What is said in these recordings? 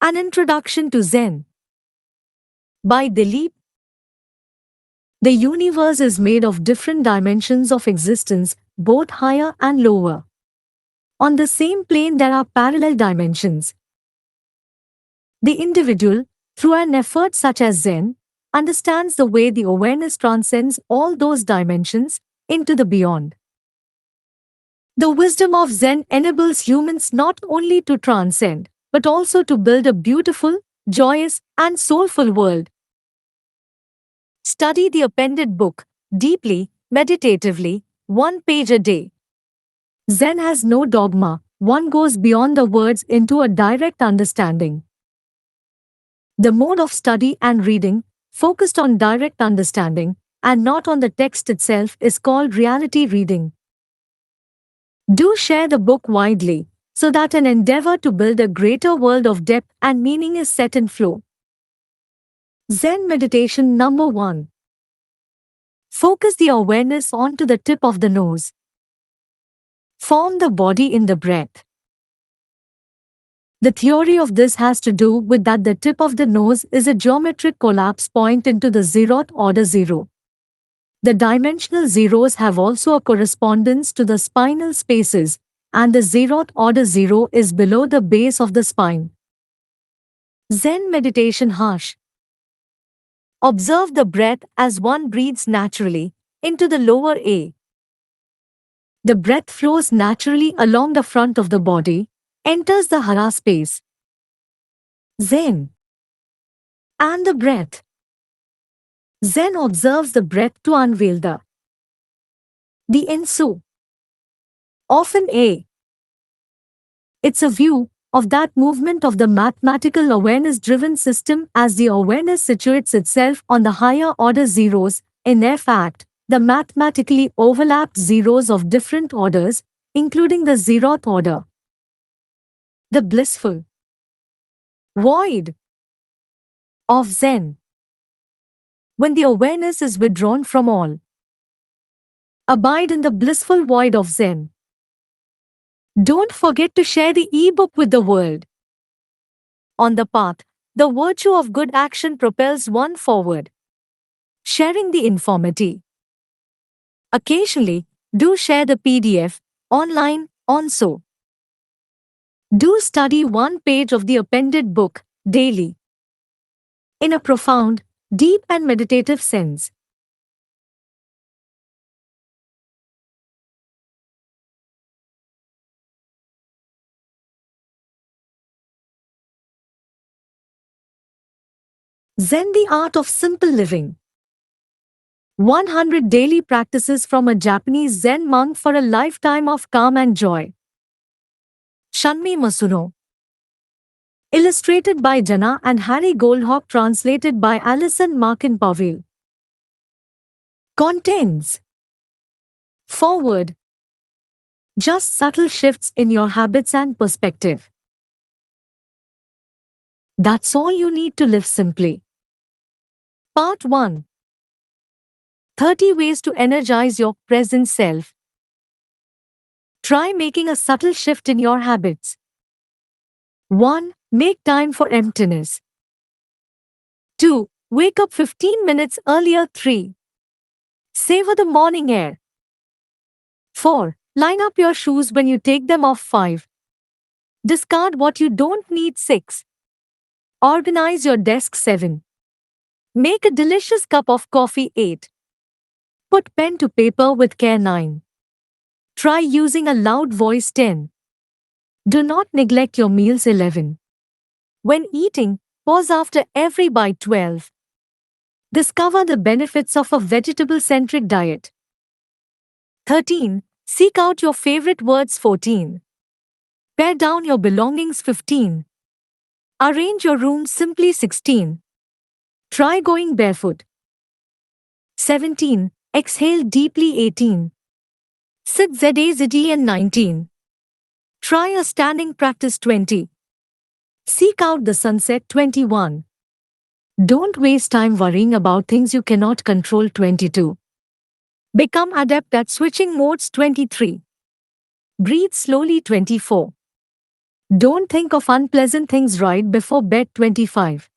An Introduction to Zen by Dilip. The universe is made of different dimensions of existence, both higher and lower. On the same plane, there are parallel dimensions. The individual, through an effort such as Zen, understands the way the awareness transcends all those dimensions into the beyond. The wisdom of Zen enables humans not only to transcend, but also to build a beautiful, joyous, and soulful world. Study the appended book deeply, meditatively, 1 page a day. Zen has no dogma, one goes beyond the words into a direct understanding. The mode of study and reading, focused on direct understanding and not on the text itself, is called reality reading. Do share the book widely, so that an endeavor to build a greater world of depth and meaning is set in flow. Zen meditation number 1. Focus the awareness onto the tip of the nose. Form the body in the breath. The theory of this has to do with that the tip of the nose is a geometric collapse point into the zeroth order zero. The dimensional zeros have also a correspondence to the spinal spaces, and the zeroth order zero is below the base of the spine. Zen meditation harsh. Observe the breath as one breathes naturally into the lower A. The breath flows naturally along the front of the body, enters the hara space. Zen. And the breath. Zen observes the breath to unveil the Ensu. Often A. It's a view of that movement of the mathematical awareness-driven system as the awareness situates itself on the higher order zeros, in fact, the mathematically overlapped zeros of different orders, including the zeroth order. The blissful void of Zen. When the awareness is withdrawn from all, abide in the blissful void of Zen. Don't forget to share the e-book with the world. On the path, the virtue of good action propels one forward. Sharing the informative. Occasionally, do share the PDF, online, also. Do study 1 page of the appended book, daily. In a profound, deep and meditative sense. Zen, the art of simple living. 100 daily practices from a Japanese Zen monk for a lifetime of calm and joy. Shunmyo Masuno. Illustrated by Jana and Harry Goldhawk, translated by Alison Markin Powell. Contents. Forward. Just subtle shifts in your habits and perspective. That's all you need to live simply. Part 1. 30 ways to energize your present self. Try making a subtle shift in your habits. 1. Make time for emptiness. 2. Wake up 15 minutes earlier. 3. Savor the morning air. 4. Line up your shoes when you take them off. 5. Discard what you don't need. 6. Organize your desk. 7. Make a delicious cup of coffee. 8. Put pen to paper with care. 9. Try using a loud voice. 10. Do not neglect your meals. 11. When eating, pause after every bite. 12. Discover the benefits of a vegetable-centric diet. 13. Seek out your favorite words. 14. Pare down your belongings. 15. Arrange your room simply. 16. Try going barefoot. 17. Exhale deeply. 18. Sit ZAZD. And 19. Try a standing practice. 20. Seek out the sunset. 21. Don't waste time worrying about things you cannot control. 22. Become adept at switching modes. 23. Breathe slowly. 24. Don't think of unpleasant things right before bed 25.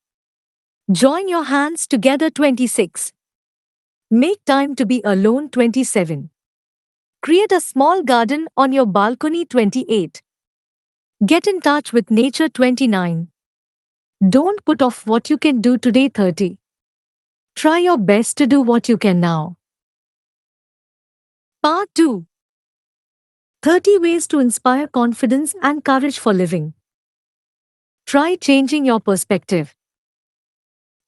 Join your hands together 26. Make time to be alone 27. Create a small garden on your balcony 28. Get in touch with nature 29. Don't put off what you can do today 30. Try your best to do what you can now. Part 2. 30 ways to inspire confidence and courage for living. Try changing your perspective.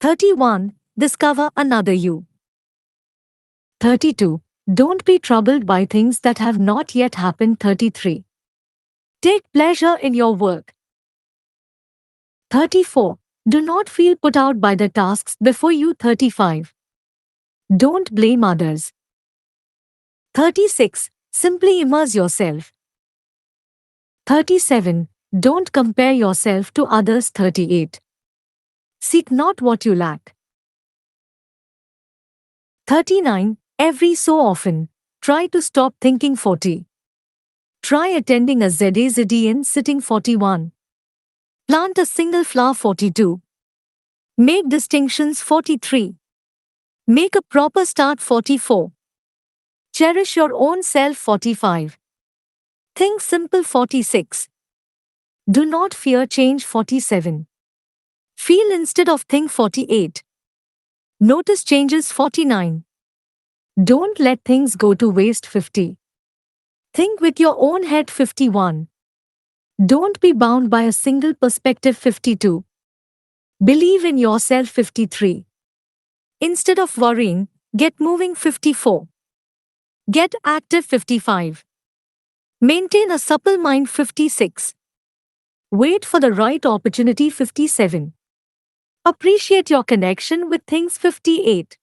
31. Discover another you. 32. Don't be troubled by things that have not yet happened. 33. Take pleasure in your work. 34. Do not feel put out by the tasks before you. 35. Don't blame others. 36. Simply immerse yourself. 37. Don't compare yourself to others. 38. Seek not what you lack. 39. Every so often, try to stop thinking. 40. Try attending a ZAZDN sitting. 41. Plant a single flower. 42. Make distinctions. 43. Make a proper start. 44. Cherish your own self. 45. Think simple. 46. Do not fear change. 47. Feel instead of think. 48. Notice changes. 49. Don't let things go to waste. 50. Think with your own head. 51. Don't be bound by a single perspective. 52. Believe in yourself. 53. Instead of worrying, get moving. 54. Get active. 55. Maintain a supple mind. 56. Wait for the right opportunity. 57. Appreciate your connection with things. 58.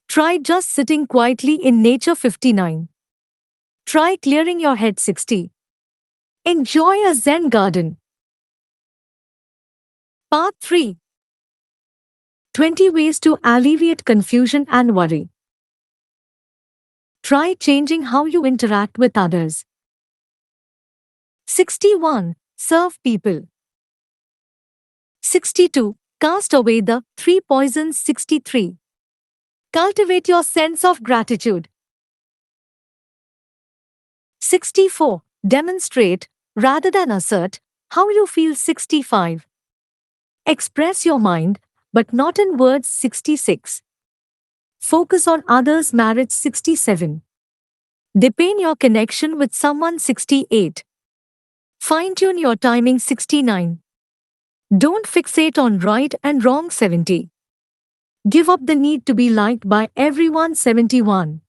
Try just sitting quietly in nature. 59. Try clearing your head. 60. Enjoy a Zen garden. Part 3. 20 ways to alleviate confusion and worry. Try changing how you interact with others. 61. Serve people. 62. Cast away the 3 poisons. 63. Cultivate your sense of gratitude. 64. Demonstrate, rather than assert, how you feel. 65. Express your mind, but not in words. 66. Focus on others' merits. 67. Deepen your connection with someone. 68. Fine-tune your timing. 69. Don't fixate on right and wrong. 70. Give up the need to be liked by everyone. 71.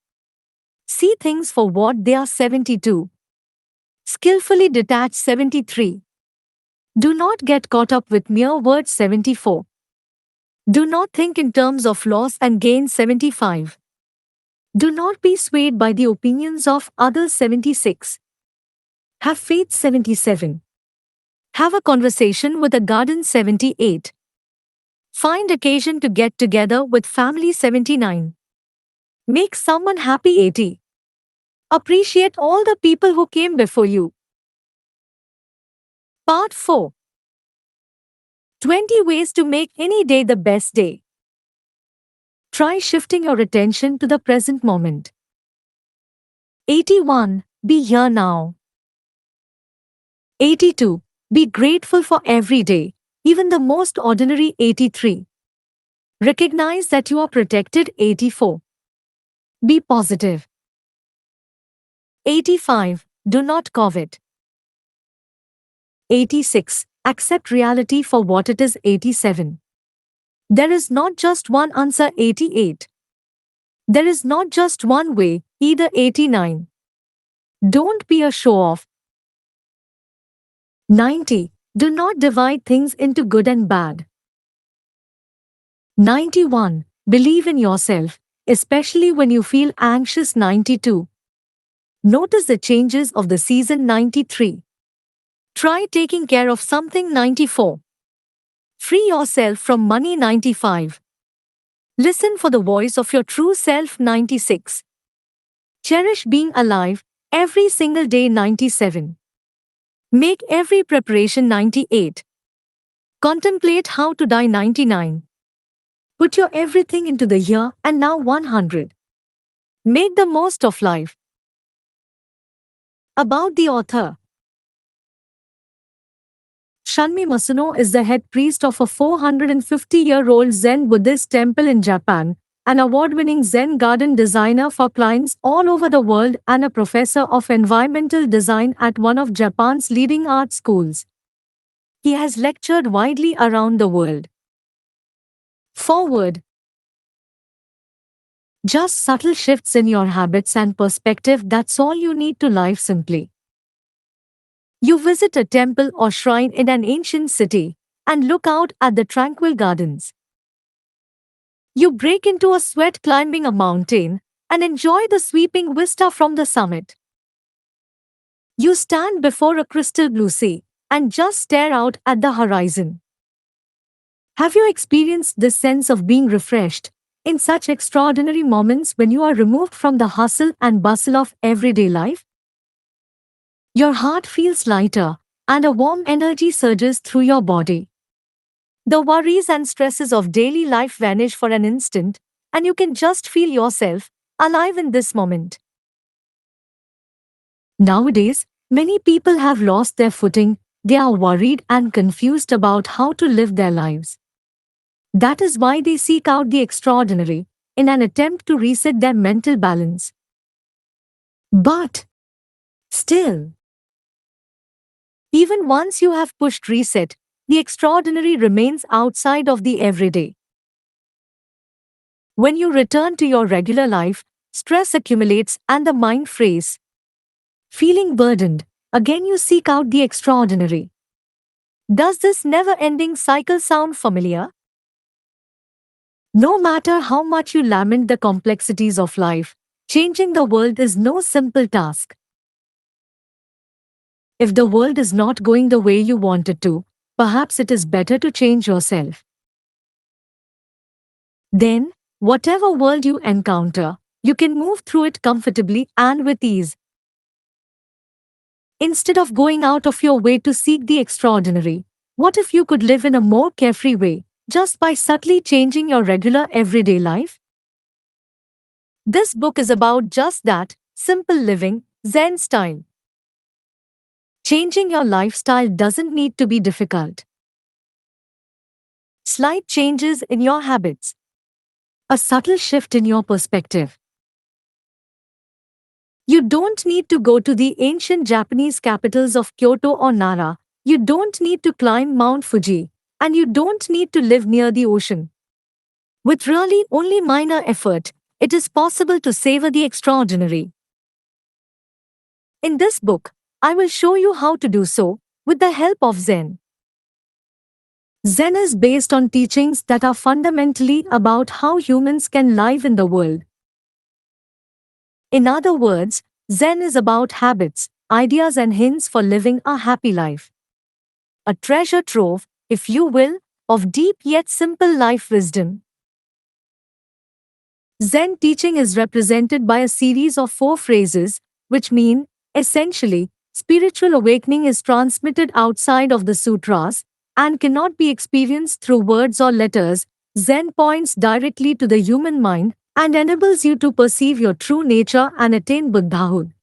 See things for what they are. 72. Skillfully detach. 73. Do not get caught up with mere words. 74. Do not think in terms of loss and gain. 75. Do not be swayed by the opinions of others. 76. Have faith. 77. Have a conversation with a garden. 78. Find occasion to get together with family. 79. Make someone happy. 80. Appreciate all the people who came before you. Part 4. 20 ways to make any day the best day. Try shifting your attention to the present moment. 81. Be here now. 82. Be grateful for every day, even the most ordinary. 83. Recognize that you are protected. 84. Be positive. 85. Do not covet. 86. Accept reality for what it is. 87. There is not just one answer. 88. There is not just one way, either. 89. Don't be a show-off. 90. Do not divide things into good and bad. 91. Believe in yourself, especially when you feel anxious. 92. Notice the changes of the season. 93. Try taking care of something. 94. Free yourself from money. 95. Listen for the voice of your true self. 96. Cherish being alive every single day. 97. Make every preparation 98. Contemplate how to die 99. Put your everything into the here and now 100. Make the most of life. About the author. Shunmyo Masuno is the head priest of a 450-year-old Zen Buddhist temple in Japan, an award-winning Zen garden designer for clients all over the world and a professor of environmental design at one of Japan's leading art schools. He has lectured widely around the world. Forward. Just subtle shifts in your habits and perspective, that's all you need to live simply. You visit a temple or shrine in an ancient city and look out at the tranquil gardens. You break into a sweat climbing a mountain and enjoy the sweeping vista from the summit. You stand before a crystal blue sea and just stare out at the horizon. Have you experienced this sense of being refreshed in such extraordinary moments when you are removed from the hustle and bustle of everyday life? Your heart feels lighter, and a warm energy surges through your body. The worries and stresses of daily life vanish for an instant, and you can just feel yourself alive in this moment. Nowadays, many people have lost their footing. They are worried and confused about how to live their lives. That is why they seek out the extraordinary in an attempt to reset their mental balance. But still, even once you have pushed reset, the extraordinary remains outside of the everyday. When you return to your regular life, stress accumulates and the mind frays. Feeling burdened, again you seek out the extraordinary. Does this never-ending cycle sound familiar? No matter how much you lament the complexities of life, changing the world is no simple task. If the world is not going the way you want it to, perhaps it is better to change yourself. Then, whatever world you encounter, you can move through it comfortably and with ease. Instead of going out of your way to seek the extraordinary, what if you could live in a more carefree way, just by subtly changing your regular everyday life? This book is about just that, simple living, Zen style. Changing your lifestyle doesn't need to be difficult. Slight changes in your habits. A subtle shift in your perspective. You don't need to go to the ancient Japanese capitals of Kyoto or Nara. You don't need to climb Mount Fuji. And you don't need to live near the ocean. With really only minor effort, it is possible to savor the extraordinary. In this book, I will show you how to do so, with the help of Zen. Zen is based on teachings that are fundamentally about how humans can live in the world. In other words, Zen is about habits, ideas and hints for living a happy life. A treasure trove, if you will, of deep yet simple life wisdom. Zen teaching is represented by a series of 4 phrases, which mean, essentially, spiritual awakening is transmitted outside of the sutras and cannot be experienced through words or letters. Zen points directly to the human mind and enables you to perceive your true nature and attain Buddhahood.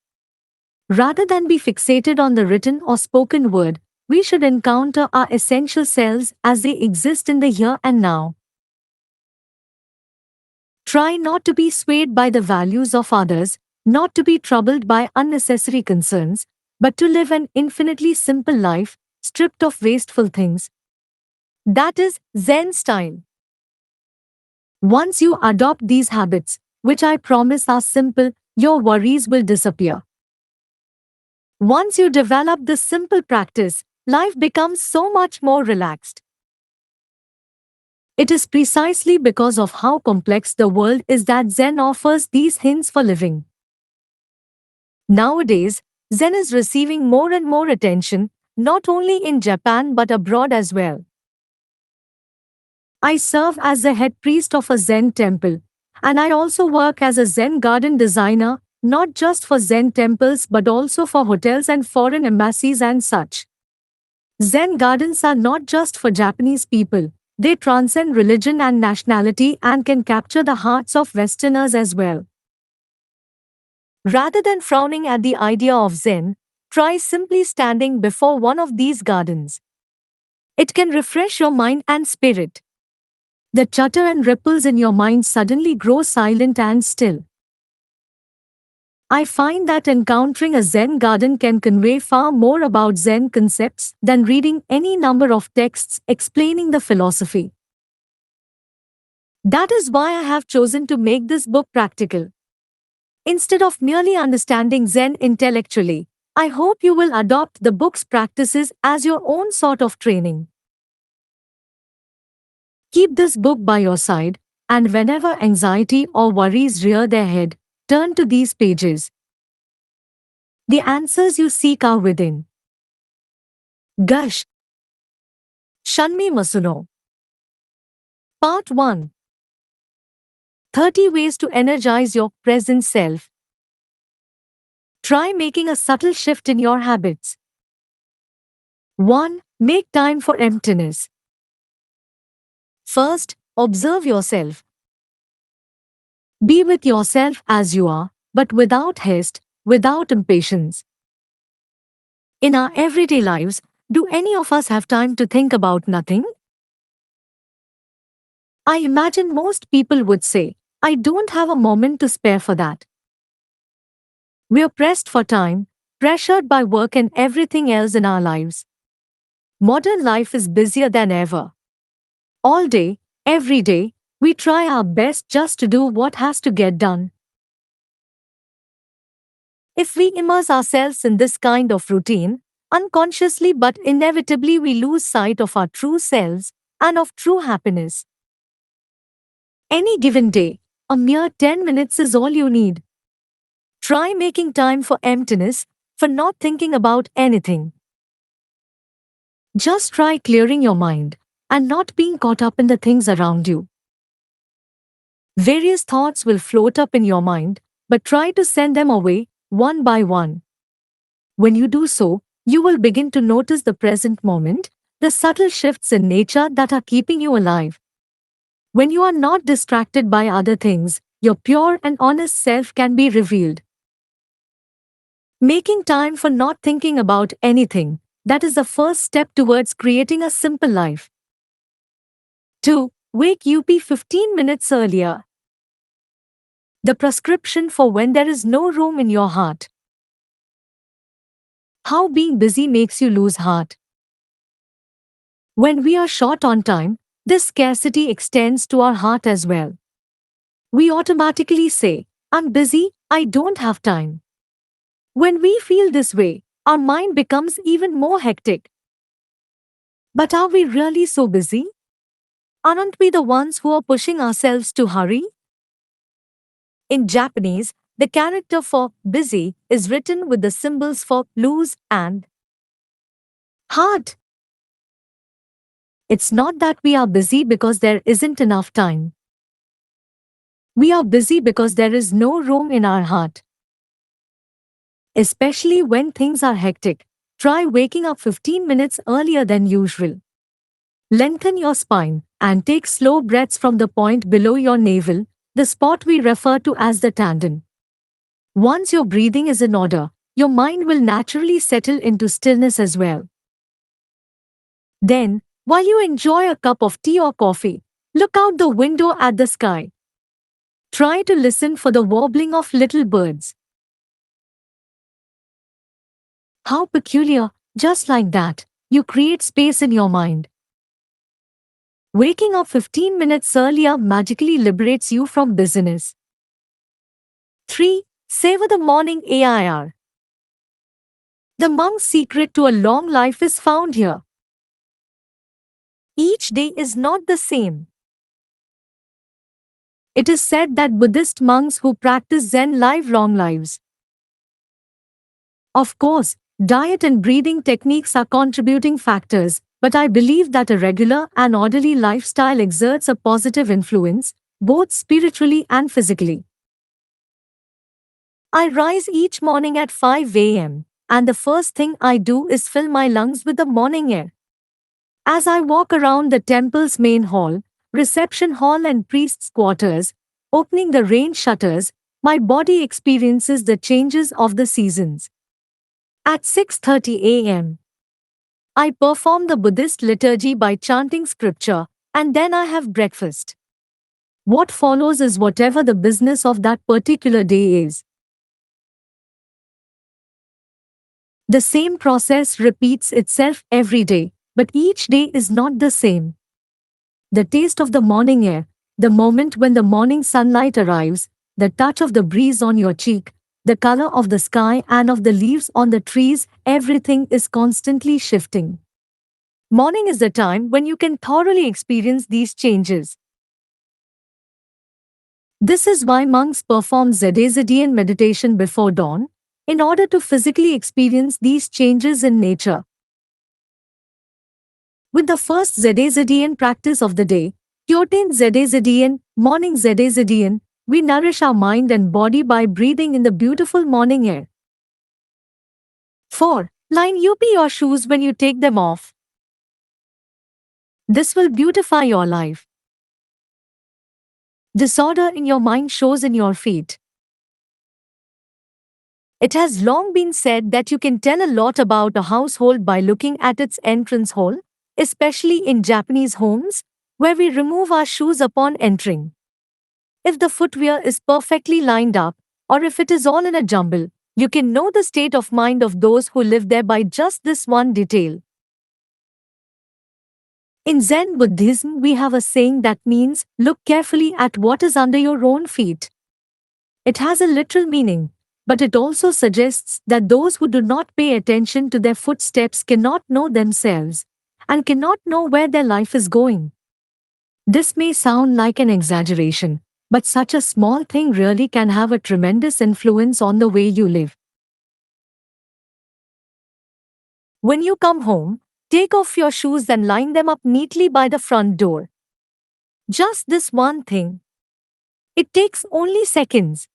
Rather than be fixated on the written or spoken word, we should encounter our essential selves as they exist in the here and now. Try not to be swayed by the values of others, not to be troubled by unnecessary concerns, but to live an infinitely simple life, stripped of wasteful things. That is Zen style. Once you adopt these habits, which I promise are simple, your worries will disappear. Once you develop this simple practice, life becomes so much more relaxed. It is precisely because of how complex the world is that Zen offers these hints for living. Nowadays, Zen is receiving more and more attention, not only in Japan but abroad as well. I serve as the head priest of a Zen temple, and I also work as a Zen garden designer not just for Zen temples but also for hotels and foreign embassies and such. Zen gardens are not just for Japanese people, they transcend religion and nationality and can capture the hearts of Westerners as well. Rather than frowning at the idea of Zen, try simply standing before one of these gardens. It can refresh your mind and spirit. The chatter and ripples in your mind suddenly grow silent and still. I find that encountering a Zen garden can convey far more about Zen concepts than reading any number of texts explaining the philosophy. That is why I have chosen to make this book practical. Instead of merely understanding Zen intellectually, I hope you will adopt the book's practices as your own sort of training. Keep this book by your side, and whenever anxiety or worries rear their head, turn to these pages. The answers you seek are within. Gush. Shunmyo Masuno. Part 1. 30 Ways to Energize Your Present Self. Try making a subtle shift in your habits. 1. Make time for emptiness. First, observe yourself. Be with yourself as you are, but without haste, without impatience. In our everyday lives, do any of us have time to think about nothing? I imagine most people would say, I don't have a moment to spare for that. We're pressed for time, pressured by work and everything else in our lives. Modern life is busier than ever. All day, every day, we try our best just to do what has to get done. If we immerse ourselves in this kind of routine, unconsciously but inevitably we lose sight of our true selves and of true happiness. Any given day, a mere 10 minutes is all you need. Try making time for emptiness, for not thinking about anything. Just try clearing your mind and not being caught up in the things around you. Various thoughts will float up in your mind, but try to send them away, one by one. When you do so, you will begin to notice the present moment, the subtle shifts in nature that are keeping you alive. When you are not distracted by other things, your pure and honest self can be revealed. Making time for not thinking about anything, that is the first step towards creating a simple life. 2. Wake up 15 minutes earlier. The prescription for when there is no room in your heart. How being busy makes you lose heart. When we are short on time, this scarcity extends to our heart as well. We automatically say, I'm busy, I don't have time. When we feel this way, our mind becomes even more hectic. But are we really so busy? Aren't we the ones who are pushing ourselves to hurry? In Japanese, the character for busy is written with the symbols for lose and heart. It's not that we are busy because there isn't enough time. We are busy because there is no room in our heart. Especially when things are hectic, try waking up 15 minutes earlier than usual. Lengthen your spine and take slow breaths from the point below your navel, the spot we refer to as the tendon. Once your breathing is in order, your mind will naturally settle into stillness as well. Then, while you enjoy a cup of tea or coffee, look out the window at the sky. Try to listen for the warbling of little birds. How peculiar, just like that, you create space in your mind. Waking up 15 minutes earlier magically liberates you from busyness. 3. Savor the morning AIR. The monk's secret to a long life is found here. Each day is not the same. It is said that Buddhist monks who practice Zen live long lives. Of course, diet and breathing techniques are contributing factors, but I believe that a regular and orderly lifestyle exerts a positive influence, both spiritually and physically. I rise each morning at 5 a.m., and the first thing I do is fill my lungs with the morning air. As I walk around the temple's main hall, reception hall, and priest's quarters, opening the rain shutters, my body experiences the changes of the seasons. At 6:30 a.m., I perform the Buddhist liturgy by chanting scripture, and then I have breakfast. What follows is whatever the business of that particular day is. The same process repeats itself every day, but each day is not the same. The taste of the morning air, the moment when the morning sunlight arrives, the touch of the breeze on your cheek, the color of the sky and of the leaves on the trees, everything is constantly shifting. Morning is the time when you can thoroughly experience these changes. This is why monks perform Zedazedian meditation before dawn, in order to physically experience these changes in nature. With the first Zedazedian practice of the day, Kyoten Zedazedian, Morning Zedazedian, we nourish our mind and body by breathing in the beautiful morning air. 4. Line up your shoes when you take them off. This will beautify your life. Disorder in your mind shows in your feet. It has long been said that you can tell a lot about a household by looking at its entrance hall, especially in Japanese homes, where we remove our shoes upon entering. If the footwear is perfectly lined up, or if it is all in a jumble, you can know the state of mind of those who live there by just this one detail. In Zen Buddhism, we have a saying that means, look carefully at what is under your own feet. It has a literal meaning, but it also suggests that those who do not pay attention to their footsteps cannot know themselves, and cannot know where their life is going. This may sound like an exaggeration, but such a small thing really can have a tremendous influence on the way you live. When you come home, take off your shoes and line them up neatly by the front door. Just this one thing. It takes only seconds.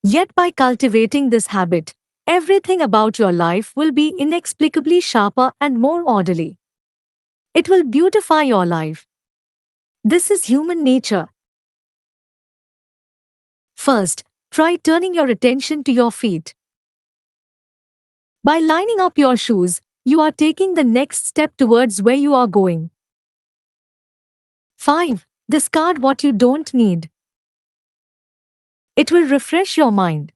Yet by cultivating this habit, everything about your life will be inexplicably sharper and more orderly. It will beautify your life. This is human nature. First, try turning your attention to your feet. By lining up your shoes, you are taking the next step towards where you are going. 5. Discard what you don't need. It will refresh your mind.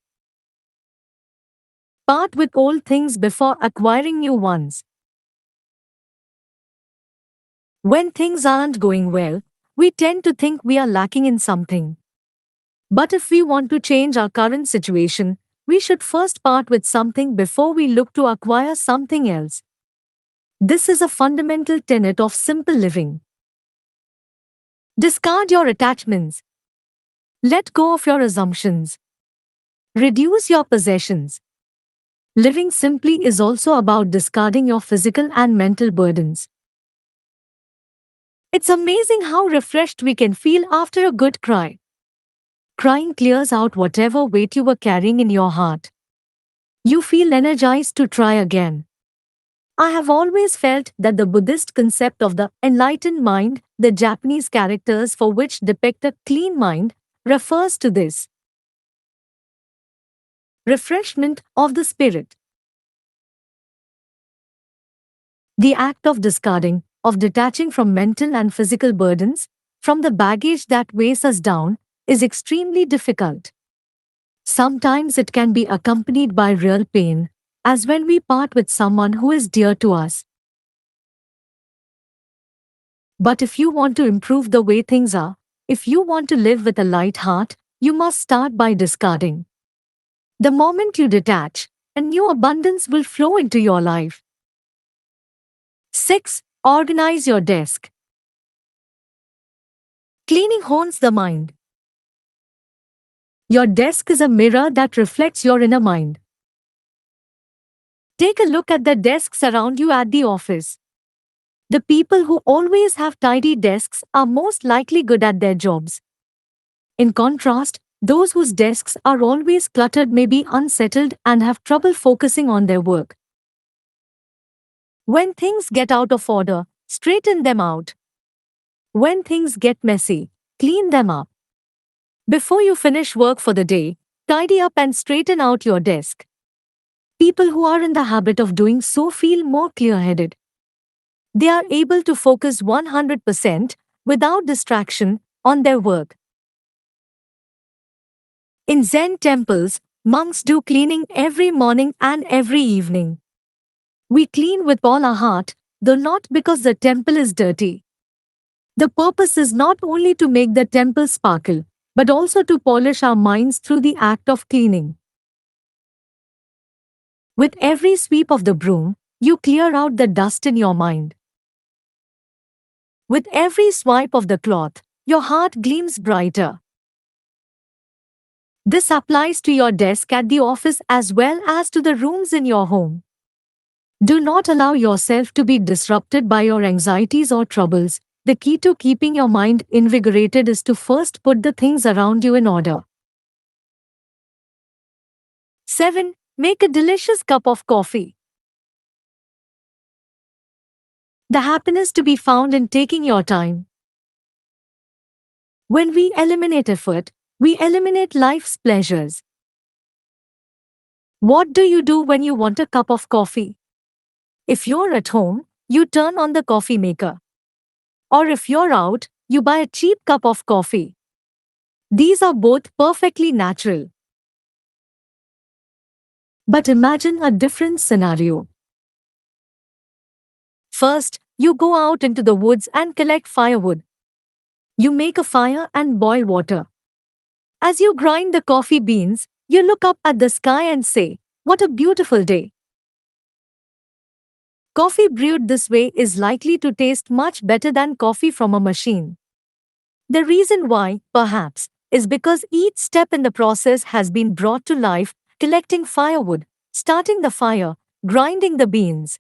Part with old things before acquiring new ones. When things aren't going well, we tend to think we are lacking in something. But if we want to change our current situation, we should first part with something before we look to acquire something else. This is a fundamental tenet of simple living. Discard your attachments. Let go of your assumptions. Reduce your possessions. Living simply is also about discarding your physical and mental burdens. It's amazing how refreshed we can feel after a good cry. Crying clears out whatever weight you were carrying in your heart. You feel energized to try again. I have always felt that the Buddhist concept of the enlightened mind, the Japanese characters for which depict a clean mind, refers to this. Refreshment of the spirit. The act of discarding, of detaching from mental and physical burdens, from the baggage that weighs us down, is extremely difficult. Sometimes it can be accompanied by real pain, as when we part with someone who is dear to us. But if you want to improve the way things are, if you want to live with a light heart, you must start by discarding. The moment you detach, a new abundance will flow into your life. 6. Organize your desk. Cleaning hones the mind. Your desk is a mirror that reflects your inner mind. Take a look at the desks around you at the office. The people who always have tidy desks are most likely good at their jobs. In contrast, Those whose desks are always cluttered may be unsettled and have trouble focusing on their work. When things get out of order, straighten them out. When things get messy, clean them up. Before you finish work for the day, tidy up and straighten out your desk. People who are in the habit of doing so feel more clear-headed. They are able to focus 100% without distraction on their work. In Zen temples, monks do cleaning every morning and every evening. We clean with all our heart, though not because the temple is dirty. The purpose is not only to make the temple sparkle, but also to polish our minds through the act of cleaning. With every sweep of the broom, you clear out the dust in your mind. With every swipe of the cloth, your heart gleams brighter. This applies to your desk at the office as well as to the rooms in your home. Do not allow yourself to be disrupted by your anxieties or troubles. The key to keeping your mind invigorated is to first put the things around you in order. 7. Make a delicious cup of coffee. The happiness to be found in taking your time. When we eliminate effort, we eliminate life's pleasures. What do you do when you want a cup of coffee? If you're at home, you turn on the coffee maker. Or if you're out, you buy a cheap cup of coffee. These are both perfectly natural. But imagine a different scenario. First, you go out into the woods and collect firewood. You make a fire and boil water. As you grind the coffee beans, you look up at the sky and say, "What a beautiful day." Coffee brewed this way is likely to taste much better than coffee from a machine. The reason why, perhaps, is because each step in the process has been brought to life: collecting firewood, starting the fire, grinding the beans.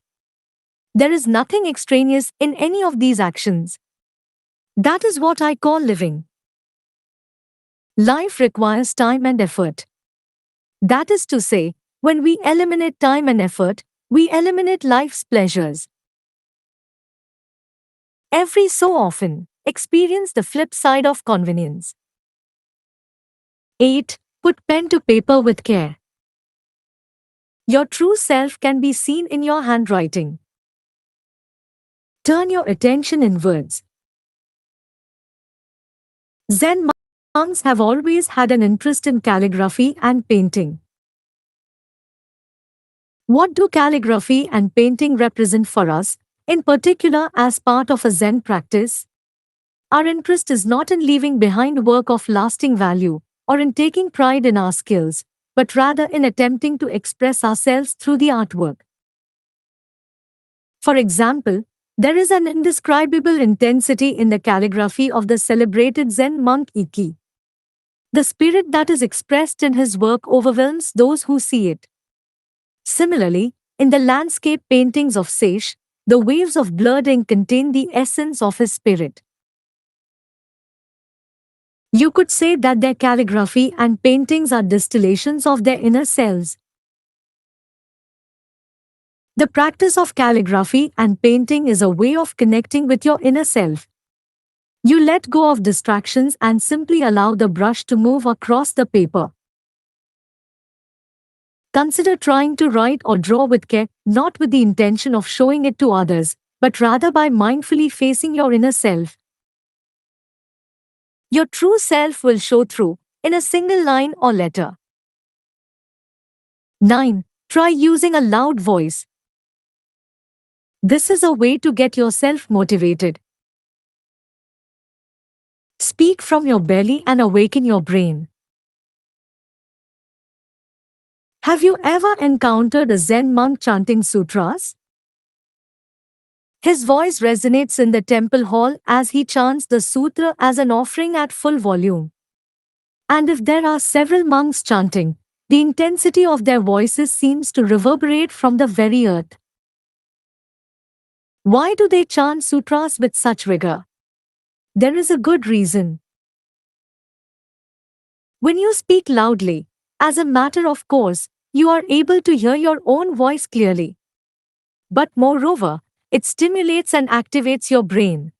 There is nothing extraneous in any of these actions. That is what I call living. Life requires time and effort. That is to say, when we eliminate time and effort, we eliminate life's pleasures. Every so often, experience the flip side of convenience. 8. Put pen to paper with care. Your true self can be seen in your handwriting. Turn your attention inwards. Zen monks have always had an interest in calligraphy and painting. What do calligraphy and painting represent for us, in particular as part of a Zen practice? Our interest is not in leaving behind work of lasting value, or in taking pride in our skills, but rather in attempting to express ourselves through the artwork. For example, there is an indescribable intensity in the calligraphy of the celebrated Zen monk Ikki. The spirit that is expressed in his work overwhelms those who see it. Similarly, in the landscape paintings of Seish, the waves of blurred ink contain the essence of his spirit. You could say that their calligraphy and paintings are distillations of their inner selves. The practice of calligraphy and painting is a way of connecting with your inner self. You let go of distractions and simply allow the brush to move across the paper. Consider trying to write or draw with care, not with the intention of showing it to others, but rather by mindfully facing your inner self. Your true self will show through in a single line or letter. 9. Try using a loud voice. This is a way to get yourself motivated. Speak from your belly and awaken your brain. Have you ever encountered a Zen monk chanting sutras? His voice resonates in the temple hall as he chants the sutra as an offering at full volume. And if there are several monks chanting, the intensity of their voices seems to reverberate from the very earth. Why do they chant sutras with such rigor? There is a good reason. When you speak loudly, as a matter of course, you are able to hear your own voice clearly. But moreover, it stimulates and activates your brain.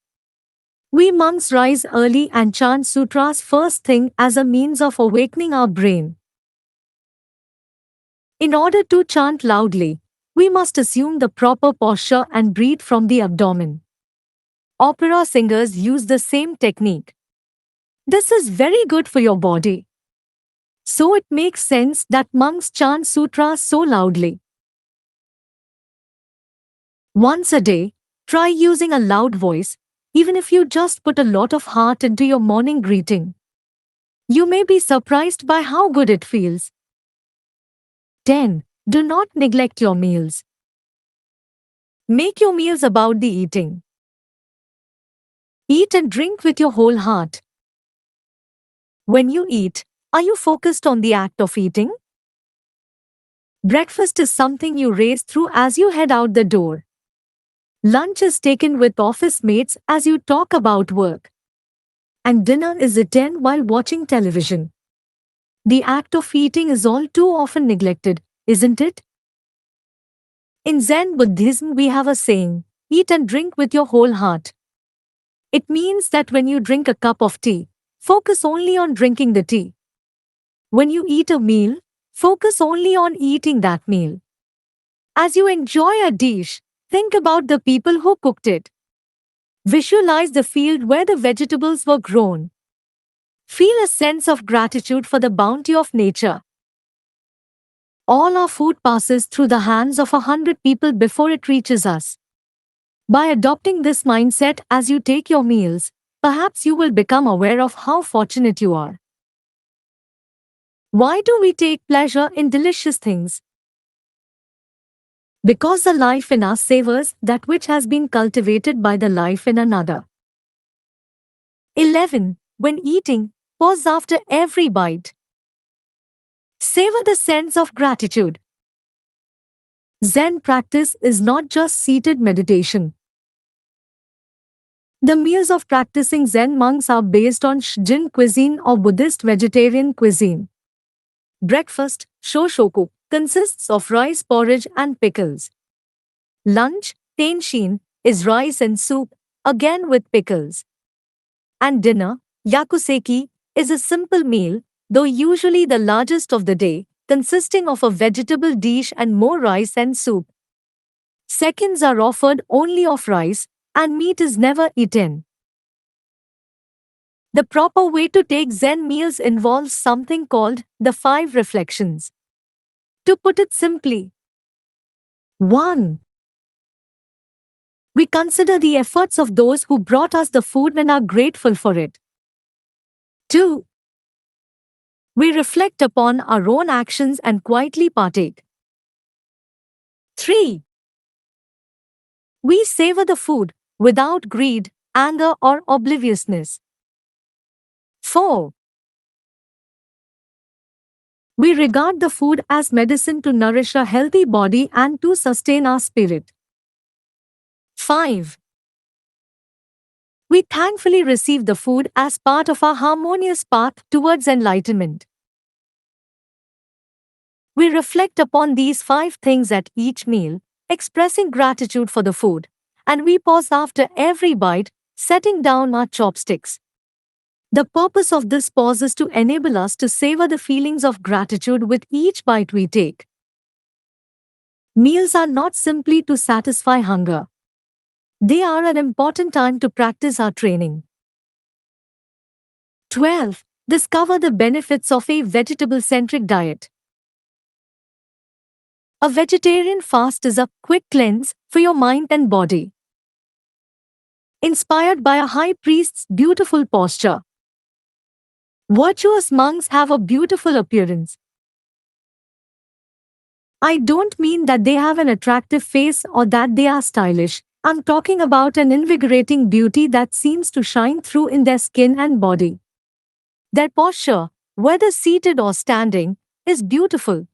We monks rise early and chant sutras first thing as a means of awakening our brain. In order to chant loudly, we must assume the proper posture and breathe from the abdomen. Opera singers use the same technique. This is very good for your body. So it makes sense that monks chant sutras so loudly. Once a day, try using a loud voice, even if you just put a lot of heart into your morning greeting. You may be surprised by how good it feels. 10. Do not neglect your meals. Make your meals about the eating. Eat and drink with your whole heart. When you eat, are you focused on the act of eating? Breakfast is something you race through as you head out the door. Lunch is taken with office mates as you talk about work. And dinner is eaten while watching television. The act of eating is all too often neglected, isn't it? In Zen Buddhism, we have a saying, eat and drink with your whole heart. It means that when you drink a cup of tea, focus only on drinking the tea. When you eat a meal, focus only on eating that meal. As you enjoy a dish, think about the people who cooked it. Visualize the field where the vegetables were grown. Feel a sense of gratitude for the bounty of nature. All our food passes through the hands of 100 people before it reaches us. By adopting this mindset as you take your meals, perhaps you will become aware of how fortunate you are. Why do we take pleasure in delicious things? Because the life in us savors that which has been cultivated by the life in another. 11. When eating, pause after every bite. Savor the sense of gratitude. Zen practice is not just seated meditation. The meals of practicing Zen monks are based on Shinjin cuisine or Buddhist vegetarian cuisine. Breakfast, shoshoku, consists of rice porridge and pickles. Lunch, tenshin, is rice and soup, again with pickles. And dinner, yakuseki, is a simple meal, though usually the largest of the day, consisting of a vegetable dish and more rice and soup. Seconds are offered only of rice, and meat is never eaten. The proper way to take Zen meals involves something called the 5 reflections. To put it simply, 1. We consider the efforts of those who brought us the food and are grateful for it. 2. We reflect upon our own actions and quietly partake. 3. We savor the food without greed, anger, or obliviousness. 4. We regard the food as medicine to nourish a healthy body and to sustain our spirit. 5. We thankfully receive the food as part of our harmonious path towards enlightenment. We reflect upon these 5 things at each meal, expressing gratitude for the food, and we pause after every bite, setting down our chopsticks. The purpose of this pause is to enable us to savor the feelings of gratitude with each bite we take. Meals are not simply to satisfy hunger. They are an important time to practice our training. 12. Discover the benefits of a vegetable-centric diet. A vegetarian fast is a quick cleanse for your mind and body. Inspired by a high priest's beautiful posture. Virtuous monks have a beautiful appearance. I don't mean that they have an attractive face or that they are stylish. I'm talking about an invigorating beauty that seems to shine through in their skin and body. Their posture, whether seated or standing, is beautiful.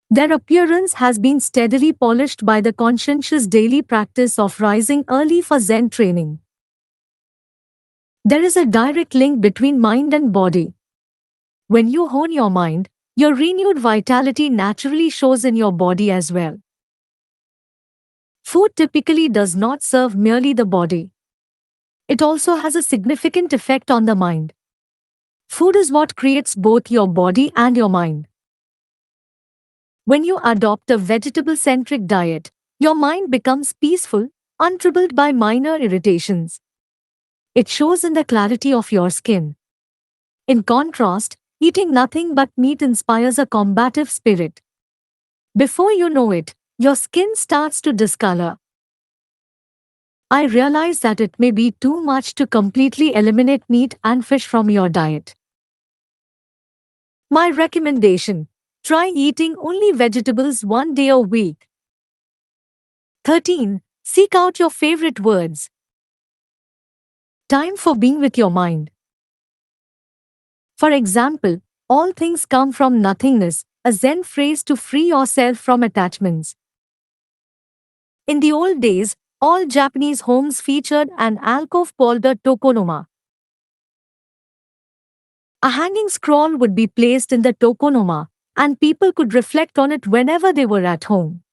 Their appearance has been steadily polished by the conscientious daily practice of rising early for Zen training. There is a direct link between mind and body. When you hone your mind, your renewed vitality naturally shows in your body as well. Food typically does not serve merely the body. It also has a significant effect on the mind. Food is what creates both your body and your mind. When you adopt a vegetable-centric diet, your mind becomes peaceful, untroubled by minor irritations. It shows in the clarity of your skin. In contrast, eating nothing but meat inspires a combative spirit. Before you know it, your skin starts to discolor. I realize that it may be too much to completely eliminate meat and fish from your diet. My recommendation: try eating only vegetables 1 day a week. 13. Seek out your favorite words. Time for being with your mind. For example, all things come from nothingness, a Zen phrase to free yourself from attachments. In the old days, all Japanese homes featured an alcove called a tokonoma. A hanging scroll would be placed in the tokonoma, and people could reflect on it whenever they were at home.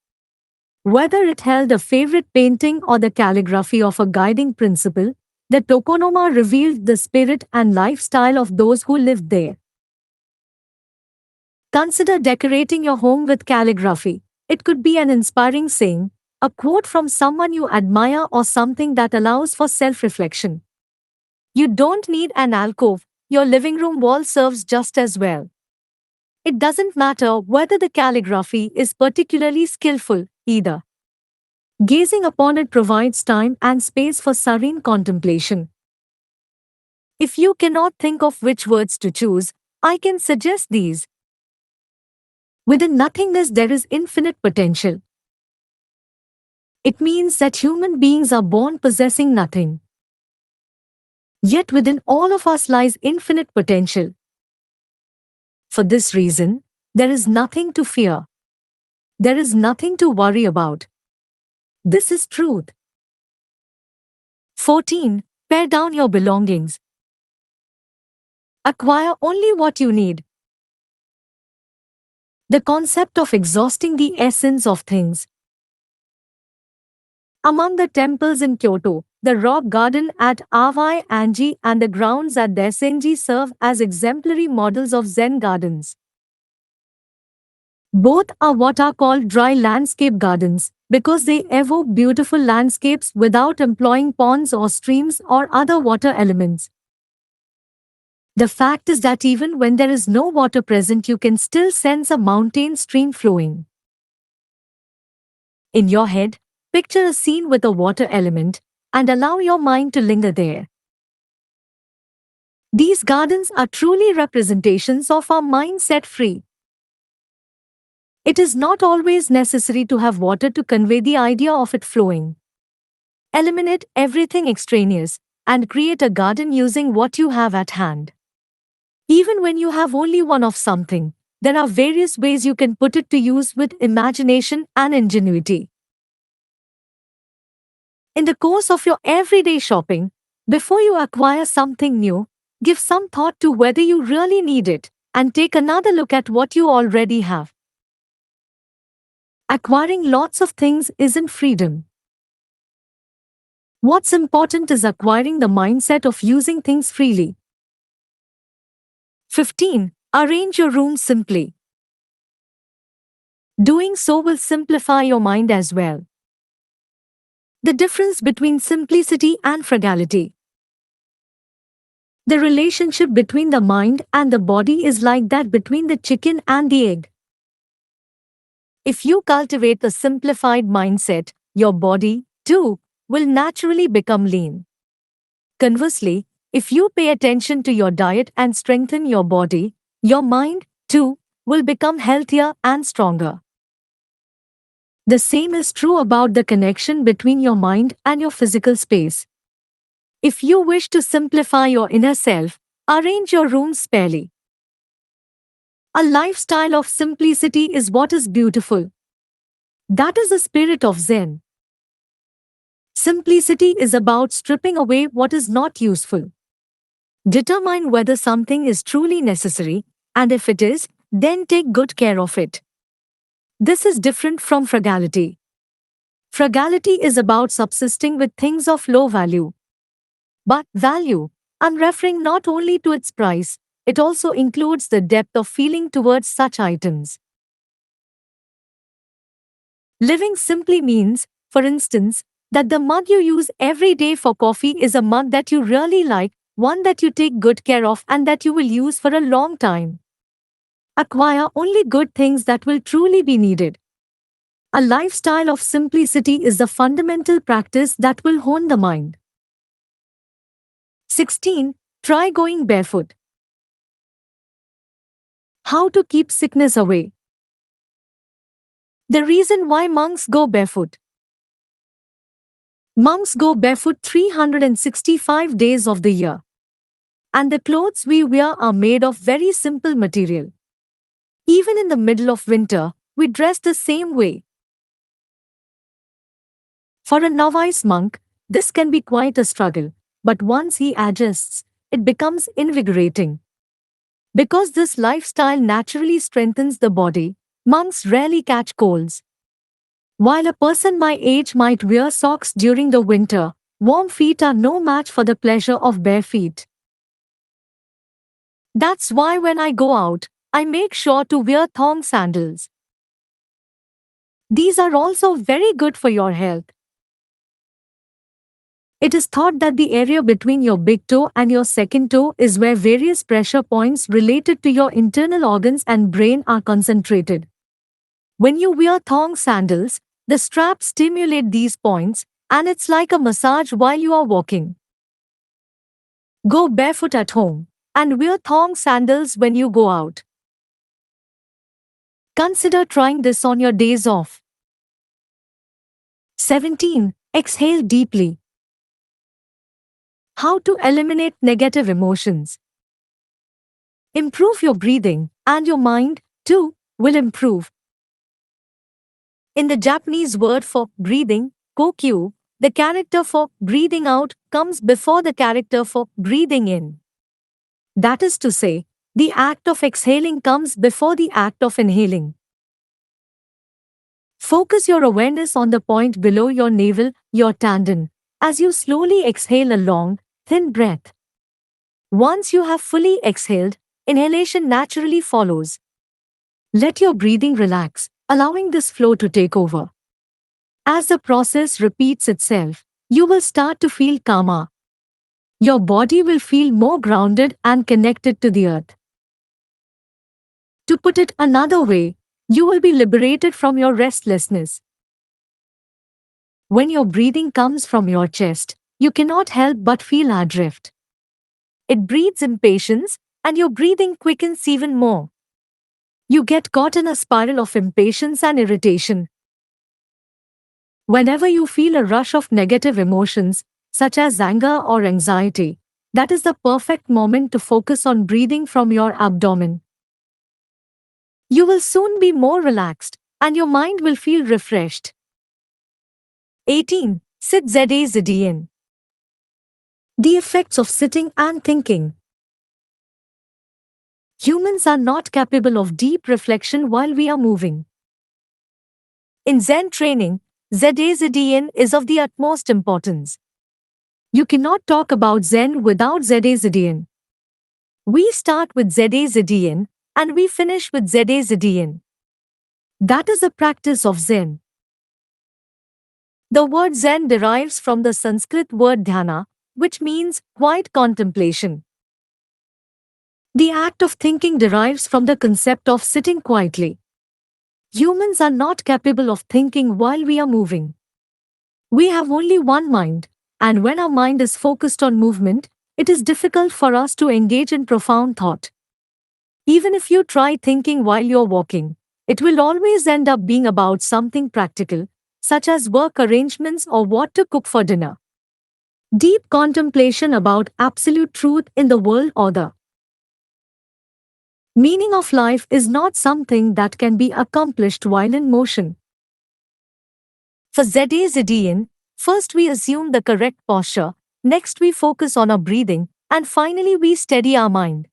Whether it held a favorite painting or the calligraphy of a guiding principle, the tokonoma revealed the spirit and lifestyle of those who lived there. Consider decorating your home with calligraphy. It could be an inspiring saying, a quote from someone you admire, or something that allows for self-reflection. You don't need an alcove, your living room wall serves just as well. It doesn't matter whether the calligraphy is particularly skillful, either. Gazing upon it provides time and space for serene contemplation. If you cannot think of which words to choose, I can suggest these. Within nothingness there is infinite potential. It means that human beings are born possessing nothing. Yet within all of us lies infinite potential. For this reason, there is nothing to fear. There is nothing to worry about. This is truth. 14. Pare down your belongings. Acquire only what you need. The concept of exhausting the essence of things. Among the temples in Kyoto, the rock garden at Awai Anji and the grounds at Dasenji serve as exemplary models of Zen gardens. Both are what are called dry landscape gardens, because they evoke beautiful landscapes without employing ponds or streams or other water elements. The fact is that even when there is no water present, you can still sense a mountain stream flowing. In your head, picture a scene with a water element and allow your mind to linger there. These gardens are truly representations of our mind set free. It is not always necessary to have water to convey the idea of it flowing. Eliminate everything extraneous and create a garden using what you have at hand. Even when you have only one of something, there are various ways you can put it to use with imagination and ingenuity. In the course of your everyday shopping, before you acquire something new, give some thought to whether you really need it, and take another look at what you already have. Acquiring lots of things isn't freedom. What's important is acquiring the mindset of using things freely. 15. Arrange your room simply. Doing so will simplify your mind as well. The difference between simplicity and frugality. The relationship between the mind and the body is like that between the chicken and the egg. If you cultivate a simplified mindset, your body, too, will naturally become lean. Conversely, if you pay attention to your diet and strengthen your body, your mind, too, will become healthier and stronger. The same is true about the connection between your mind and your physical space. If you wish to simplify your inner self, arrange your room sparely. A lifestyle of simplicity is what is beautiful. That is the spirit of Zen. Simplicity is about stripping away what is not useful. Determine whether something is truly necessary, And if it is, then take good care of it. This is different from frugality. Frugality is about subsisting with things of low value. But value, I'm referring not only to its price, it also includes the depth of feeling towards such items. Living simply means, for instance, that the mug you use every day for coffee is a mug that you really like, one that you take good care of and that you will use for a long time. Acquire only good things that will truly be needed. A lifestyle of simplicity is the fundamental practice that will hone the mind. 16. Try going barefoot. How to keep sickness away. The reason why monks go barefoot. Monks go barefoot 365 days of the year. And the clothes we wear are made of very simple material. Even in the middle of winter, we dress the same way. For a novice monk, this can be quite a struggle, but once he adjusts, it becomes invigorating. Because this lifestyle naturally strengthens the body, monks rarely catch colds. While a person my age might wear socks during the winter, warm feet are no match for the pleasure of bare feet. That's why when I go out, I make sure to wear thong sandals. These are also very good for your health. It is thought that the area between your big toe and your second toe is where various pressure points related to your internal organs and brain are concentrated. When you wear thong sandals, the straps stimulate these points, and it's like a massage while you are walking. Go barefoot at home, and wear thong sandals when you go out. Consider trying this on your days off. 17. Exhale deeply. How to eliminate negative emotions. Improve your breathing, and your mind, too, will improve. In the Japanese word for breathing, kokyu, the character for breathing out comes before the character for breathing in. That is to say, the act of exhaling comes before the act of inhaling. Focus your awareness on the point below your navel, your tanden, as you slowly exhale a long, thin breath. Once you have fully exhaled, inhalation naturally follows. Let your breathing relax, allowing this flow to take over. As the process repeats itself, you will start to feel calmer. Your body will feel more grounded and connected to the earth. To put it another way, you will be liberated from your restlessness. When your breathing comes from your chest, you cannot help but feel adrift. It breeds impatience, and your breathing quickens even more. You get caught in a spiral of impatience and irritation. Whenever you feel a rush of negative emotions, such as anger or anxiety, that is the perfect moment to focus on breathing from your abdomen. You will soon be more relaxed, and your mind will feel refreshed. 18. Sit Zedin. The effects of sitting and thinking. Humans are not capable of deep reflection while we are moving. In Zen training, Zedin is of the utmost importance. You cannot talk about Zen without Zedin. We start with Zedin and we finish with Zedin. That is the practice of Zen. The word Zen derives from the Sanskrit word dhyana, which means quiet contemplation. The act of thinking derives from the concept of sitting quietly. Humans are not capable of thinking while we are moving. We have only one mind, and when our mind is focused on movement, it is difficult for us to engage in profound thought. Even if you try thinking while you're walking, it will always end up being about something practical, such as work arrangements or what to cook for dinner. Deep contemplation about absolute truth in the world order. Meaning of life is not something that can be accomplished while in motion. For Zedin, first we assume the correct posture, next we focus on our breathing, and finally we steady our mind.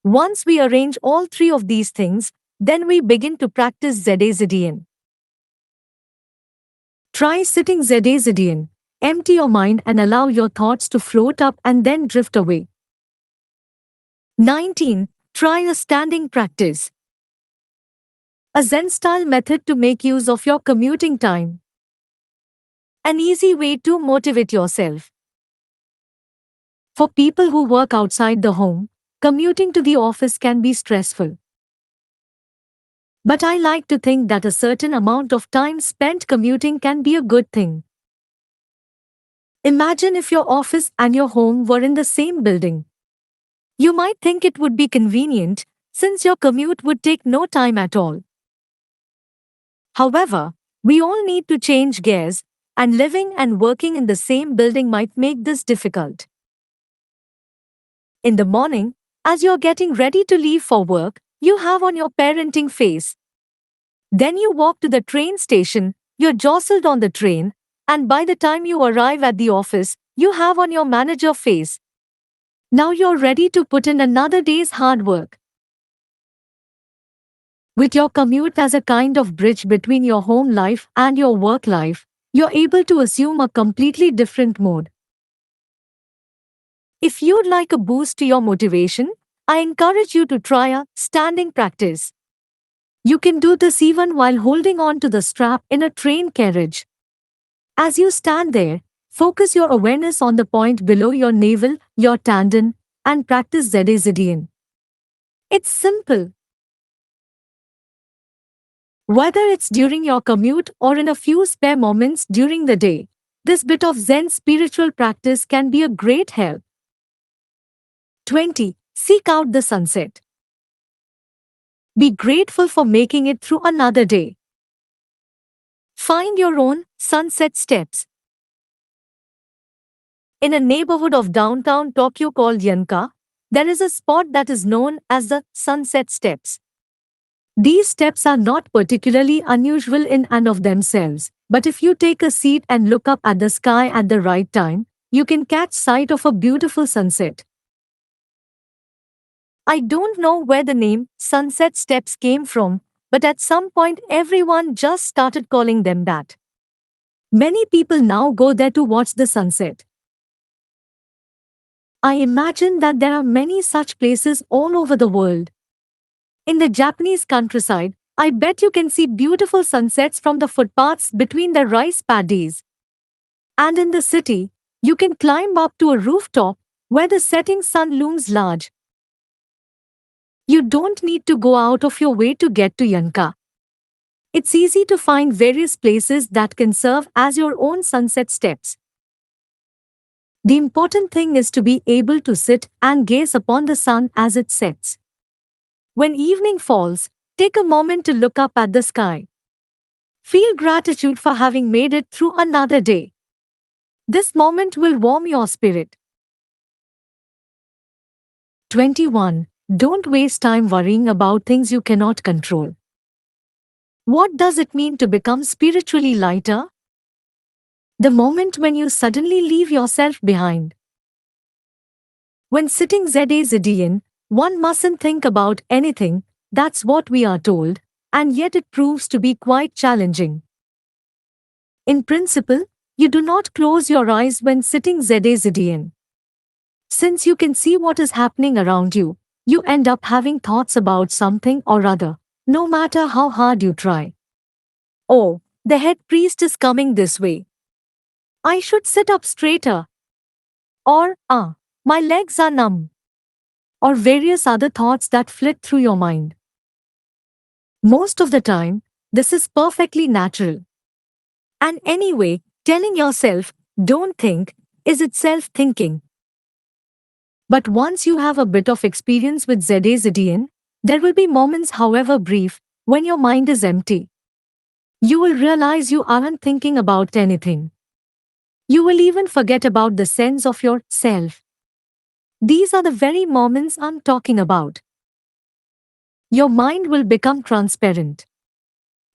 Once we arrange all three of these things, then we begin to practice ZAZDN. Try sitting ZAZDN. Empty your mind and allow your thoughts to float up and then drift away. 19. Try a standing practice. A Zen-style method to make use of your commuting time. An easy way to motivate yourself. For people who work outside the home, commuting to the office can be stressful. But I like to think that a certain amount of time spent commuting can be a good thing. Imagine if your office and your home were in the same building. You might think it would be convenient, since your commute would take no time at all. However, we all need to change gears, and living and working in the same building might make this difficult. In the morning, as you're getting ready to leave for work, you have on your parenting face. Then you walk to the train station, you're jostled on the train, and by the time you arrive at the office, you have on your manager face. Now you're ready to put in another day's hard work. With your commute as a kind of bridge between your home life and your work life, you're able to assume a completely different mode. If you'd like a boost to your motivation, I encourage you to try a standing practice. You can do this even while holding on to the strap in a train carriage. As you stand there, focus your awareness on the point below your navel, your tendon, and practice ZAZDN. It's simple. Whether it's during your commute or in a few spare moments during the day, this bit of Zen spiritual practice can be a great help. 20. Seek out the sunset. Be grateful for making it through another day. Find your own sunset steps. In a neighborhood of downtown Tokyo called Yanka, there is a spot that is known as the Sunset Steps. These steps are not particularly unusual in and of themselves, but if you take a seat and look up at the sky at the right time, you can catch sight of a beautiful sunset. I don't know where the name Sunset Steps came from, but at some point everyone just started calling them that. Many people now go there to watch the sunset. I imagine that there are many such places all over the world. In the Japanese countryside, I bet you can see beautiful sunsets from the footpaths between the rice paddies. And in the city, you can climb up to a rooftop where the setting sun looms large. You don't need to go out of your way to get to Yanka. It's easy to find various places that can serve as your own sunset steps. The important thing is to be able to sit and gaze upon the sun as it sets. When evening falls, take a moment to look up at the sky. Feel gratitude for having made it through another day. This moment will warm your spirit. 21. Don't waste time worrying about things you cannot control. What does it mean to become spiritually lighter? The moment when you suddenly leave yourself behind. When sitting ZAZDN, one mustn't think about anything, that's what we are told, and yet it proves to be quite challenging. In principle, you do not close your eyes when sitting ZAZDN. Since you can see what is happening around you, you end up having thoughts about something or other, no matter how hard you try. Oh, the head priest is coming this way. I should sit up straighter. Or, my legs are numb. Or various other thoughts that flit through your mind. Most of the time, this is perfectly natural. And anyway, telling yourself, don't think, is itself thinking. But once you have a bit of experience with ZAZDN, there will be moments, however brief, when your mind is empty. You will realize you aren't thinking about anything. You will even forget about the sense of your self. These are the very moments I'm talking about. Your mind will become transparent.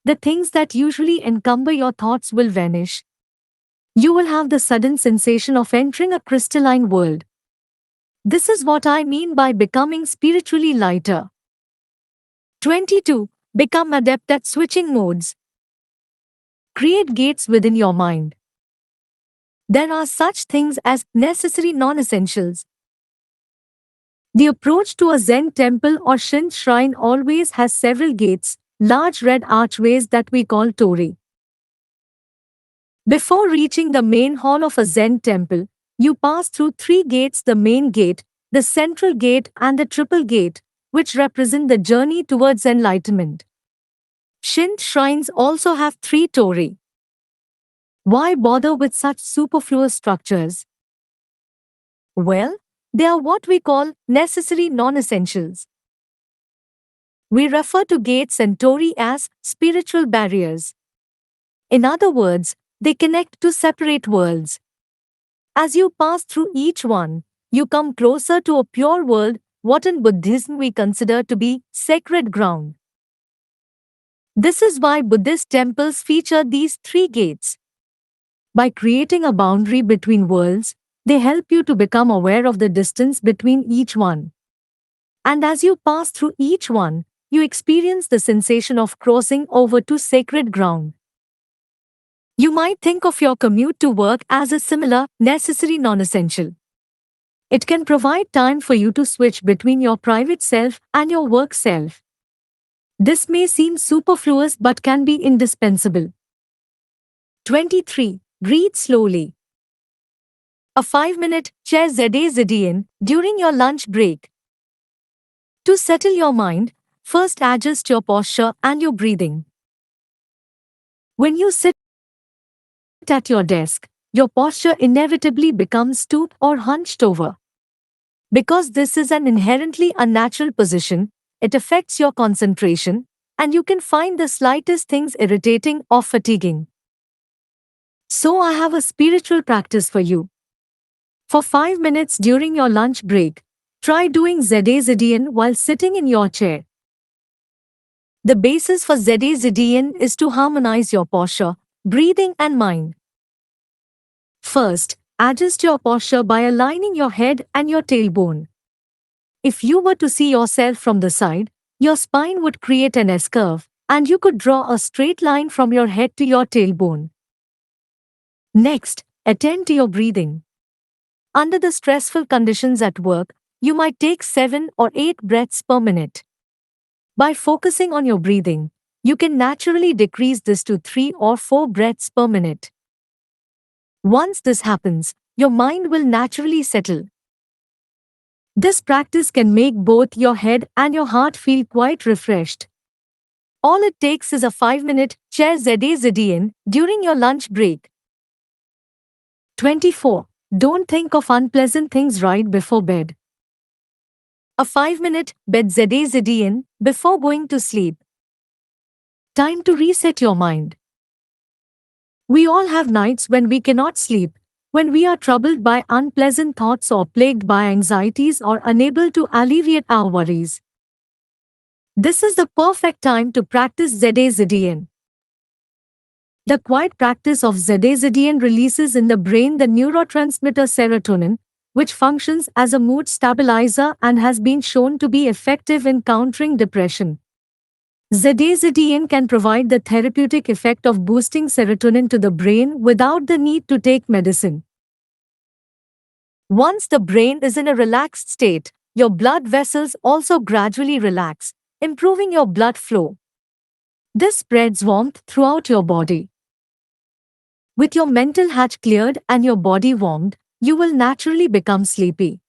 The things that usually encumber your thoughts will vanish. You will have the sudden sensation of entering a crystalline world. This is what I mean by becoming spiritually lighter. 22. Become adept at switching modes. Create gates within your mind. There are such things as necessary non-essentials. The approach to a Zen temple or Shin shrine always has several gates, large red archways that we call torii. Before reaching the main hall of a Zen temple, you pass through three gates: the main gate, the central gate, and the triple gate, which represent the journey towards enlightenment. Shin shrines also have three torii. Why bother with such superfluous structures? Well, they are what we call necessary non-essentials. We refer to gates and torii as spiritual barriers. In other words, they connect two separate worlds. As you pass through each one, you come closer to a pure world, what in Buddhism we consider to be sacred ground. This is why Buddhist temples feature these three gates. By creating a boundary between worlds, they help you to become aware of the distance between each one. And as you pass through each one, you experience the sensation of crossing over to sacred ground. You might think of your commute to work as a similar, necessary non-essential. It can provide time for you to switch between your private self and your work self. This may seem superfluous but can be indispensable. 23. Breathe slowly. A 5-minute chair zedian during your lunch break. To settle your mind, first adjust your posture and your breathing. When you sit at your desk, your posture inevitably becomes stooped or hunched over. Because this is an inherently unnatural position, it affects your concentration, and you can find the slightest things irritating or fatiguing. So I have a spiritual practice for you. For 5 minutes during your lunch break, try doing zedian while sitting in your chair. The basis for zedian is to harmonize your posture, breathing and mind. First, adjust your posture by aligning your head and your tailbone. If you were to see yourself from the side, your spine would create an S-curve, and you could draw a straight line from your head to your tailbone. Next, attend to your breathing. Under the stressful conditions at work, you might take 7 or 8 breaths per minute. By focusing on your breathing, you can naturally decrease this to 3 or 4 breaths per minute. Once this happens, your mind will naturally settle. This practice can make both your head and your heart feel quite refreshed. All it takes is a 5-minute chair zedian during your lunch break. 24. Don't think of unpleasant things right before bed. A 5-minute bed zedian before going to sleep. Time to reset your mind. We all have nights when we cannot sleep, when we are troubled by unpleasant thoughts or plagued by anxieties or unable to alleviate our worries. This is the perfect time to practice zedian. The quiet practice of zedian releases in the brain the neurotransmitter serotonin, which functions as a mood stabilizer and has been shown to be effective in countering depression. Zedian can provide the therapeutic effect of boosting serotonin to the brain without the need to take medicine. Once the brain is in a relaxed state, your blood vessels also gradually relax, improving your blood flow. This spreads warmth throughout your body. With your mental hatch cleared and your body warmed, you will naturally become sleepy.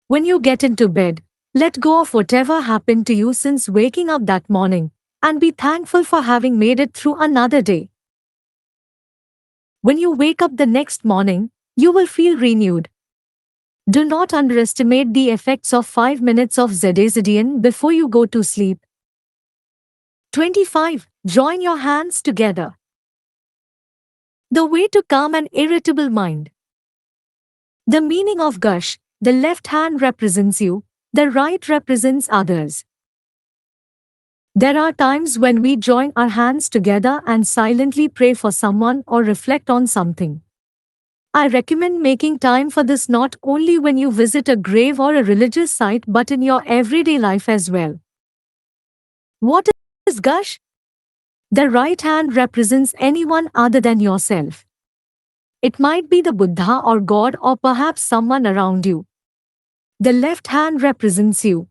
When you get into bed, let go of whatever happened to you since waking up that morning, and be thankful for having made it through another day. When you wake up the next morning, you will feel renewed. Do not underestimate the effects of 5 minutes of zedian before you go to sleep. 25. Join your hands together. The way to calm an irritable mind. The meaning of gush: the left hand represents you, the right represents others. There are times when we join our hands together and silently pray for someone or reflect on something. I recommend making time for this not only when you visit a grave or a religious site but in your everyday life as well. What is Gush? The right hand represents anyone other than yourself. It might be the Buddha or God or perhaps someone around you. The left hand represents you.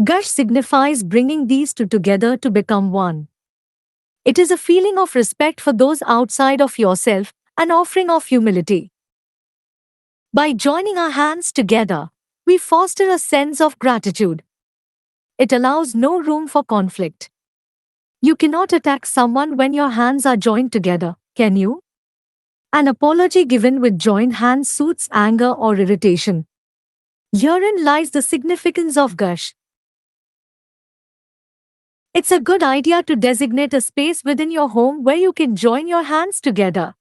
Gush signifies bringing these two together to become one. It is a feeling of respect for those outside of yourself, an offering of humility. By joining our hands together, we foster a sense of gratitude. It allows no room for conflict. You cannot attack someone when your hands are joined together, can you? An apology given with joined hands soothes anger or irritation. Herein lies the significance of Gush. It's a good idea to designate a space within your home where you can join your hands together.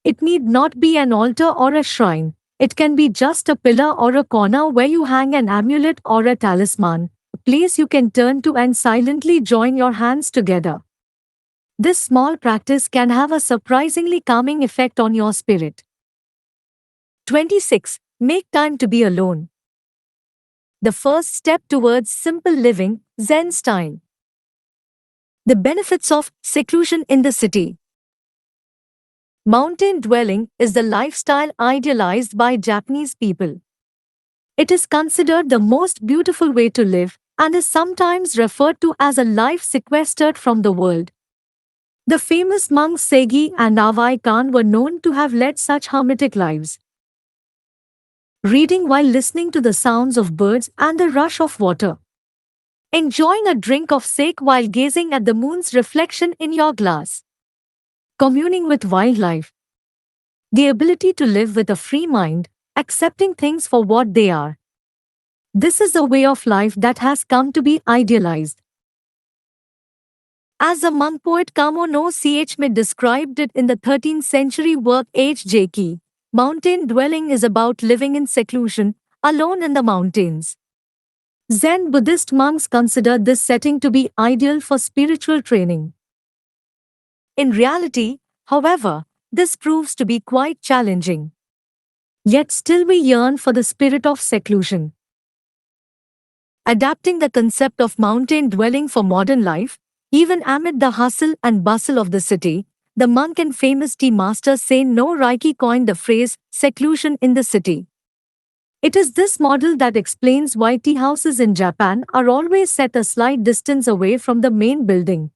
It need not be an altar or a shrine. It can be just a pillar or a corner where you hang an amulet or a talisman, a place you can turn to and silently join your hands together. This small practice can have a surprisingly calming effect on your spirit. 26. Make time to be alone. The first step towards simple living, Zen style. The benefits of seclusion in the city. Mountain dwelling is the lifestyle idealized by Japanese people. It is considered the most beautiful way to live and is sometimes referred to as a life sequestered from the world. The famous monks Segi and Avai Khan were known to have led such hermetic lives. Reading while listening to the sounds of birds and the rush of water. Enjoying a drink of sake while gazing at the moon's reflection in your glass. Communing with wildlife. The ability to live with a free mind, accepting things for what they are. This is a way of life that has come to be idealized. As the monk poet Kamo no Chme described it in the 13th century work H.J.K., mountain dwelling is about living in seclusion, alone in the mountains. Zen Buddhist monks consider this setting to be ideal for spiritual training. In reality, however, this proves to be quite challenging. Yet still we yearn for the spirit of seclusion. Adapting the concept of mountain dwelling for modern life, even amid the hustle and bustle of the city, the monk and famous tea master Sein no Reiki coined the phrase, seclusion in the city. It is this model that explains why tea houses in Japan are always set a slight distance away from the main building.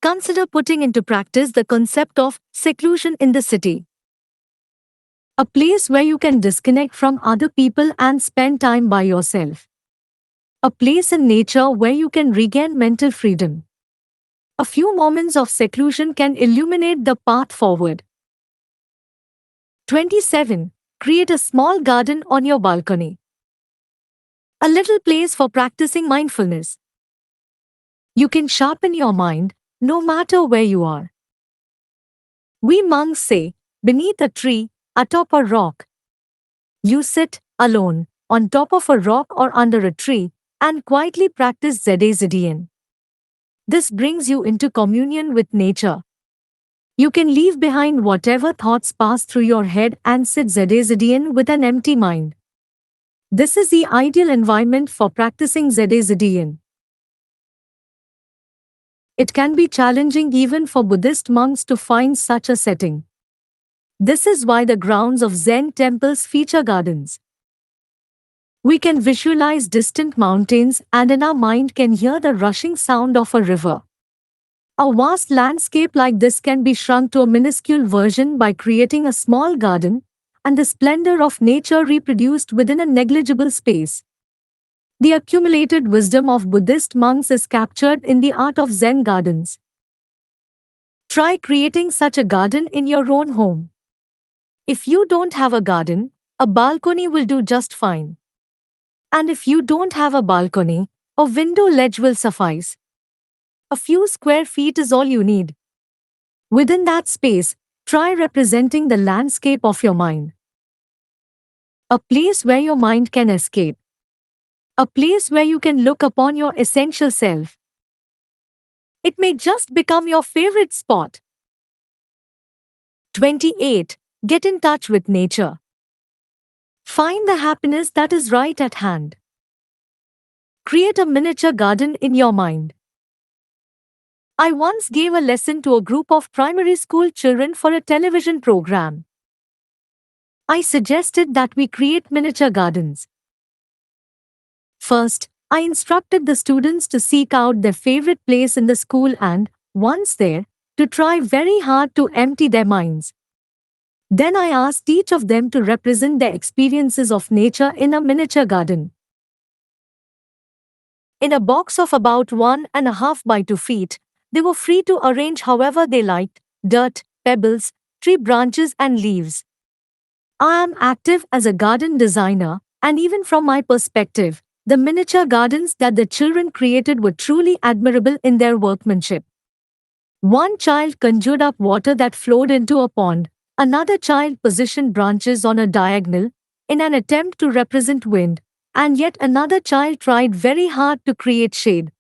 Consider putting into practice the concept of seclusion in the city. A place where you can disconnect from other people and spend time by yourself. A place in nature where you can regain mental freedom. A few moments of seclusion can illuminate the path forward. 27. Create a small garden on your balcony. A little place for practicing mindfulness. You can sharpen your mind, no matter where you are. We monks say, beneath a tree, atop a rock. You sit, alone, on top of a rock or under a tree, and quietly practice Zedazedian. This brings you into communion with nature. You can leave behind whatever thoughts pass through your head and sit Zedazedian with an empty mind. This is the ideal environment for practicing Zedazedian. It can be challenging even for Buddhist monks to find such a setting. This is why the grounds of Zen temples feature gardens. We can visualize distant mountains and in our mind can hear the rushing sound of a river. A vast landscape like this can be shrunk to a minuscule version by creating a small garden, and the splendor of nature reproduced within a negligible space. The accumulated wisdom of Buddhist monks is captured in the art of Zen gardens. Try creating such a garden in your own home. If you don't have a garden, a balcony will do just fine. And if you don't have a balcony, a window ledge will suffice. A few square feet is all you need. Within that space, try representing the landscape of your mind. A place where your mind can escape. A place where you can look upon your essential self. It may just become your favorite spot. 28. Get in touch with nature. Find the happiness that is right at hand. Create a miniature garden in your mind. I once gave a lesson to a group of primary school children for a television program. I suggested that we create miniature gardens. First, I instructed the students to seek out their favorite place in the school and, once there, to try very hard to empty their minds. Then I asked each of them to represent their experiences of nature in a miniature garden. In a box of about 1.5 by 2 feet, they were free to arrange however they liked: dirt, pebbles, tree branches, and leaves. I am active as a garden designer, and even from my perspective, the miniature gardens that the children created were truly admirable in their workmanship. One child conjured up water that flowed into a pond, another child positioned branches on a diagonal in an attempt to represent wind, and yet another child tried very hard to create shade.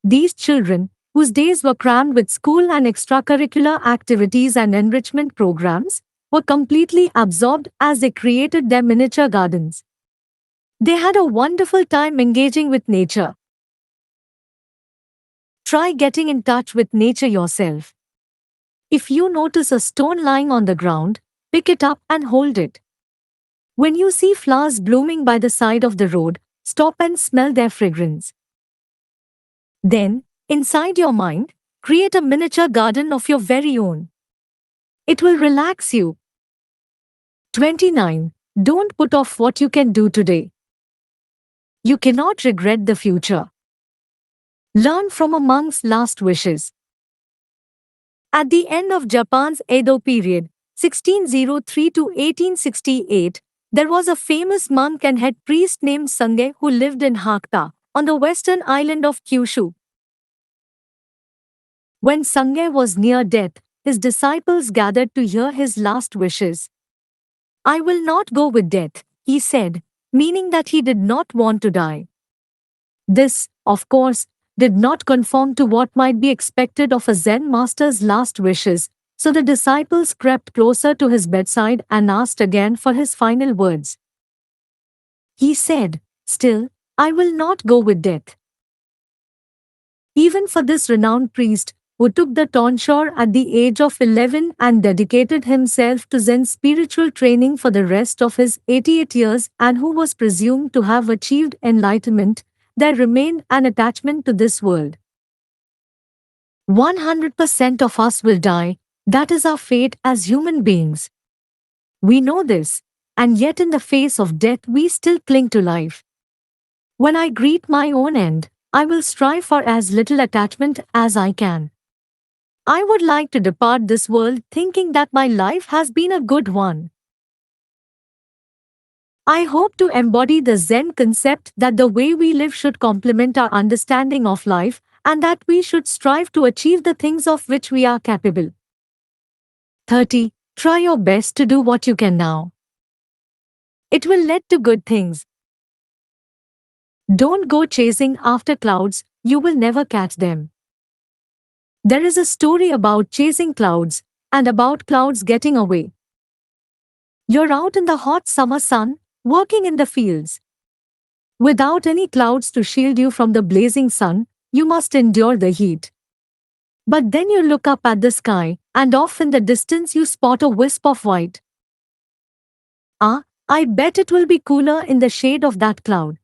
These children, whose days were crammed with school and extracurricular activities and enrichment programs, were completely absorbed as they created their miniature gardens. They had a wonderful time engaging with nature. Try getting in touch with nature yourself. If you notice a stone lying on the ground, pick it up and hold it. When you see flowers blooming by the side of the road, stop and smell their fragrance. Then, inside your mind, create a miniature garden of your very own. It will relax you. 29. Don't put off what you can do today. You cannot regret the future. Learn from a monk's last wishes. At the end of Japan's Edo period, 1603 to 1868, there was a famous monk and head priest named Sange who lived in Hakata, on the western island of Kyushu. When Sange was near death, his disciples gathered to hear his last wishes. "I will not go with death," he said, meaning that he did not want to die. This, of course, did not conform to what might be expected of a Zen master's last wishes, so the disciples crept closer to his bedside and asked again for his final words. He said, "Still, I will not go with death." Even for this renowned priest, who took the tonsure at the age of 11 and dedicated himself to Zen spiritual training for the rest of his 88 years and who was presumed to have achieved enlightenment, there remained an attachment to this world. 100% of us will die, that is our fate as human beings. We know this, and yet in the face of death we still cling to life. When I greet my own end, I will strive for as little attachment as I can. I would like to depart this world thinking that my life has been a good one. I hope to embody the Zen concept that the way we live should complement our understanding of life and that we should strive to achieve the things of which we are capable. 30. Try your best to do what you can now. It will lead to good things. Don't go chasing after clouds, you will never catch them. There is a story about chasing clouds and about clouds getting away. You're out in the hot summer sun, working in the fields. Without any clouds to shield you from the blazing sun, you must endure the heat. But then you look up at the sky, and off in the distance you spot a wisp of white. Ah, I bet it will be cooler in the shade of that cloud.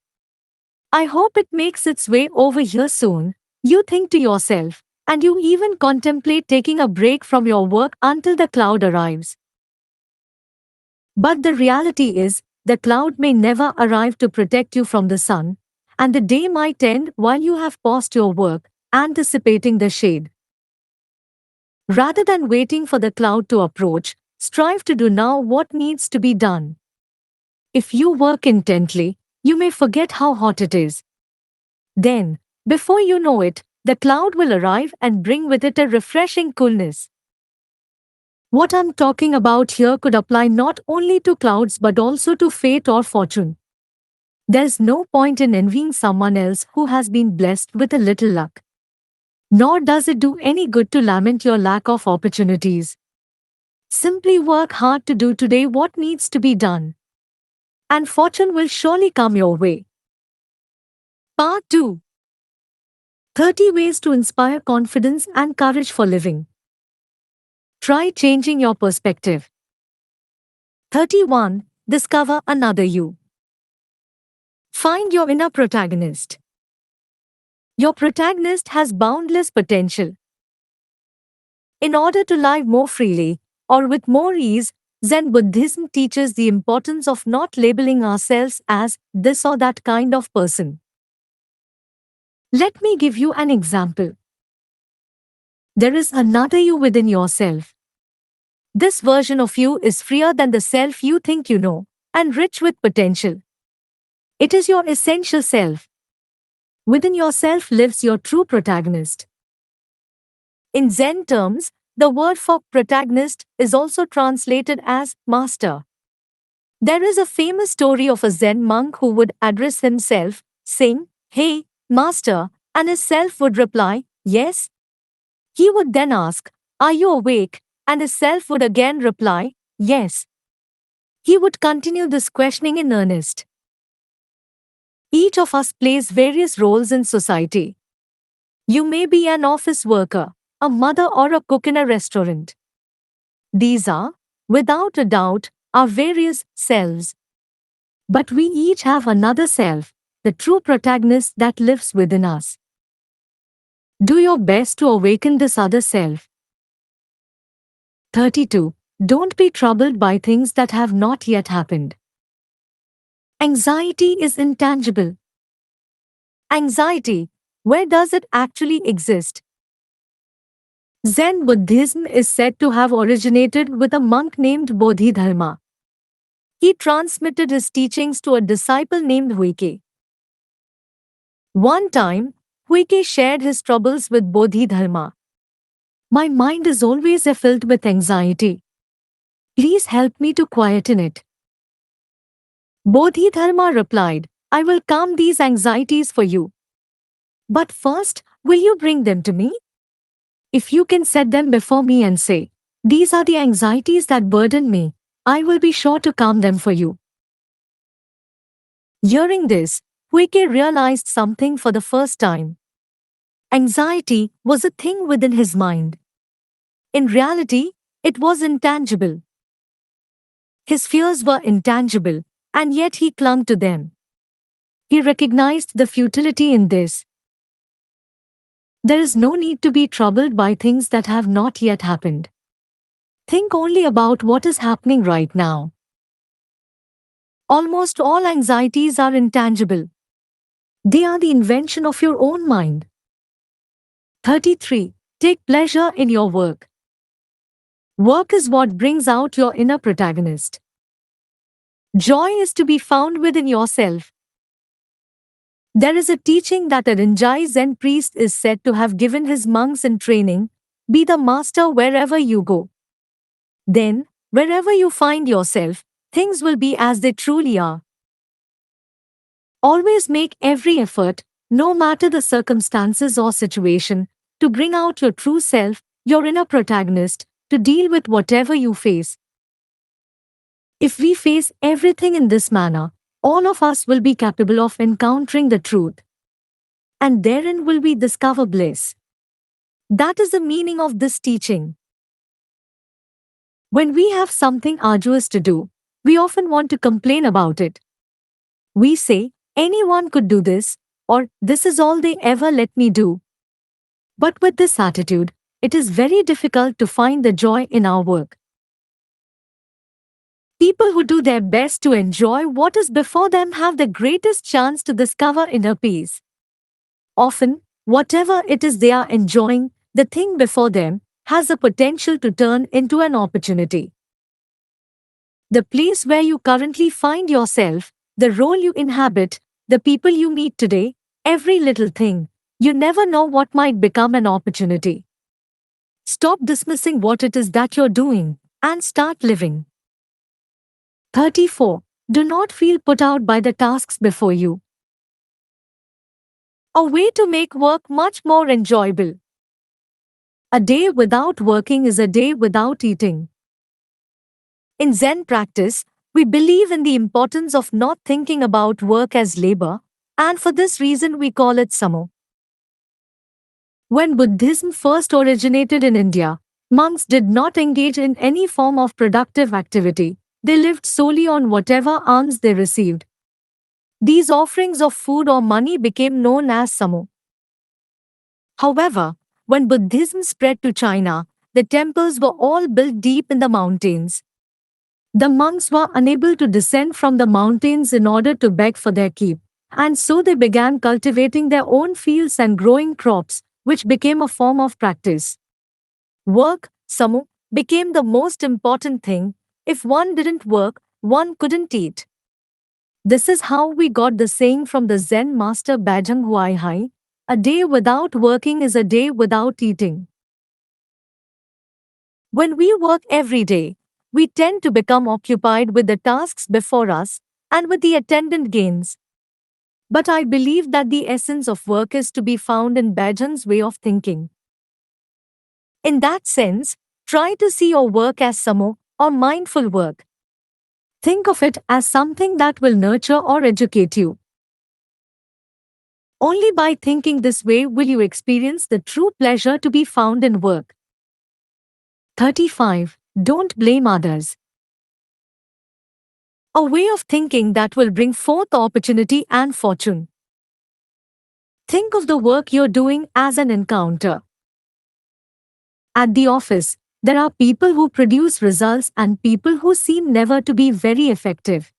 I hope it makes its way over here soon, you think to yourself, and you even contemplate taking a break from your work until the cloud arrives. But the reality is, the cloud may never arrive to protect you from the sun, and the day might end while you have paused your work, anticipating the shade. Rather than waiting for the cloud to approach, strive to do now what needs to be done. If you work intently, you may forget how hot it is. Then, before you know it, the cloud will arrive and bring with it a refreshing coolness. What I'm talking about here could apply not only to clouds but also to fate or fortune. There's no point in envying someone else who has been blessed with a little luck. Nor does it do any good to lament your lack of opportunities. Simply work hard to do today what needs to be done, and fortune will surely come your way. Part 2: 30 Ways to Inspire Confidence and Courage for Living. Try changing your perspective. 31. Discover another you. Find your inner protagonist. Your protagonist has boundless potential. In order to live more freely, or with more ease, Zen Buddhism teaches the importance of not labeling ourselves as this or that kind of person. Let me give you an example. There is another you within yourself. This version of you is freer than the self you think you know, and rich with potential. It is your essential self. Within yourself lives your true protagonist. In Zen terms, the word for protagonist is also translated as master. There is a famous story of a Zen monk who would address himself, saying, "Hey, master," and his self would reply, "Yes." He would then ask, "Are you awake?" and his self would again reply, "Yes." He would continue this questioning in earnest. Each of us plays various roles in society. You may be an office worker, a mother, or a cook in a restaurant. These are, without a doubt, our various selves. But we each have another self, the true protagonist that lives within us. Do your best to awaken this other self. 32. Don't be troubled by things that have not yet happened. Anxiety is intangible. Anxiety, where does it actually exist? Zen Buddhism is said to have originated with a monk named Bodhidharma. He transmitted his teachings to a disciple named Huike. One time, Huike shared his troubles with Bodhidharma. "My mind is always filled with anxiety. Please help me to quieten it." Bodhidharma replied, "I will calm these anxieties for you. But first, will you bring them to me? If you can set them before me and say, 'These are the anxieties that burden me,' I will be sure to calm them for you." Hearing this, Huike realized something for the first time. Anxiety was a thing within his mind. In reality, it was intangible. His fears were intangible, and yet he clung to them. He recognized the futility in this. There is no need to be troubled by things that have not yet happened. Think only about what is happening right now. Almost all anxieties are intangible. They are the invention of your own mind. 33. Take pleasure in your work. Work is what brings out your inner protagonist. Joy is to be found within yourself. There is a teaching that a Rinzai Zen priest is said to have given his monks in training: be the master wherever you go. Then, wherever you find yourself, things will be as they truly are. Always make every effort, no matter the circumstances or situation, to bring out your true self, your inner protagonist, to deal with whatever you face. If we face everything in this manner, all of us will be capable of encountering the truth. And therein will we discover bliss. That is the meaning of this teaching. When we have something arduous to do, we often want to complain about it. We say, "Anyone could do this," or "This is all they ever let me do." But with this attitude, it is very difficult to find the joy in our work. People who do their best to enjoy what is before them have the greatest chance to discover inner peace. Often, whatever it is they are enjoying, the thing before them, has the potential to turn into an opportunity. The place where you currently find yourself, the role you inhabit, the people you meet today, every little thing, you never know what might become an opportunity. Stop dismissing what it is that you're doing and start living. 34. Do not feel put out by the tasks before you. A way to make work much more enjoyable. A day without working is a day without eating. In Zen practice, we believe in the importance of not thinking about work as labor, and for this reason we call it samo. When Buddhism first originated in India, monks did not engage in any form of productive activity. They lived solely on whatever alms they received. These offerings of food or money became known as samo. However, when Buddhism spread to China, the temples were all built deep in the mountains. The monks were unable to descend from the mountains in order to beg for their keep, and so they began cultivating their own fields and growing crops, which became a form of practice. Work, samo, became the most important thing. If one didn't work, one couldn't eat. This is how we got the saying from the Zen master Bajang Huai Hai, a day without working is a day without eating. When we work every day, we tend to become occupied with the tasks before us and with the attendant gains. But I believe that the essence of work is to be found in Bajang's way of thinking. In that sense, try to see your work as samo or mindful work. Think of it as something that will nurture or educate you. Only by thinking this way will you experience the true pleasure to be found in work. 35. Don't blame others. A way of thinking that will bring forth opportunity and fortune. Think of the work you're doing as an encounter. At the office, there are people who produce results and people who seem never to be very effective.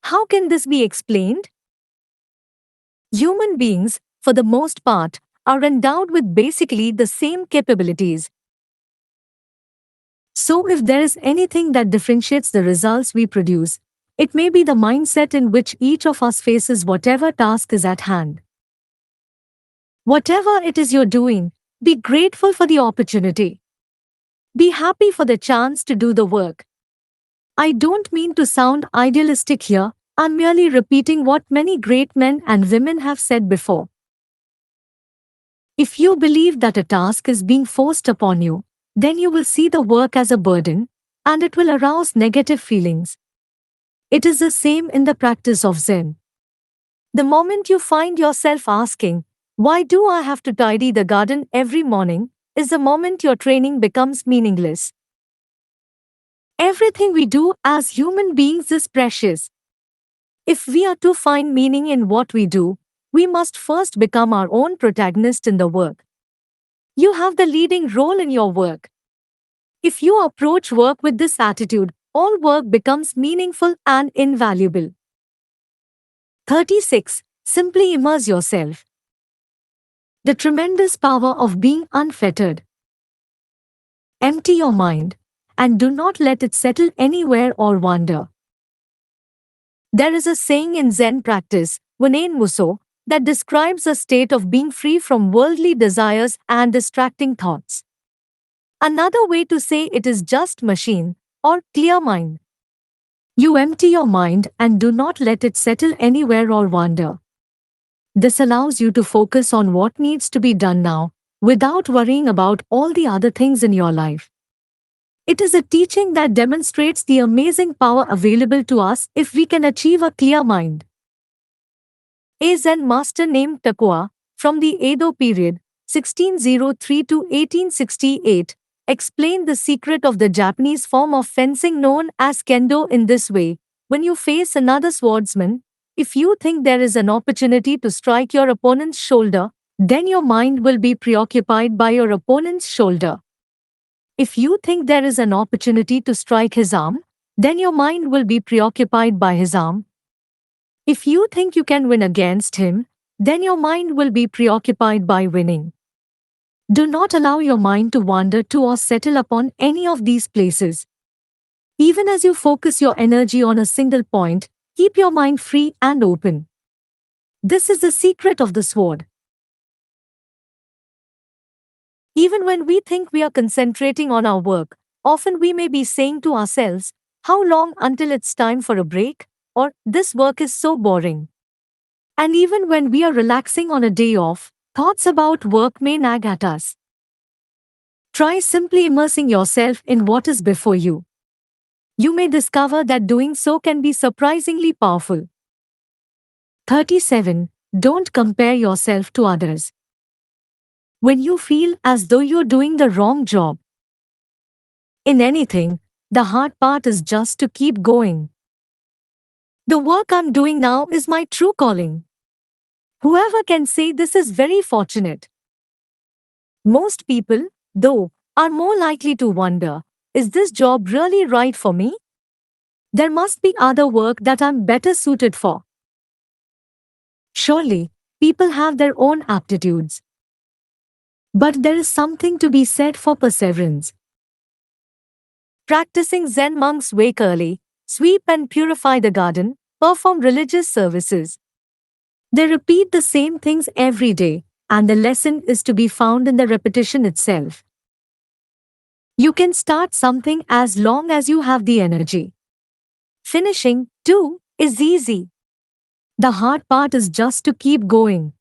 How can this be explained? Human beings, for the most part, are endowed with basically the same capabilities. So if there is anything that differentiates the results we produce, it may be the mindset in which each of us faces whatever task is at hand. Whatever it is you're doing, be grateful for the opportunity. Be happy for the chance to do the work. I don't mean to sound idealistic here, I'm merely repeating what many great men and women have said before. If you believe that a task is being forced upon you, then you will see the work as a burden, and it will arouse negative feelings. It is the same in the practice of Zen. The moment you find yourself asking, "Why do I have to tidy the garden every morning?" is the moment your training becomes meaningless. Everything we do as human beings is precious. If we are to find meaning in what we do, we must first become our own protagonist in the work. You have the leading role in your work. If you approach work with this attitude, all work becomes meaningful and invaluable. 36. Simply immerse yourself. The tremendous power of being unfettered. Empty your mind, and do not let it settle anywhere or wander. There is a saying in Zen practice, Shunmyo Masuno, that describes a state of being free from worldly desires and distracting thoughts. Another way to say it is just machine, or clear mind. You empty your mind and do not let it settle anywhere or wander. This allows you to focus on what needs to be done now, without worrying about all the other things in your life. It is a teaching that demonstrates the amazing power available to us if we can achieve a clear mind. A Zen master named Takua, from the Edo period, 1603 to 1868, explained the secret of the Japanese form of fencing known as kendo in this way: when you face another swordsman, if you think there is an opportunity to strike your opponent's shoulder, then your mind will be preoccupied by your opponent's shoulder. If you think there is an opportunity to strike his arm, then your mind will be preoccupied by his arm. If you think you can win against him, then your mind will be preoccupied by winning. Do not allow your mind to wander to or settle upon any of these places. Even as you focus your energy on a single point, keep your mind free and open. This is the secret of the sword. Even when we think we are concentrating on our work, often we may be saying to ourselves, "How long until it's time for a break?" or "This work is so boring." And even when we are relaxing on a day off, thoughts about work may nag at us. Try simply immersing yourself in what is before you. You may discover that doing so can be surprisingly powerful. 37. Don't compare yourself to others. When you feel as though you're doing the wrong job in anything, the hard part is just to keep going. The work I'm doing now is my true calling. Whoever can say this is very fortunate. Most people, though, are more likely to wonder, is this job really right for me? There must be other work that I'm better suited for. Surely, people have their own aptitudes. But there is something to be said for perseverance. Practicing Zen monks wake early, sweep and purify the garden, perform religious services. They repeat the same things every day, and the lesson is to be found in the repetition itself. You can start something as long as you have the energy. Finishing, too, is easy. The hard part is just to keep going.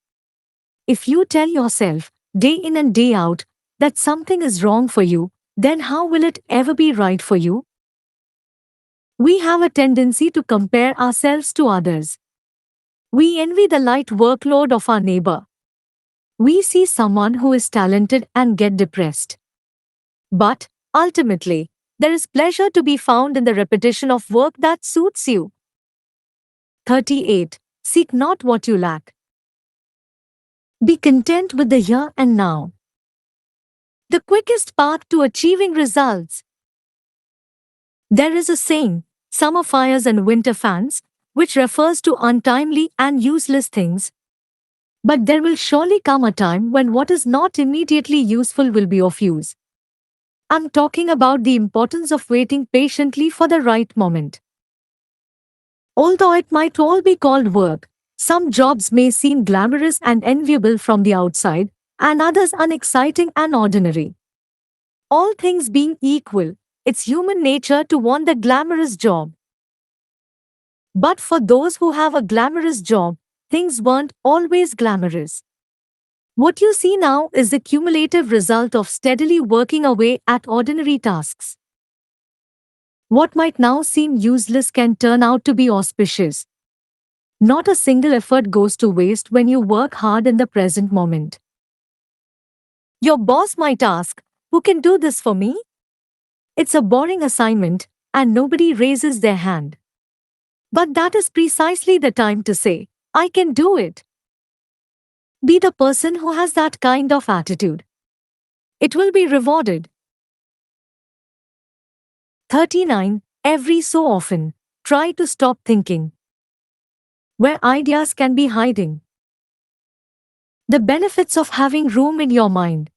If you tell yourself, day in and day out, that something is wrong for you, then how will it ever be right for you? We have a tendency to compare ourselves to others. We envy the light workload of our neighbor. We see someone who is talented and get depressed. But, ultimately, there is pleasure to be found in the repetition of work that suits you. 38. Seek not what you lack. Be content with the here and now. The quickest path to achieving results. There is a saying, summer fires and winter fans, which refers to untimely and useless things. But there will surely come a time when what is not immediately useful will be of use. I'm talking about the importance of waiting patiently for the right moment. Although it might all be called work, some jobs may seem glamorous and enviable from the outside, and others unexciting and ordinary. All things being equal, it's human nature to want the glamorous job. But for those who have a glamorous job, things weren't always glamorous. What you see now is the cumulative result of steadily working away at ordinary tasks. What might now seem useless can turn out to be auspicious. Not a single effort goes to waste when you work hard in the present moment. Your boss might ask, "Who can do this for me?" It's a boring assignment, and nobody raises their hand. But that is precisely the time to say, "I can do it." Be the person who has that kind of attitude. It will be rewarded. 39. Every so often, try to stop thinking. Where ideas can be hiding. The benefits of having room in your mind.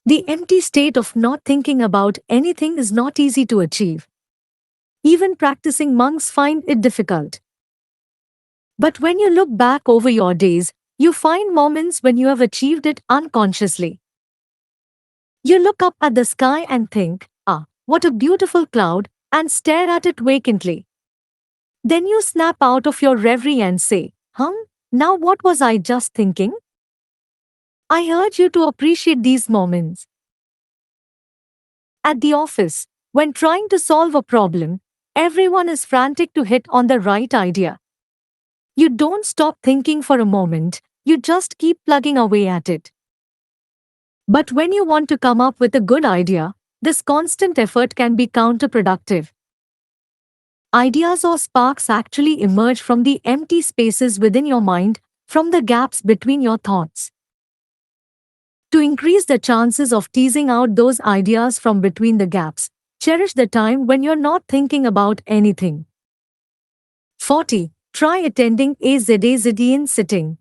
The empty state of not thinking about anything is not easy to achieve. Even practicing monks find it difficult. But when you look back over your days, you find moments when you have achieved it unconsciously. You look up at the sky and think, "Ah, what a beautiful cloud," and stare at it vacantly. Then you snap out of your reverie and say, now what was I just thinking?" I urge you to appreciate these moments. At the office, when trying to solve a problem, everyone is frantic to hit on the right idea. You don't stop thinking for a moment, you just keep plugging away at it. But when you want to come up with a good idea, this constant effort can be counterproductive. Ideas or sparks actually emerge from the empty spaces within your mind, from the gaps between your thoughts. To increase the chances of teasing out those ideas from between the gaps, cherish the time when you're not thinking about anything. 40. Try attending a Zen sitting.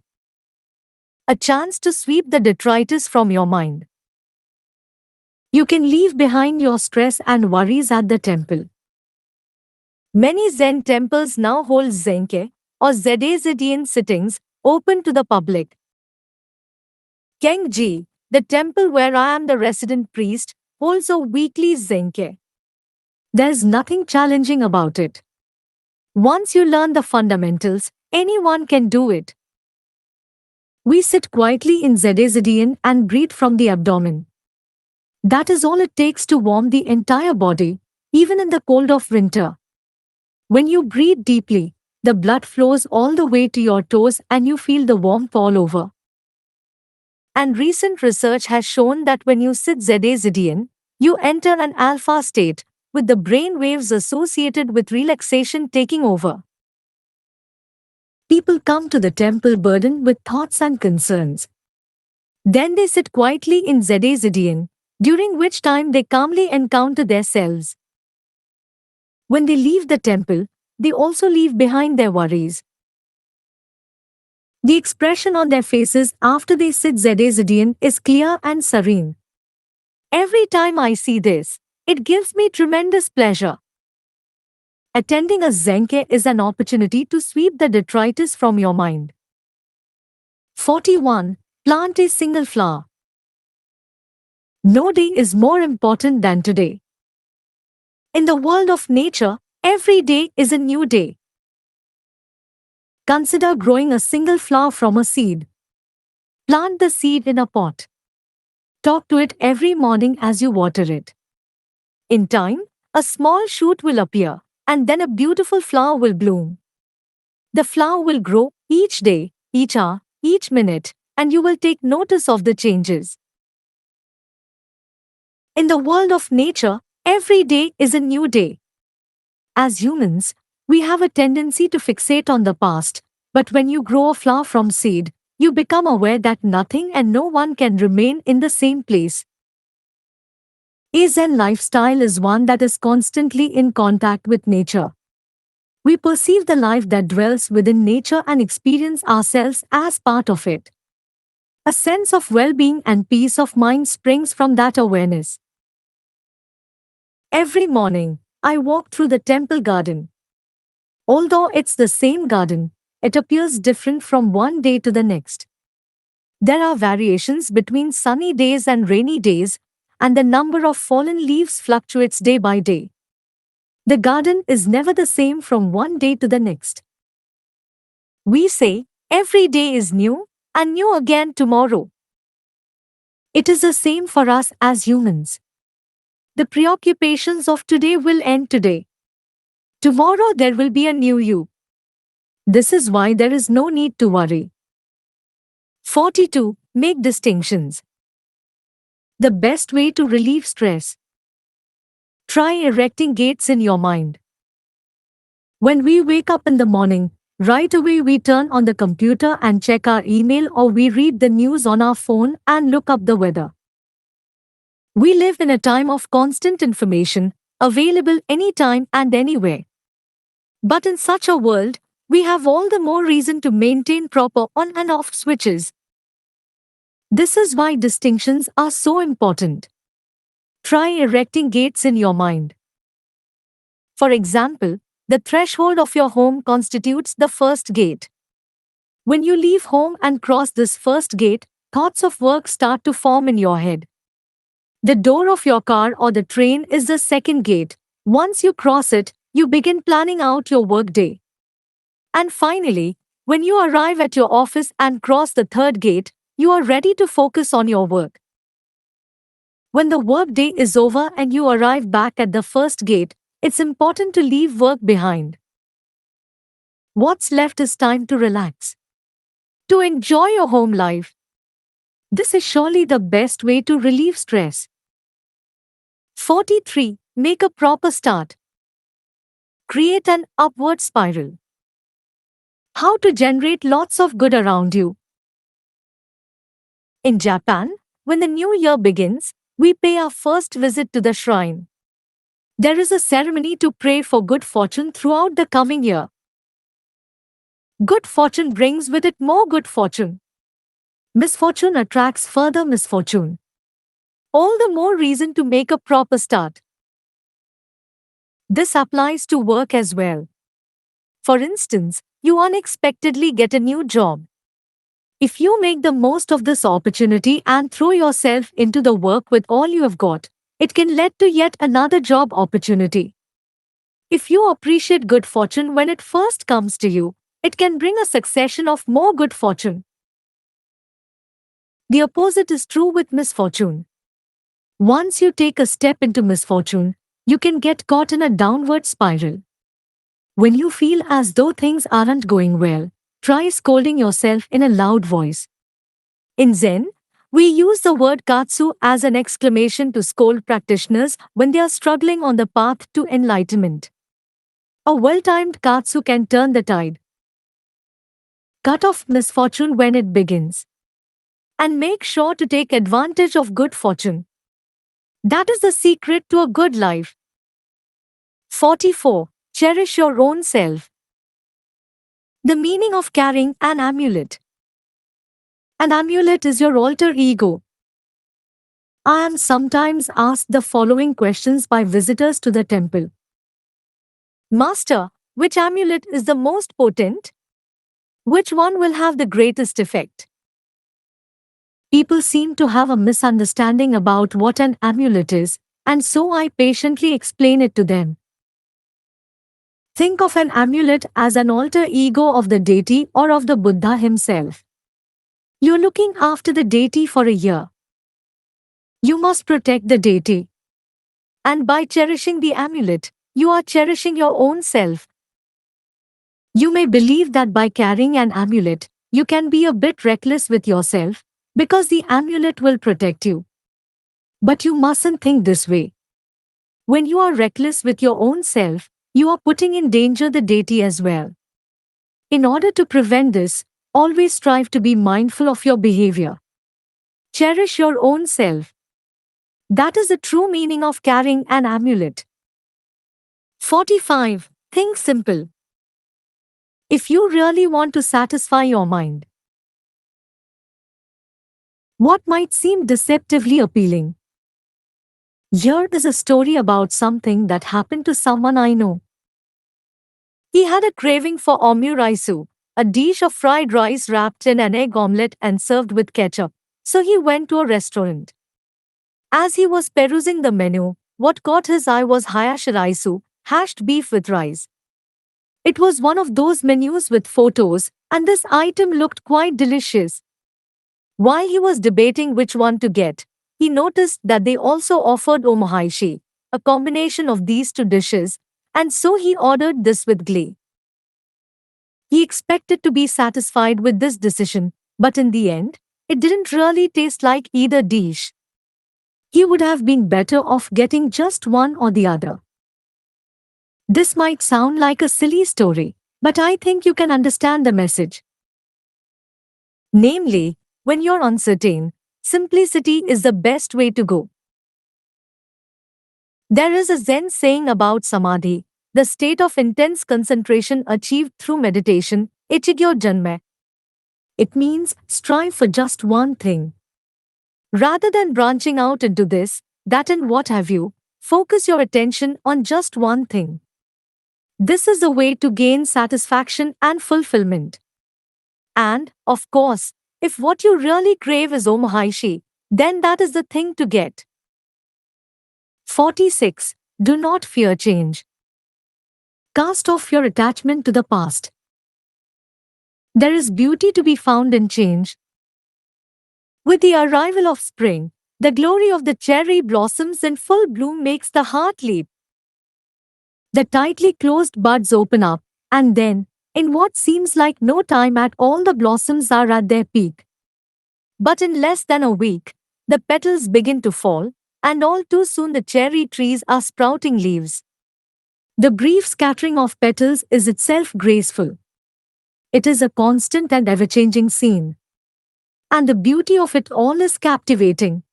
A chance to sweep the detritus from your mind. You can leave behind your stress and worries at the temple. Many Zen temples now hold Zenke, or Zen sittings, open to the public. Kengji, the temple where I am the resident priest, holds a weekly Zenke. There's nothing challenging about it. Once you learn the fundamentals, anyone can do it. We sit quietly in Zen and breathe from the abdomen. That is all it takes to warm the entire body, even in the cold of winter. When you breathe deeply, the blood flows all the way to your toes and you feel the warmth all over. And recent research has shown that when you sit Zedian, you enter an alpha state, with the brain waves associated with relaxation taking over. People come to the temple burdened with thoughts and concerns. Then they sit quietly in Zedian, during which time they calmly encounter their selves. When they leave the temple, they also leave behind their worries. The expression on their faces after they sit Zedian is clear and serene. Every time I see this, it gives me tremendous pleasure. Attending a Zenke is an opportunity to sweep the detritus from your mind. 41. Plant a single flower. No day is more important than today. In the world of nature, every day is a new day. Consider growing a single flower from a seed. Plant the seed in a pot. Talk to it every morning as you water it. In time, a small shoot will appear, and then a beautiful flower will bloom. The flower will grow each day, each hour, each minute, and you will take notice of the changes. In the world of nature, every day is a new day. As humans, we have a tendency to fixate on the past, but when you grow a flower from seed, you become aware that nothing and no one can remain in the same place. A Zen lifestyle is one that is constantly in contact with nature. We perceive the life that dwells within nature and experience ourselves as part of it. A sense of well-being and peace of mind springs from that awareness. Every morning, I walk through the temple garden. Although it's the same garden, it appears different from one day to the next. There are variations between sunny days and rainy days, and the number of fallen leaves fluctuates day by day. The garden is never the same from one day to the next. We say, every day is new, and new again tomorrow. It is the same for us as humans. The preoccupations of today will end today. Tomorrow there will be a new you. This is why there is no need to worry. 42. Make distinctions. The best way to relieve stress. Try erecting gates in your mind. When we wake up in the morning, right away we turn on the computer and check our email, or we read the news on our phone and look up the weather. We live in a time of constant information, available anytime and anywhere. But in such a world, we have all the more reason to maintain proper on and off switches. This is why distinctions are so important. Try erecting gates in your mind. For example, the threshold of your home constitutes the first gate. When you leave home and cross this first gate, thoughts of work start to form in your head. The door of your car or the train is the second gate. Once you cross it, you begin planning out your workday. And finally, when you arrive at your office and cross the third gate, you are ready to focus on your work. When the workday is over and you arrive back at the first gate, it's important to leave work behind. What's left is time to relax, to enjoy your home life. This is surely the best way to relieve stress. 43. Make a proper start. Create an upward spiral. How to generate lots of good around you. In Japan, when the new year begins, we pay our first visit to the shrine. There is a ceremony to pray for good fortune throughout the coming year. Good fortune brings with it more good fortune. Misfortune attracts further misfortune. All the more reason to make a proper start. This applies to work as well. For instance, you unexpectedly get a new job. If you make the most of this opportunity and throw yourself into the work with all you have got, it can lead to yet another job opportunity. If you appreciate good fortune when it first comes to you, it can bring a succession of more good fortune. The opposite is true with misfortune. Once you take a step into misfortune, you can get caught in a downward spiral. When you feel as though things aren't going well, try scolding yourself in a loud voice. In Zen, we use the word katsu as an exclamation to scold practitioners when they are struggling on the path to enlightenment. A well-timed katsu can turn the tide, cut off misfortune when it begins, and make sure to take advantage of good fortune. That is the secret to a good life. 44. Cherish your own self. The meaning of carrying an amulet. An amulet is your alter ego. I am sometimes asked the following questions by visitors to the temple. Master, which amulet is the most potent? Which one will have the greatest effect? People seem to have a misunderstanding about what an amulet is, and so I patiently explain it to them. Think of an amulet as an alter ego of the deity or of the Buddha himself. You're looking after the deity for a year. You must protect the deity. And by cherishing the amulet, you are cherishing your own self. You may believe that by carrying an amulet, you can be a bit reckless with yourself, because the amulet will protect you. But you mustn't think this way. When you are reckless with your own self, you are putting in danger the deity as well. In order to prevent this, always strive to be mindful of your behavior. Cherish your own self. That is the true meaning of carrying an amulet. 45. Think simple. If you really want to satisfy your mind, what might seem deceptively appealing? Here is a story about something that happened to someone I know. He had a craving for omuraisu, a dish of fried rice wrapped in an egg omelette and served with ketchup, so he went to a restaurant. As he was perusing the menu, what caught his eye was hayashiraisu, hashed beef with rice. It was one of those menus with photos, and this item looked quite delicious. While he was debating which one to get, he noticed that they also offered omohaishi, a combination of these two dishes, and so he ordered this with glee. He expected to be satisfied with this decision, but in the end, it didn't really taste like either dish. He would have been better off getting just one or the other. This might sound like a silly story, but I think you can understand the message. Namely, when you're uncertain, simplicity is the best way to go. There is a Zen saying about samadhi, the state of intense concentration achieved through meditation, ichigyo janme. It means strive for just one thing. Rather than branching out into this, that and what have you, focus your attention on just one thing. This is the way to gain satisfaction and fulfillment. And, of course, if what you really crave is omohaishi, then that is the thing to get. 46. Do not fear change. Cast off your attachment to the past. There is beauty to be found in change. With the arrival of spring, the glory of the cherry blossoms in full bloom makes the heart leap. The tightly closed buds open up, and then, in what seems like no time at all, the blossoms are at their peak. But in less than a week, the petals begin to fall, and all too soon the cherry trees are sprouting leaves. The brief scattering of petals is itself graceful. It is a constant and ever-changing scene. And the beauty of it all is captivating.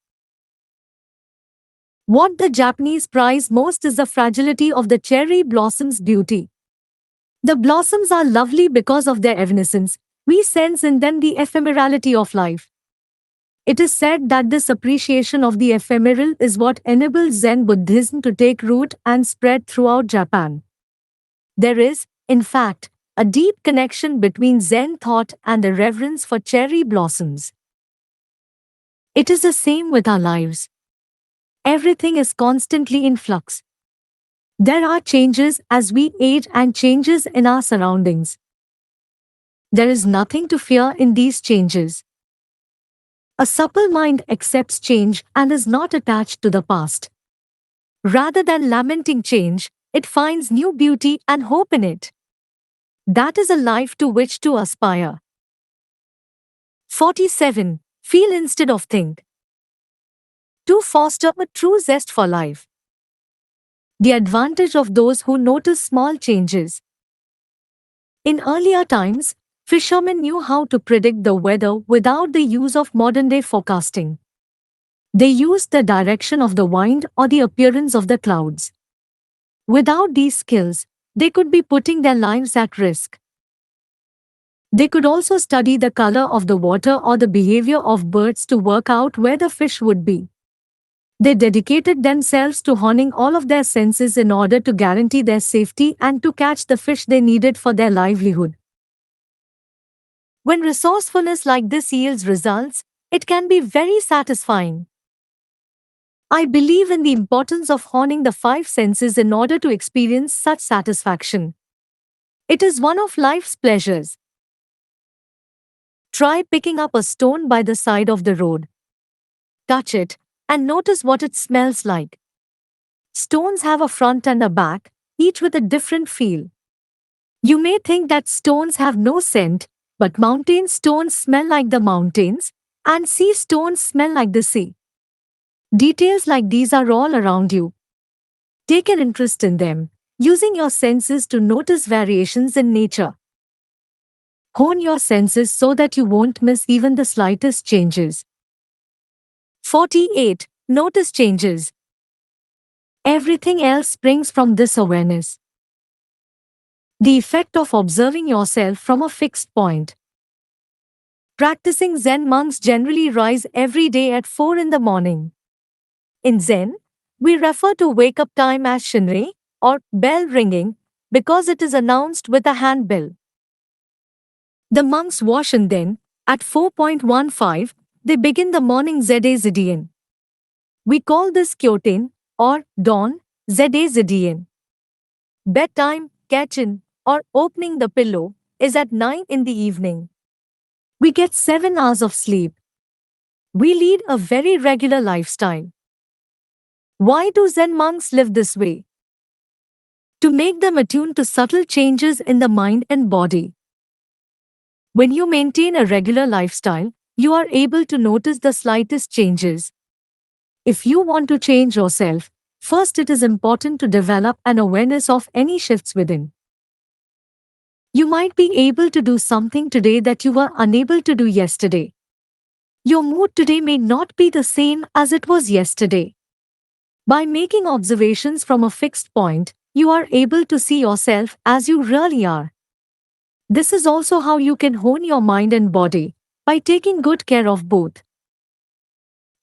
What the Japanese prize most is the fragility of the cherry blossom's beauty. The blossoms are lovely because of their evanescence. We sense in them the ephemerality of life. It is said that this appreciation of the ephemeral is what enables Zen Buddhism to take root and spread throughout Japan. There is, in fact, a deep connection between Zen thought and the reverence for cherry blossoms. It is the same with our lives. Everything is constantly in flux. There are changes as we age and changes in our surroundings. There is nothing to fear in these changes. A supple mind accepts change and is not attached to the past. Rather than lamenting change, it finds new beauty and hope in it. That is a life to which to aspire. 47. Feel instead of think. To foster a true zest for life. The advantage of those who notice small changes. In earlier times, fishermen knew how to predict the weather without the use of modern-day forecasting. They used the direction of the wind or the appearance of the clouds. Without these skills, they could be putting their lives at risk. They could also study the color of the water or the behavior of birds to work out where the fish would be. They dedicated themselves to honing all of their senses in order to guarantee their safety and to catch the fish they needed for their livelihood. When resourcefulness like this yields results, it can be very satisfying. I believe in the importance of honing the five senses in order to experience such satisfaction. It is one of life's pleasures. Try picking up a stone by the side of the road. Touch it, and notice what it smells like. Stones have a front and a back, each with a different feel. You may think that stones have no scent, but mountain stones smell like the mountains, and sea stones smell like the sea. Details like these are all around you. Take an interest in them, using your senses to notice variations in nature. Hone your senses so that you won't miss even the slightest changes. 48. Notice changes. Everything else springs from this awareness. The effect of observing yourself from a fixed point. Practicing Zen monks generally rise every day at 4 in the morning. In Zen, we refer to wake-up time as shinrei, or bell ringing, because it is announced with a handbell. The monks wash and then, at 4:15, they begin the morning Zede Zidian. We call this Kyoten, or dawn, Zede Zidian. Bedtime, Kachin, or opening the pillow, is at 9 in the evening. We get 7 hours of sleep. We lead a very regular lifestyle. Why do Zen monks live this way? To make them attuned to subtle changes in the mind and body. When you maintain a regular lifestyle, you are able to notice the slightest changes. If you want to change yourself, first it is important to develop an awareness of any shifts within. You might be able to do something today that you were unable to do yesterday. Your mood today may not be the same as it was yesterday. By making observations from a fixed point, you are able to see yourself as you really are. This is also how you can hone your mind and body, by taking good care of both.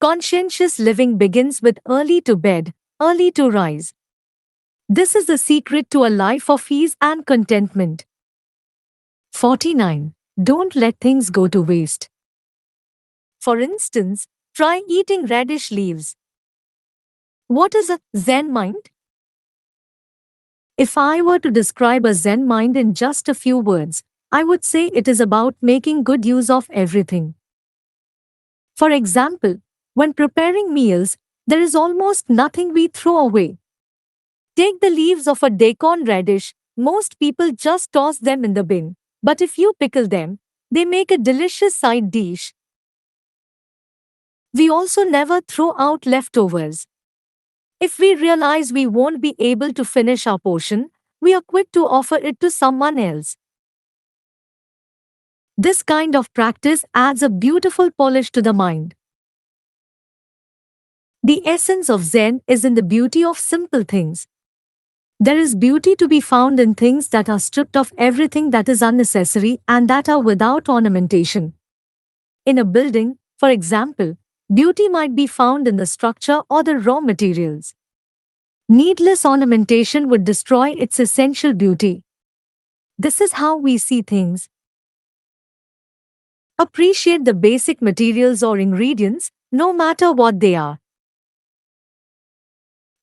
Conscientious living begins with early to bed, early to rise. This is the secret to a life of ease and contentment. 49. Don't let things go to waste. For instance, try eating radish leaves. What is a Zen mind? If I were to describe a Zen mind in just a few words, I would say it is about making good use of everything. For example, when preparing meals, there is almost nothing we throw away. Take the leaves of a daikon radish, most people just toss them in the bin, but if you pickle them, they make a delicious side dish. We also never throw out leftovers. If we realize we won't be able to finish our portion, we are quick to offer it to someone else. This kind of practice adds a beautiful polish to the mind. The essence of Zen is in the beauty of simple things. There is beauty to be found in things that are stripped of everything that is unnecessary and that are without ornamentation. In a building, for example, beauty might be found in the structure or the raw materials. Needless ornamentation would destroy its essential beauty. This is how we see things. Appreciate the basic materials or ingredients, no matter what they are.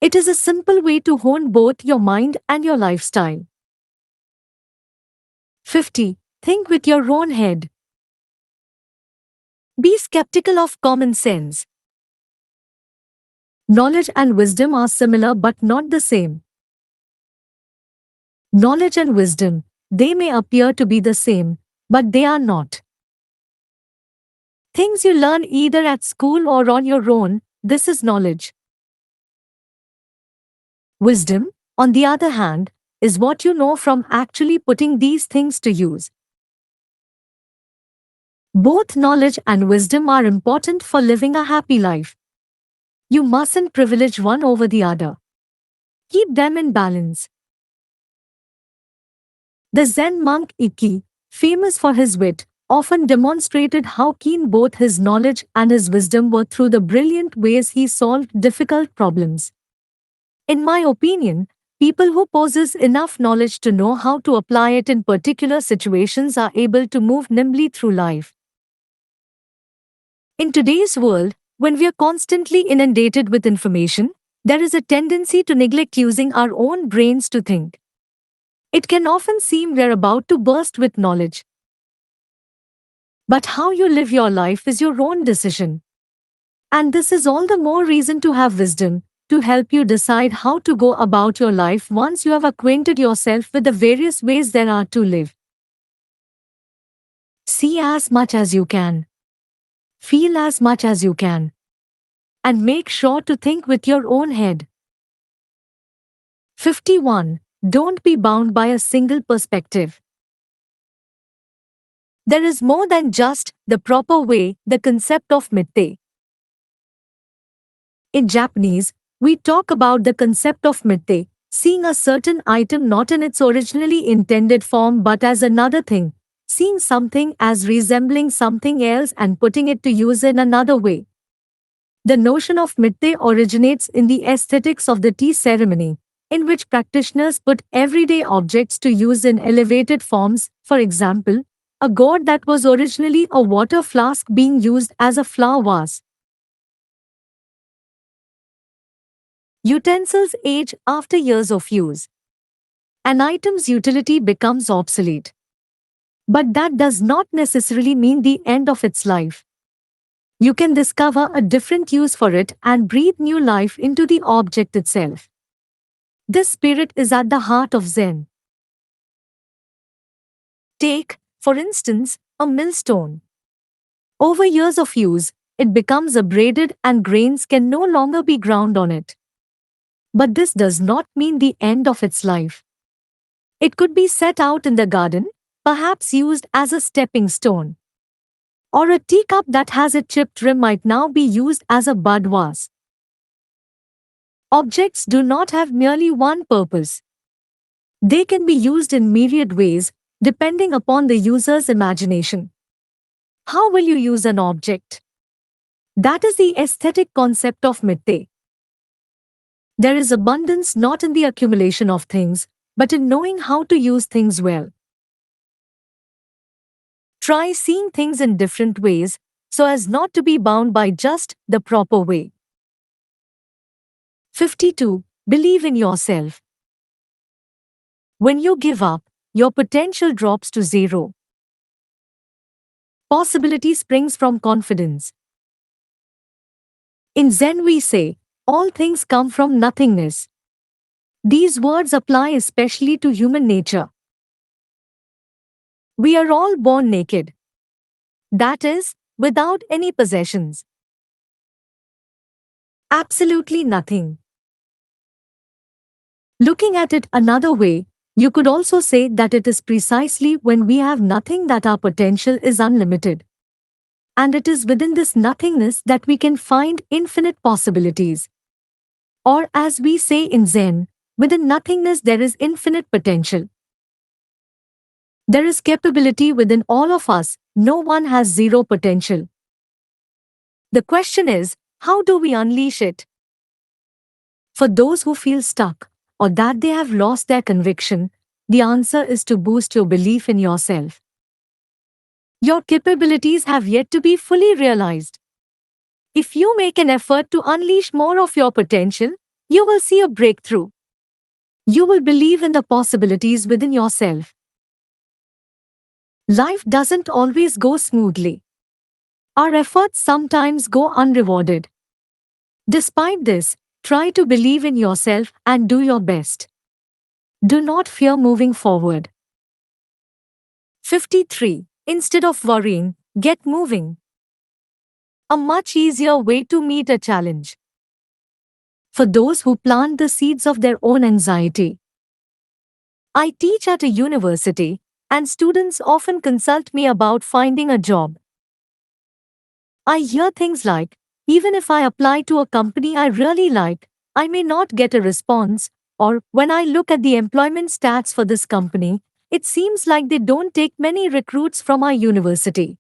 It is a simple way to hone both your mind and your lifestyle. 50. Think with your own head. Be skeptical of common sense. Knowledge and wisdom are similar but not the same. Knowledge and wisdom, they may appear to be the same, but they are not. Things you learn either at school or on your own, this is knowledge. Wisdom, on the other hand, is what you know from actually putting these things to use. Both knowledge and wisdom are important for living a happy life. You mustn't privilege one over the other. Keep them in balance. The Zen monk Ikki, famous for his wit, often demonstrated how keen both his knowledge and his wisdom were through the brilliant ways he solved difficult problems. In my opinion, people who possess enough knowledge to know how to apply it in particular situations are able to move nimbly through life. In today's world, when we are constantly inundated with information, there is a tendency to neglect using our own brains to think. It can often seem we're about to burst with knowledge. But how you live your life is your own decision. And this is all the more reason to have wisdom, to help you decide how to go about your life once you have acquainted yourself with the various ways there are to live. See as much as you can. Feel as much as you can. And make sure to think with your own head. 51. Don't be bound by a single perspective. There is more than just the proper way, the concept of mitte. In Japanese, we talk about the concept of mitte, seeing a certain item not in its originally intended form but as another thing, seeing something as resembling something else and putting it to use in another way. The notion of mitte originates in the aesthetics of the tea ceremony, in which practitioners put everyday objects to use in elevated forms, for example, a gourd that was originally a water flask being used as a flower vase. Utensils age after years of use. An item's utility becomes obsolete. But that does not necessarily mean the end of its life. You can discover a different use for it and breathe new life into the object itself. This spirit is at the heart of Zen. Take, for instance, a millstone. Over years of use, it becomes abraded and grains can no longer be ground on it. But this does not mean the end of its life. It could be set out in the garden, perhaps used as a stepping stone. Or a teacup that has a chipped rim might now be used as a bud vase. Objects do not have merely one purpose. They can be used in myriad ways, depending upon the user's imagination. How will you use an object? That is the aesthetic concept of mitte. There is abundance not in the accumulation of things, but in knowing how to use things well. Try seeing things in different ways, so as not to be bound by just the proper way. 52. Believe in yourself. When you give up, your potential drops to zero. Possibility springs from confidence. In Zen we say, all things come from nothingness. These words apply especially to human nature. We are all born naked. That is, without any possessions. Absolutely nothing. Looking at it another way, you could also say that it is precisely when we have nothing that our potential is unlimited. And it is within this nothingness that we can find infinite possibilities. Or as we say in Zen, within nothingness there is infinite potential. There is capability within all of us, no one has zero potential. The question is, how do we unleash it? For those who feel stuck, or that they have lost their conviction, the answer is to boost your belief in yourself. Your capabilities have yet to be fully realized. If you make an effort to unleash more of your potential, you will see a breakthrough. You will believe in the possibilities within yourself. Life doesn't always go smoothly. Our efforts sometimes go unrewarded. Despite this, Try to believe in yourself and do your best. Do not fear moving forward. 53. Instead of worrying, get moving. A much easier way to meet a challenge. For those who plant the seeds of their own anxiety. I teach at a university, and students often consult me about finding a job. I hear things like, even if I apply to a company I really like, I may not get a response, or when I look at the employment stats for this company, it seems like they don't take many recruits from our university.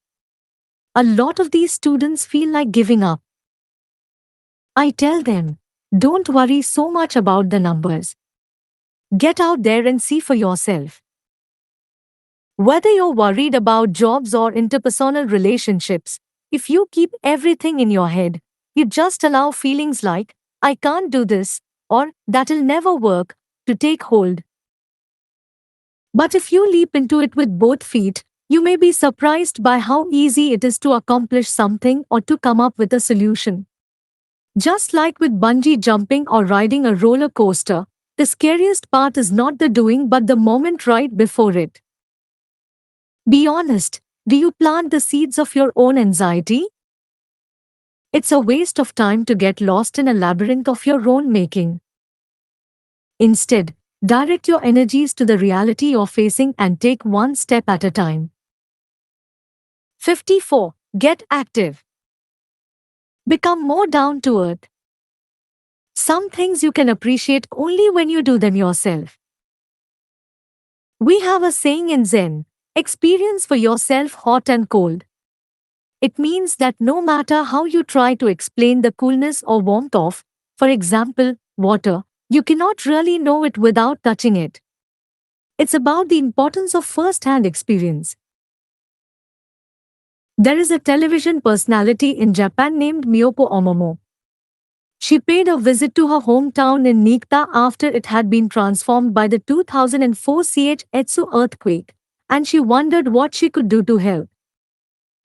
A lot of these students feel like giving up. I tell them, don't worry so much about the numbers. Get out there and see for yourself. Whether you're worried about jobs or interpersonal relationships, if you keep everything in your head, you just allow feelings like, I can't do this, or that'll never work, to take hold. But if you leap into it with both feet, you may be surprised by how easy it is to accomplish something or to come up with a solution. Just like with bungee jumping or riding a roller coaster, the scariest part is not the doing but the moment right before it. Be honest, do you plant the seeds of your own anxiety? It's a waste of time to get lost in a labyrinth of your own making. Instead, direct your energies to the reality you're facing and take one step at a time. 54. Get active. Become more down to earth. Some things you can appreciate only when you do them yourself. We have a saying in Zen, experience for yourself hot and cold. It means that no matter how you try to explain the coolness or warmth of, for example, water, you cannot really know it without touching it. It's about the importance of first-hand experience. There is a television personality in Japan named Miyoko Omomo. She paid a visit to her hometown in Niigata after it had been transformed by the 2004 Etsu earthquake, and she wondered what she could do to help.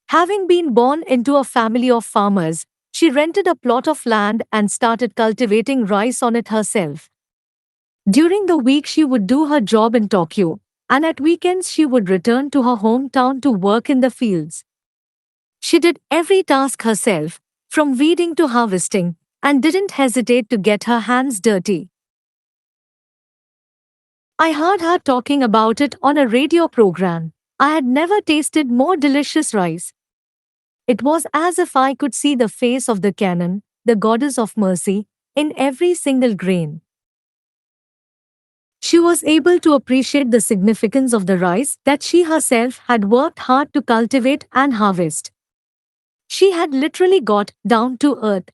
Having been born into a family of farmers, she rented a plot of land and started cultivating rice on it herself. During the week she would do her job in Tokyo, and at weekends she would return to her hometown to work in the fields. She did every task herself, from weeding to harvesting, and didn't hesitate to get her hands dirty. I heard her talking about it on a radio program. I had never tasted more delicious rice. It was as if I could see the face of the Canaan, the goddess of mercy, in every single grain. She was able to appreciate the significance of the rice that she herself had worked hard to cultivate and harvest. She had literally got down to earth.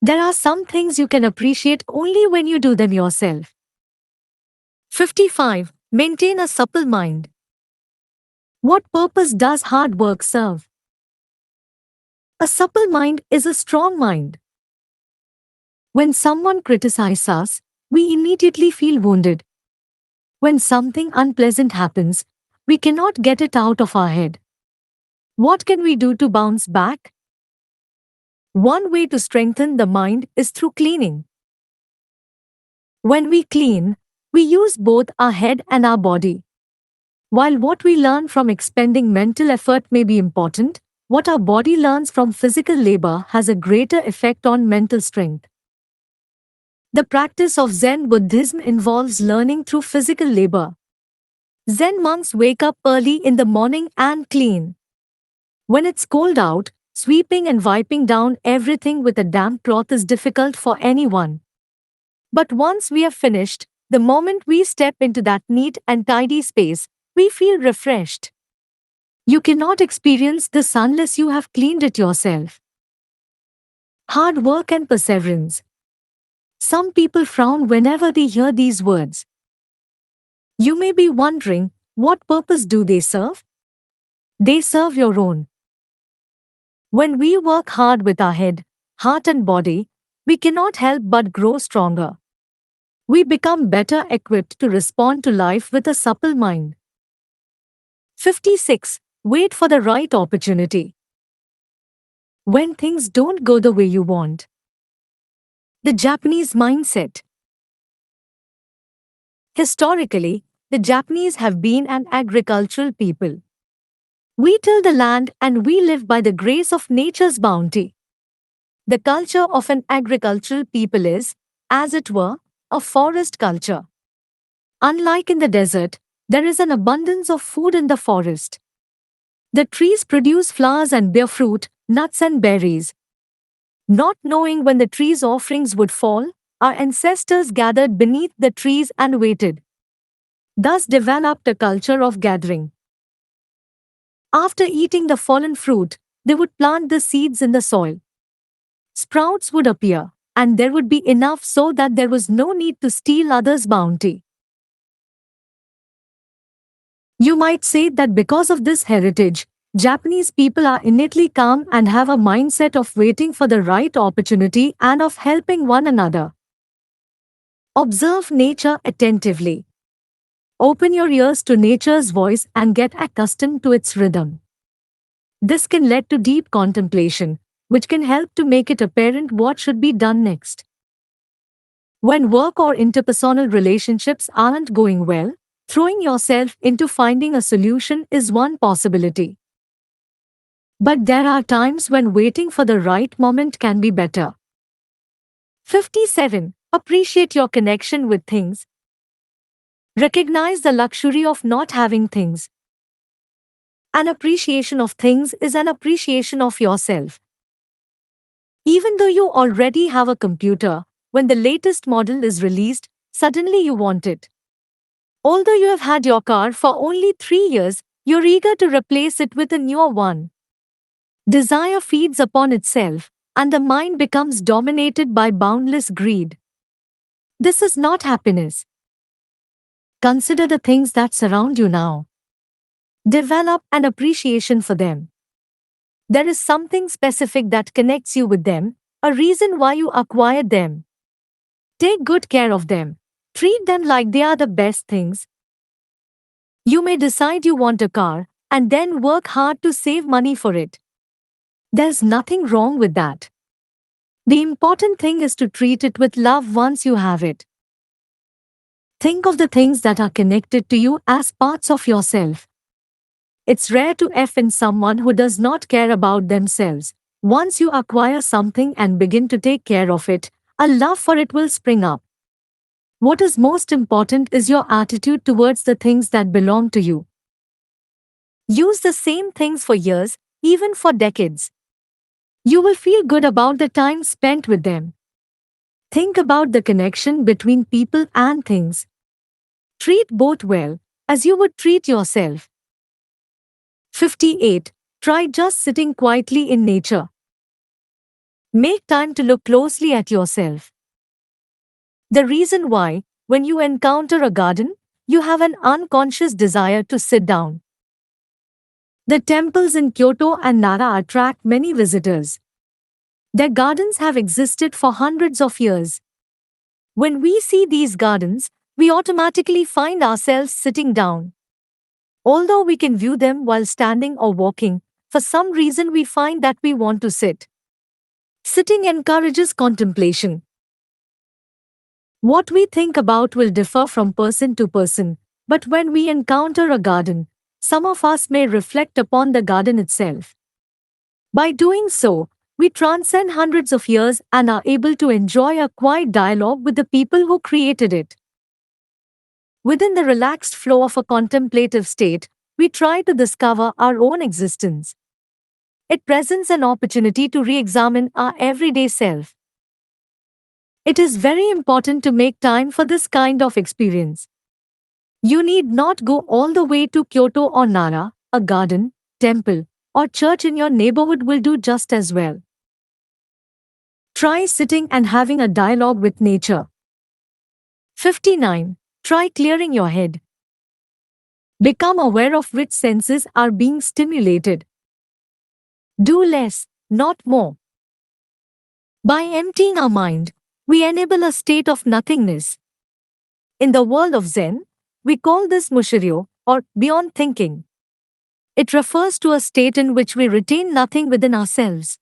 There are some things you can appreciate only when you do them yourself. 55. Maintain a supple mind. What purpose does hard work serve? A supple mind is a strong mind. When someone criticizes us, we immediately feel wounded. When something unpleasant happens, we cannot get it out of our head. What can we do to bounce back? One way to strengthen the mind is through cleaning. When we clean, we use both our head and our body. While what we learn from expending mental effort may be important, what our body learns from physical labor has a greater effect on mental strength. The practice of Zen Buddhism involves learning through physical labor. Zen monks wake up early in the morning and clean. When it's cold out, sweeping and wiping down everything with a damp cloth is difficult for anyone. But once we are finished, the moment we step into that neat and tidy space, we feel refreshed. You cannot experience this unless you have cleaned it yourself. Hard work and perseverance. Some people frown whenever they hear these words. You may be wondering, what purpose do they serve? They serve your own. When we work hard with our head, heart and body, we cannot help but grow stronger. We become better equipped to respond to life with a supple mind. 56. Wait for the right opportunity. When things don't go the way you want, The Japanese mindset. Historically, the Japanese have been an agricultural people. We till the land and we live by the grace of nature's bounty. The culture of an agricultural people is, as it were, a forest culture. Unlike in the desert, there is an abundance of food in the forest. The trees produce flowers and bear fruit, nuts and berries. Not knowing when the tree's offerings would fall, our ancestors gathered beneath the trees and waited. Thus developed a culture of gathering. After eating the fallen fruit, they would plant the seeds in the soil. Sprouts would appear, and there would be enough so that there was no need to steal others' bounty. You might say that because of this heritage, Japanese people are innately calm and have a mindset of waiting for the right opportunity and of helping one another. Observe nature attentively. Open your ears to nature's voice and get accustomed to its rhythm. This can lead to deep contemplation, which can help to make it apparent what should be done next. When work or interpersonal relationships aren't going well, throwing yourself into finding a solution is one possibility. But there are times when waiting for the right moment can be better. 57. Appreciate your connection with things. Recognize the luxury of not having things. An appreciation of things is an appreciation of yourself. Even though you already have a computer, when the latest model is released, suddenly you want it. Although you have had your car for only 3 years, you're eager to replace it with a newer one. Desire feeds upon itself, and the mind becomes dominated by boundless greed. This is not happiness. Consider the things that surround you now. Develop an appreciation for them. There is something specific that connects you with them, a reason why you acquired them. Take good care of them. Treat them like they are the best things. You may decide you want a car, and then work hard to save money for it. There's nothing wrong with that. The important thing is to treat it with love once you have it. Think of the things that are connected to you as parts of yourself. It's rare to find someone who does not care about themselves. Once you acquire something and begin to take care of it, a love for it will spring up. What is most important is your attitude towards the things that belong to you. Use the same things for years, even for decades. You will feel good about the time spent with them. Think about the connection between people and things. Treat both well, as you would treat yourself. 58. Try just sitting quietly in nature. Make time to look closely at yourself. The reason why, when you encounter a garden, you have an unconscious desire to sit down. The temples in Kyoto and Nara attract many visitors. Their gardens have existed for hundreds of years. When we see these gardens, we automatically find ourselves sitting down. Although we can view them while standing or walking, for some reason we find that we want to sit. Sitting encourages contemplation. What we think about will differ from person to person, but when we encounter a garden, some of us may reflect upon the garden itself. By doing so, we transcend hundreds of years and are able to enjoy a quiet dialogue with the people who created it. Within the relaxed flow of a contemplative state, we try to discover our own existence. It presents an opportunity to re-examine our everyday self. It is very important to make time for this kind of experience. You need not go all the way to Kyoto or Nara. A garden, temple, or church in your neighborhood will do just as well. Try sitting and having a dialogue with nature. 59. Try clearing your head. Become aware of which senses are being stimulated. Do less, not more. By emptying our mind, we enable a state of nothingness. In the world of Zen, we call this mushiryo, or beyond thinking. It refers to a state in which we retain nothing within ourselves.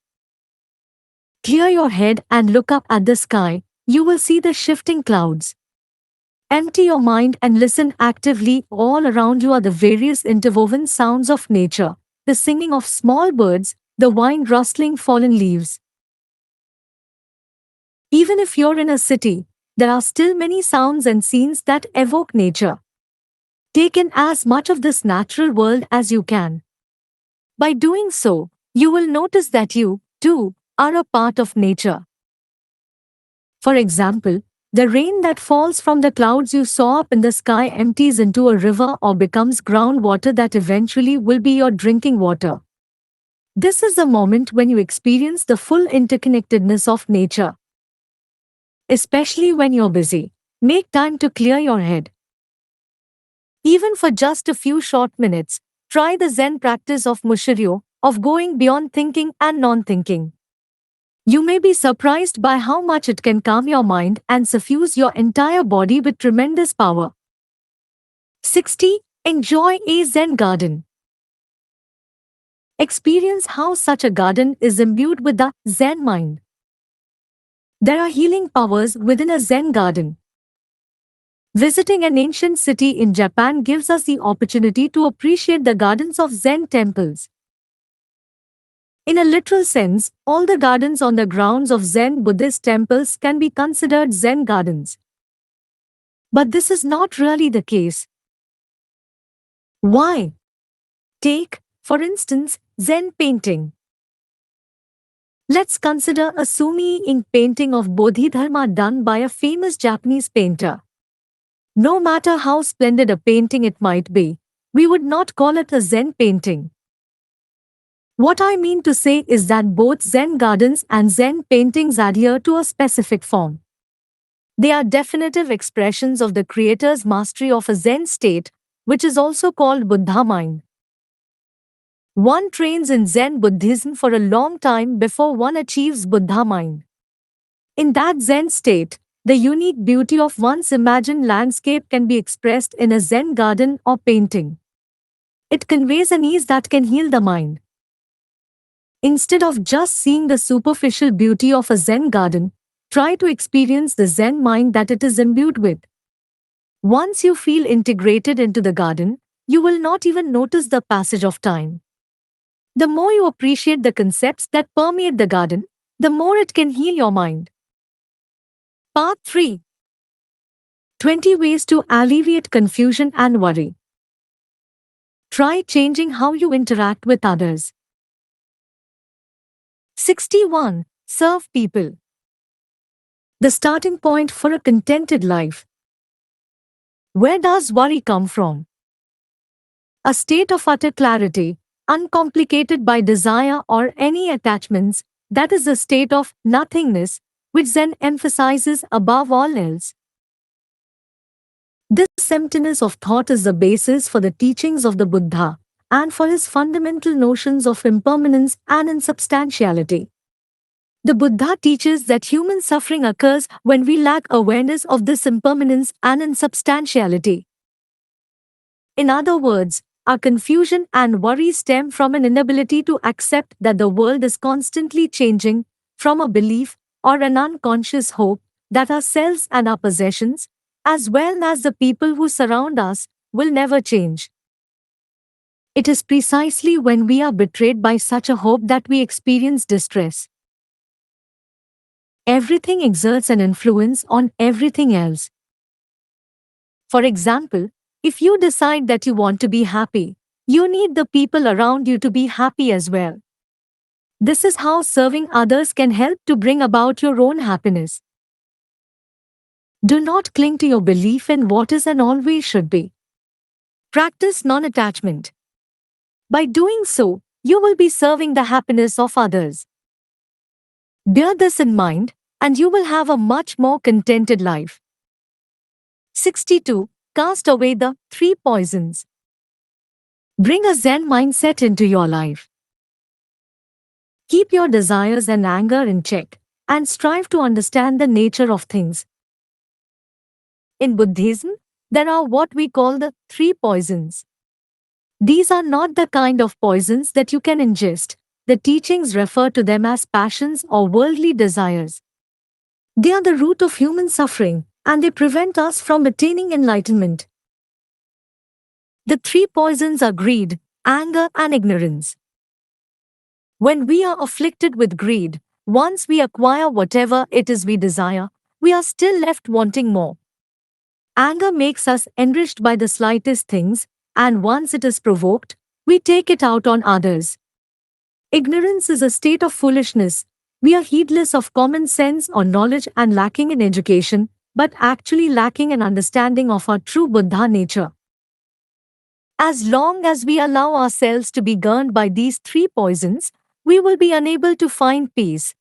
Clear your head and look up at the sky, you will see the shifting clouds. Empty your mind and listen actively. All around you are the various interwoven sounds of nature, the singing of small birds, the wind rustling fallen leaves. Even if you're in a city, there are still many sounds and scenes that evoke nature. Take in as much of this natural world as you can. By doing so, you will notice that you, too, are a part of nature. For example, the rain that falls from the clouds you saw up in the sky empties into a river or becomes groundwater that eventually will be your drinking water. This is the moment when you experience the full interconnectedness of nature. Especially when you're busy, make time to clear your head. Even for just a few short minutes, try the Zen practice of Mushiryo, of going beyond thinking and non-thinking. You may be surprised by how much it can calm your mind and suffuse your entire body with tremendous power. 60. Enjoy a Zen garden. Experience how such a garden is imbued with the Zen mind. There are healing powers within a Zen garden. Visiting an ancient city in Japan gives us the opportunity to appreciate the gardens of Zen temples. In a literal sense, all the gardens on the grounds of Zen Buddhist temples can be considered Zen gardens. But this is not really the case. Why? Take, for instance, Zen painting. Let's consider a Sumi ink painting of Bodhidharma done by a famous Japanese painter. No matter how splendid a painting it might be, we would not call it a Zen painting. What I mean to say is that both Zen gardens and Zen paintings adhere to a specific form. They are definitive expressions of the creator's mastery of a Zen state, which is also called Buddha mind. One trains in Zen Buddhism for a long time before one achieves Buddha mind. In that Zen state, the unique beauty of one's imagined landscape can be expressed in a Zen garden or painting. It conveys an ease that can heal the mind. Instead of just seeing the superficial beauty of a Zen garden, try to experience the Zen mind that it is imbued with. Once you feel integrated into the garden, you will not even notice the passage of time. The more you appreciate the concepts that permeate the garden, the more it can heal your mind. Part 3. 20 Ways to Alleviate Confusion and Worry. Try changing how you interact with others. 61. Serve people. The starting point for a contented life. Where does worry come from? A state of utter clarity, uncomplicated by desire or any attachments, that is a state of nothingness, which Zen emphasizes above all else. This emptiness of thought is the basis for the teachings of the Buddha, and for his fundamental notions of impermanence and insubstantiality. The Buddha teaches that human suffering occurs when we lack awareness of this impermanence and insubstantiality. In other words, our confusion and worry stem from an inability to accept that the world is constantly changing, from a belief or an unconscious hope that ourselves and our possessions, as well as the people who surround us, will never change. It is precisely when we are betrayed by such a hope that we experience distress. Everything exerts an influence on everything else. For example, if you decide that you want to be happy, you need the people around you to be happy as well. This is how serving others can help to bring about your own happiness. Do not cling to your belief in what is and always should be. Practice non-attachment. By doing so, you will be serving the happiness of others. Bear this in mind, and you will have a much more contented life. 62. Cast away the 3 poisons. Bring a Zen mindset into your life. Keep your desires and anger in check, and strive to understand the nature of things. In Buddhism, there are what we call the 3 poisons. These are not the kind of poisons that you can ingest. The teachings refer to them as passions or worldly desires. They are the root of human suffering, and they prevent us from attaining enlightenment. The three poisons are greed, anger, and ignorance. When we are afflicted with greed, once we acquire whatever it is we desire, we are still left wanting more. Anger makes us enriched by the slightest things, and once it is provoked, we take it out on others. Ignorance is a state of foolishness. We are heedless of common sense or knowledge and lacking in education, but actually lacking an understanding of our true Buddha nature. As long as we allow ourselves to be governed by these three poisons, we will be unable to find peace.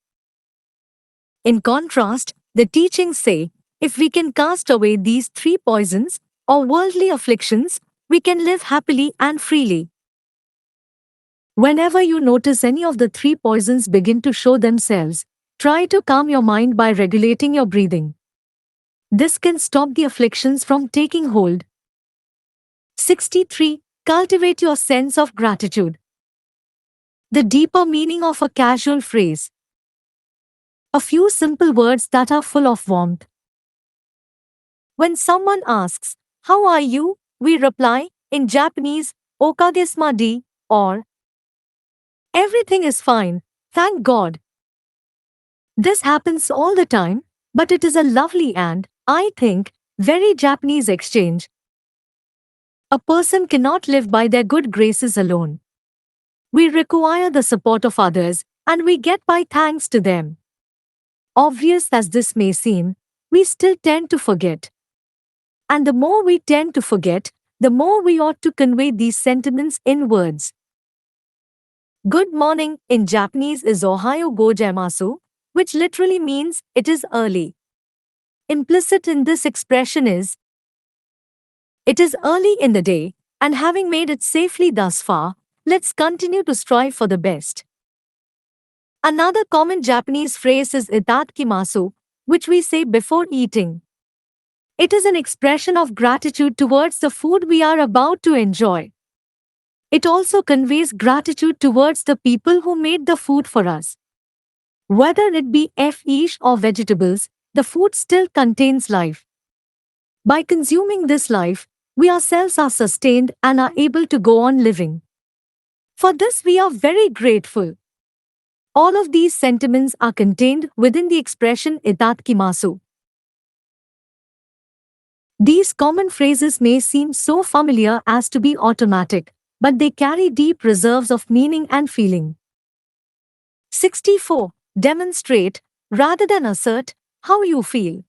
In contrast, the teachings say, if we can cast away these three poisons, or worldly afflictions, we can live happily and freely. Whenever you notice any of the three poisons begin to show themselves, try to calm your mind by regulating your breathing. This can stop the afflictions from taking hold. 63. Cultivate your sense of gratitude. The deeper meaning of a casual phrase. A few simple words that are full of warmth. When someone asks, "How are you?" we reply, in Japanese, "Oka desu ma de," or "Everything is fine, thank God." This happens all the time, but it is a lovely and, I think, very Japanese exchange. A person cannot live by their good graces alone. We require the support of others, and we get by thanks to them. Obvious as this may seem, we still tend to forget. And the more we tend to forget, the more we ought to convey these sentiments in words. Good morning in Japanese is Ohayo gozaimasu, which literally means it is early. Implicit in this expression is, it is early in the day, and having made it safely thus far, let's continue to strive for the best. Another common Japanese phrase is itatsukimasu, which we say before eating. It is an expression of gratitude towards the food we are about to enjoy. It also conveys gratitude towards the people who made the food for us. Whether it be fish or vegetables, the food still contains life. By consuming this life, we ourselves are sustained and are able to go on living. For this we are very grateful. All of these sentiments are contained within the expression itatsukimasu. These common phrases may seem so familiar as to be automatic, but they carry deep reserves of meaning and feeling. 64. Demonstrate, rather than assert, how you feel.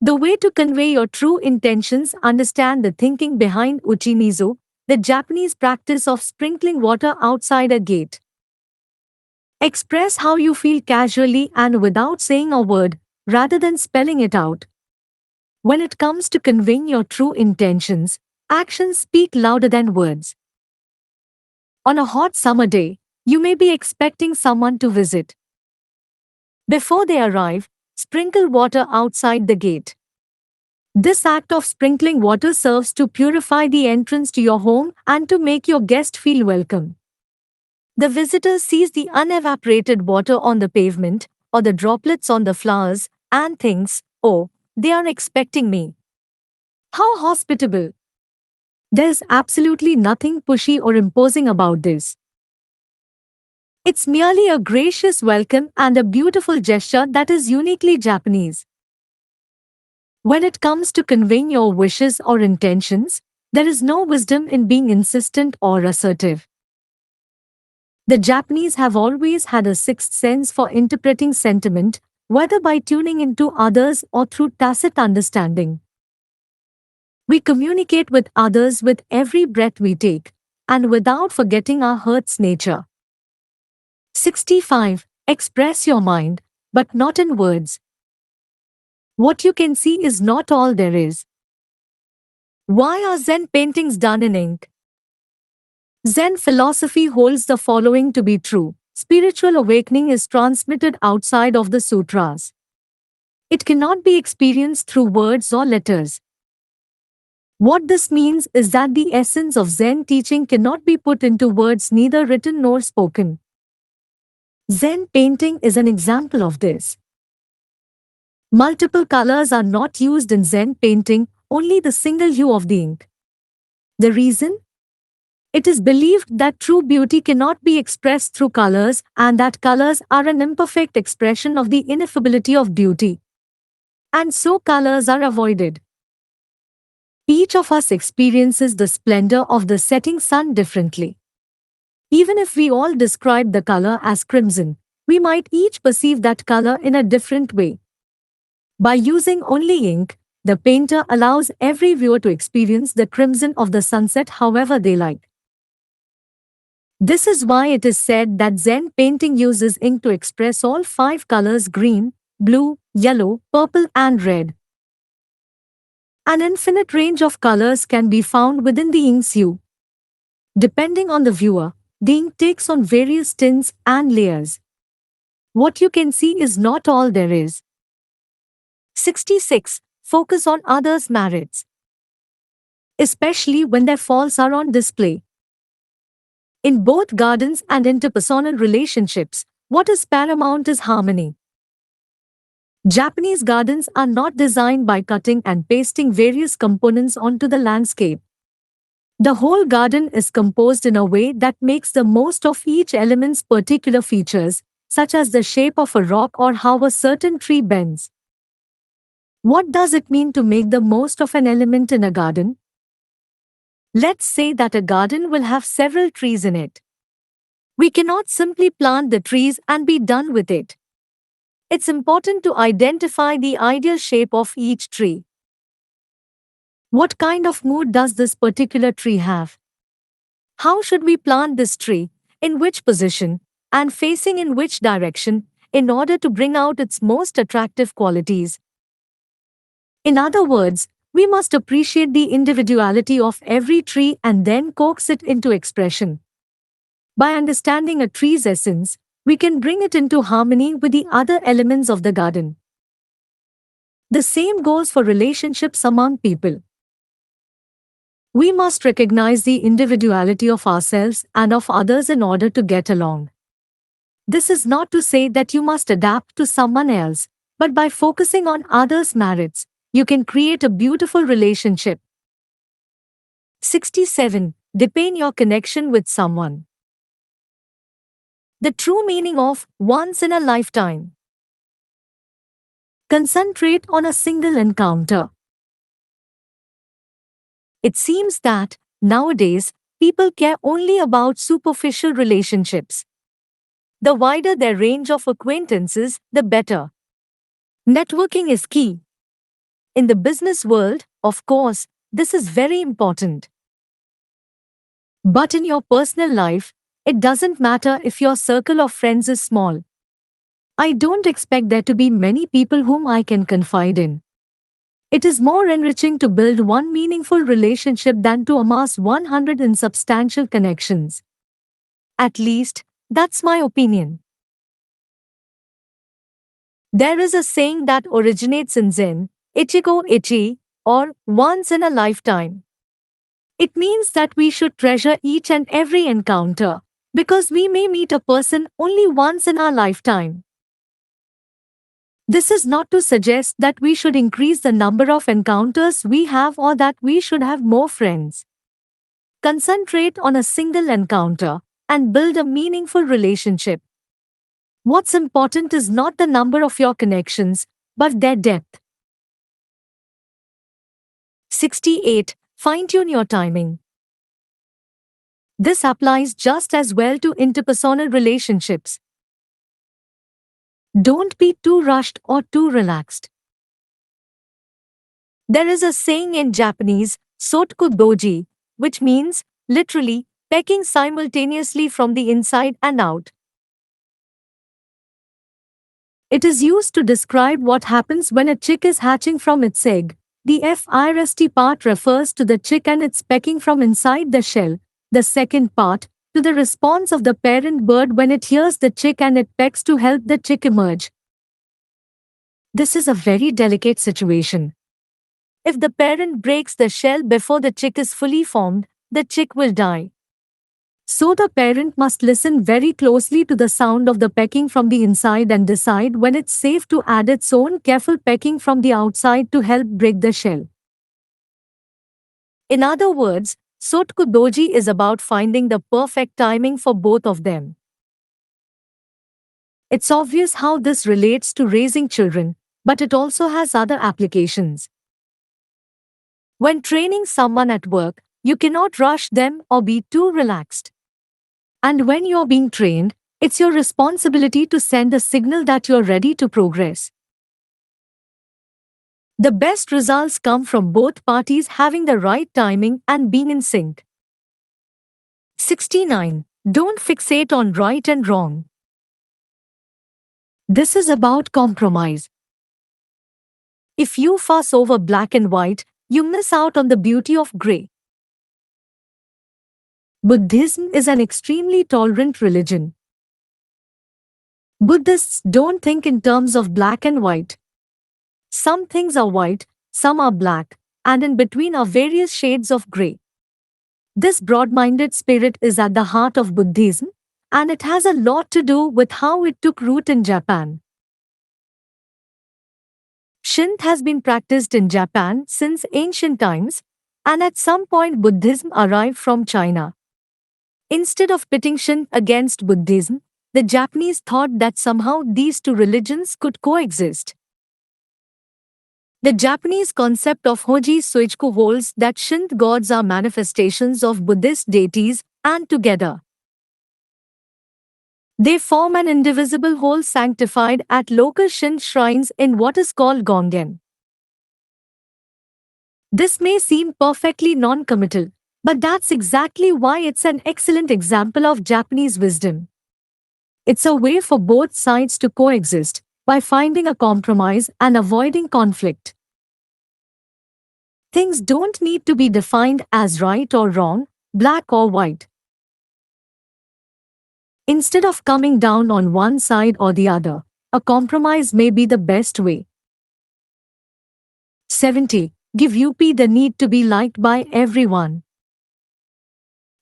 The way to convey your true intentions. Understand the thinking behind uchimizu, the Japanese practice of sprinkling water outside a gate. Express how you feel casually and without saying a word, rather than spelling it out. When it comes to conveying your true intentions, actions speak louder than words. On a hot summer day, you may be expecting someone to visit. Before they arrive, sprinkle water outside the gate. This act of sprinkling water serves to purify the entrance to your home and to make your guest feel welcome. The visitor sees the unevaporated water on the pavement or the droplets on the flowers and thinks, "Oh, they are expecting me. How hospitable." There's absolutely nothing pushy or imposing about this. It's merely a gracious welcome and a beautiful gesture that is uniquely Japanese. When it comes to conveying your wishes or intentions, there is no wisdom in being insistent or assertive. The Japanese have always had a sixth sense for interpreting sentiment, whether by tuning into others or through tacit understanding. We communicate with others with every breath we take, and without forgetting our heart's nature. 65. Express your mind, but not in words. What you can see is not all there is. Why are Zen paintings done in ink? Zen philosophy holds the following to be true: spiritual awakening is transmitted outside of the sutras. It cannot be experienced through words or letters. What this means is that the essence of Zen teaching cannot be put into words, neither written nor spoken. Zen painting is an example of this. Multiple colors are not used in Zen painting, only the single hue of the ink. The reason? It is believed that true beauty cannot be expressed through colors and that colors are an imperfect expression of the ineffability of beauty. And so colors are avoided. Each of us experiences the splendor of the setting sun differently. Even if we all describe the color as crimson, we might each perceive that color in a different way. By using only ink, the painter allows every viewer to experience the crimson of the sunset however they like. This is why it is said that Zen painting uses ink to express all five colors: green, blue, yellow, purple, and red. An infinite range of colors can be found within the ink's hue. Depending on the viewer, the ink takes on various tints and layers. What you can see is not all there is. 66. Focus on others' merits, especially when their faults are on display. In both gardens and interpersonal relationships, what is paramount is harmony. Japanese gardens are not designed by cutting and pasting various components onto the landscape. The whole garden is composed in a way that makes the most of each element's particular features, such as the shape of a rock or how a certain tree bends. What does it mean to make the most of an element in a garden? Let's say that a garden will have several trees in it. We cannot simply plant the trees and be done with it. It's important to identify the ideal shape of each tree. What kind of mood does this particular tree have? How should we plant this tree, in which position, and facing in which direction, in order to bring out its most attractive qualities? In other words, we must appreciate the individuality of every tree and then coax it into expression. By understanding a tree's essence, we can bring it into harmony with the other elements of the garden. The same goes for relationships among people. We must recognize the individuality of ourselves and of others in order to get along. This is not to say that you must adapt to someone else, but by focusing on others' merits, you can create a beautiful relationship. 67. Deepen your connection with someone. The true meaning of once in a lifetime. Concentrate on a single encounter. It seems that, nowadays, people care only about superficial relationships. The wider their range of acquaintances, the better. Networking is key. In the business world, of course, this is very important. But in your personal life, it doesn't matter if your circle of friends is small. I don't expect there to be many people whom I can confide in. It is more enriching to build one meaningful relationship than to amass 100 insubstantial connections. At least, that's my opinion. There is a saying that originates in Zen, Ichigo Ichi, or once in a lifetime. It means that we should treasure each and every encounter, because we may meet a person only once in our lifetime. This is not to suggest that we should increase the number of encounters we have or that we should have more friends. Concentrate on a single encounter and build a meaningful relationship. What's important is not the number of your connections, but their depth. 68. Fine-tune your timing. This applies just as well to interpersonal relationships. Don't be too rushed or too relaxed. There is a saying in Japanese, Sotku Doji, which means, literally, pecking simultaneously from the inside and out. It is used to describe what happens when a chick is hatching from its egg. The first part refers to the chick and its pecking from inside the shell. The second part, to the response of the parent bird when it hears the chick and it pecks to help the chick emerge. This is a very delicate situation. If the parent breaks the shell before the chick is fully formed, the chick will die. So the parent must listen very closely to the sound of the pecking from the inside and decide when it's safe to add its own careful pecking from the outside to help break the shell. In other words, Sotku Doji is about finding the perfect timing for both of them. It's obvious how this relates to raising children, but it also has other applications. When training someone at work, you cannot rush them or be too relaxed. And when you're being trained, it's your responsibility to send a signal that you're ready to progress. The best results come from both parties having the right timing and being in sync. 69. Don't fixate on right and wrong. This is about compromise. If you fuss over black and white, you miss out on the beauty of gray. Buddhism is an extremely tolerant religion. Buddhists don't think in terms of black and white. Some things are white, some are black, and in between are various shades of gray. This broad-minded spirit is at the heart of Buddhism, and it has a lot to do with how it took root in Japan. Shinto has been practiced in Japan since ancient times, and at some point Buddhism arrived from China. Instead of pitting Shinto against Buddhism, the Japanese thought that somehow these two religions could coexist. The Japanese concept of Hoji Suichiku holds that Shinto gods are manifestations of Buddhist deities, and together they form an indivisible whole sanctified at local Shinto shrines in what is called Gongen. This may seem perfectly non-committal, but that's exactly why it's an excellent example of Japanese wisdom. It's a way for both sides to coexist by finding a compromise and avoiding conflict. Things don't need to be defined as right or wrong, black or white. Instead of coming down on one side or the other, a compromise may be the best way. 70. Give UP the need to be liked by everyone.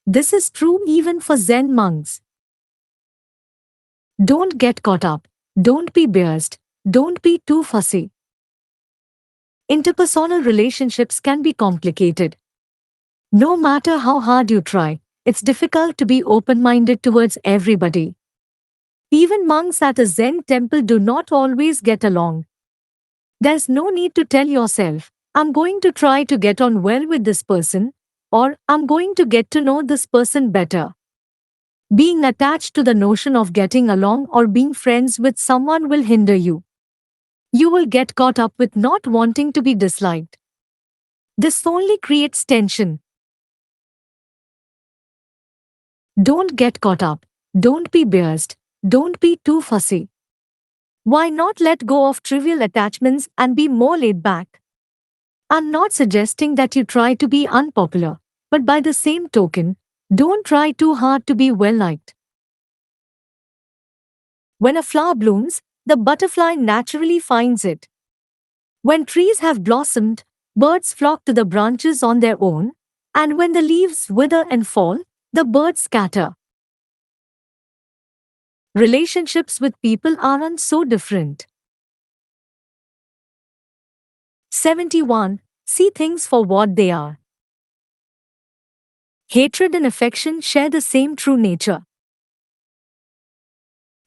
This is true even for Zen monks. Don't get caught up. Don't be biased. Don't be too fussy. Interpersonal relationships can be complicated. No matter how hard you try, it's difficult to be open-minded towards everybody. Even monks at a Zen temple do not always get along. There's no need to tell yourself, I'm going to try to get on well with this person, or I'm going to get to know this person better. Being attached to the notion of getting along or being friends with someone will hinder you. You will get caught up with not wanting to be disliked. This only creates tension. Don't get caught up. Don't be biased. Don't be too fussy. Why not let go of trivial attachments and be more laid back? I'm not suggesting that you try to be unpopular, but by the same token, don't try too hard to be well-liked. When a flower blooms, the butterfly naturally finds it. When trees have blossomed, birds flock to the branches on their own, and when the leaves wither and fall, the birds scatter. Relationships with people aren't so different. 71. See things for what they are. Hatred and affection share the same true nature.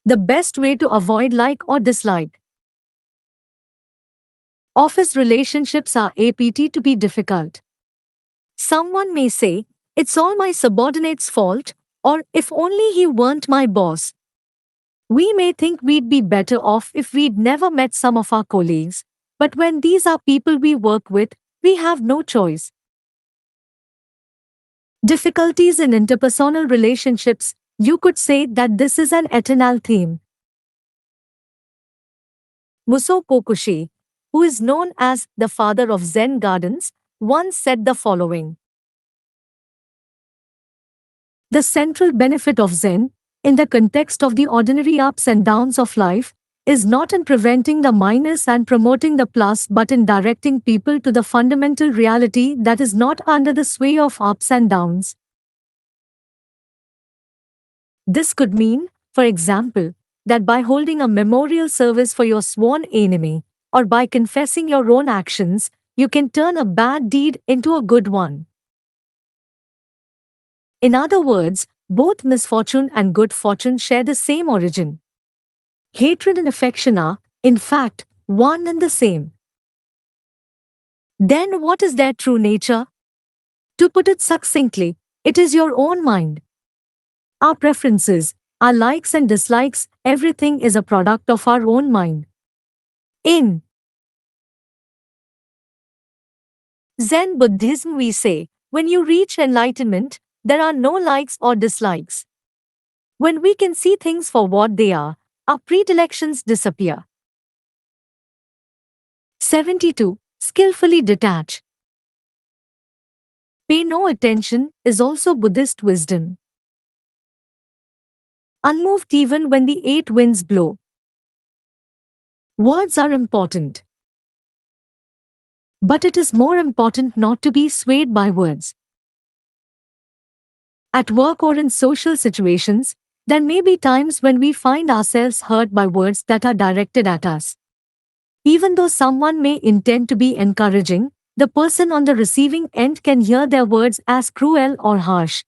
The best way to avoid like or dislike. Office relationships are apt to be difficult. Someone may say, it's all my subordinate's fault, or if only he weren't my boss. We may think we'd be better off if we'd never met some of our colleagues, but when these are people we work with, we have no choice. Difficulties in interpersonal relationships, you could say that this is an eternal theme. Muso Kokushi, who is known as the father of Zen gardens, once said the following. The central benefit of Zen, in the context of the ordinary ups and downs of life, is not in preventing the minus and promoting the plus but in directing people to the fundamental reality that is not under the sway of ups and downs. This could mean, for example, that by holding a memorial service for your sworn enemy, or by confessing your own actions, you can turn a bad deed into a good one. In other words, both misfortune and good fortune share the same origin. Hatred and affection are, in fact, one and the same. Then what is their true nature? To put it succinctly, it is your own mind. Our preferences, our likes and dislikes, everything is a product of our own mind. In Zen Buddhism, we say, when you reach enlightenment, there are no likes or dislikes. When we can see things for what they are, our predilections disappear. 72. Skillfully detach. Pay no attention is also Buddhist wisdom. Unmoved even when the eight winds blow. Words are important. But it is more important not to be swayed by words. At work or in social situations, there may be times when we find ourselves hurt by words that are directed at us. Even though someone may intend to be encouraging, the person on the receiving end can hear their words as cruel or harsh.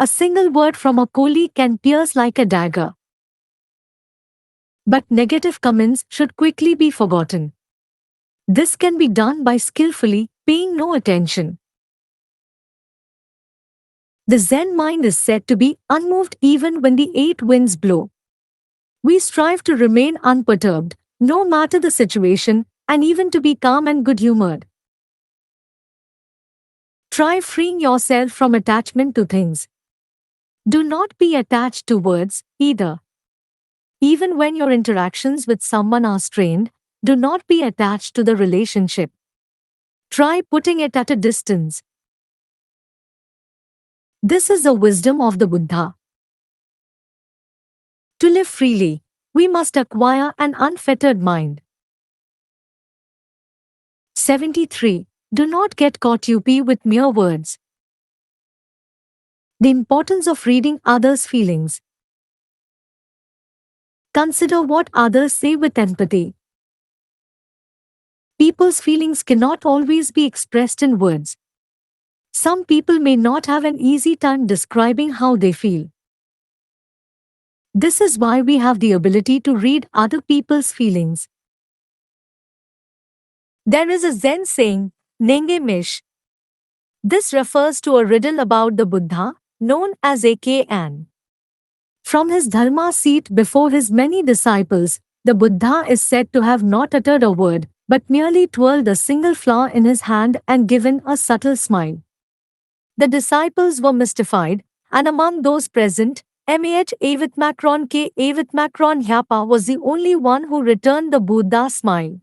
A single word from a colleague can pierce like a dagger. But negative comments should quickly be forgotten. This can be done by skillfully paying no attention. The Zen mind is said to be unmoved even when the eight winds blow. We strive to remain unperturbed, no matter the situation, and even to be calm and good-humored. Try freeing yourself from attachment to things. Do not be attached to words, either. Even when your interactions with someone are strained, do not be attached to the relationship. Try putting it at a distance. This is the wisdom of the Buddha. To live freely, we must acquire an unfettered mind. 73. Do not get caught up with mere words. The importance of reading others' feelings. Consider what others say with empathy. People's feelings cannot always be expressed in words. Some people may not have an easy time describing how they feel. This is why we have the ability to read other people's feelings. There is a Zen saying, Nenge Mish. This refers to a riddle about the Buddha, known as A.K.N. From his dharma seat before his many disciples, the Buddha is said to have not uttered a word, but merely twirled a single flower in his hand and given a subtle smile. The disciples were mystified, and among those present, Mah Avit Macron K. Avit Macron Hyapa was the only one who returned the Buddha's smile.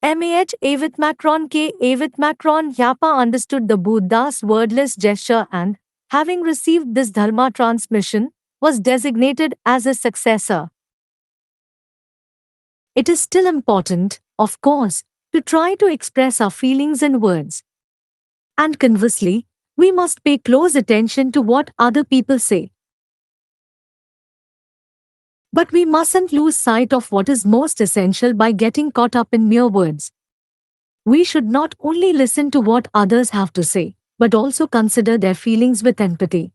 Mah Avit Macron K. Avit Macron Hyapa understood the Buddha's wordless gesture and, having received this dharma transmission, was designated as his successor. It is still important, of course, to try to express our feelings in words. And conversely, we must pay close attention to what other people say. But we mustn't lose sight of what is most essential by getting caught up in mere words. We should not only listen to what others have to say, but also consider their feelings with empathy.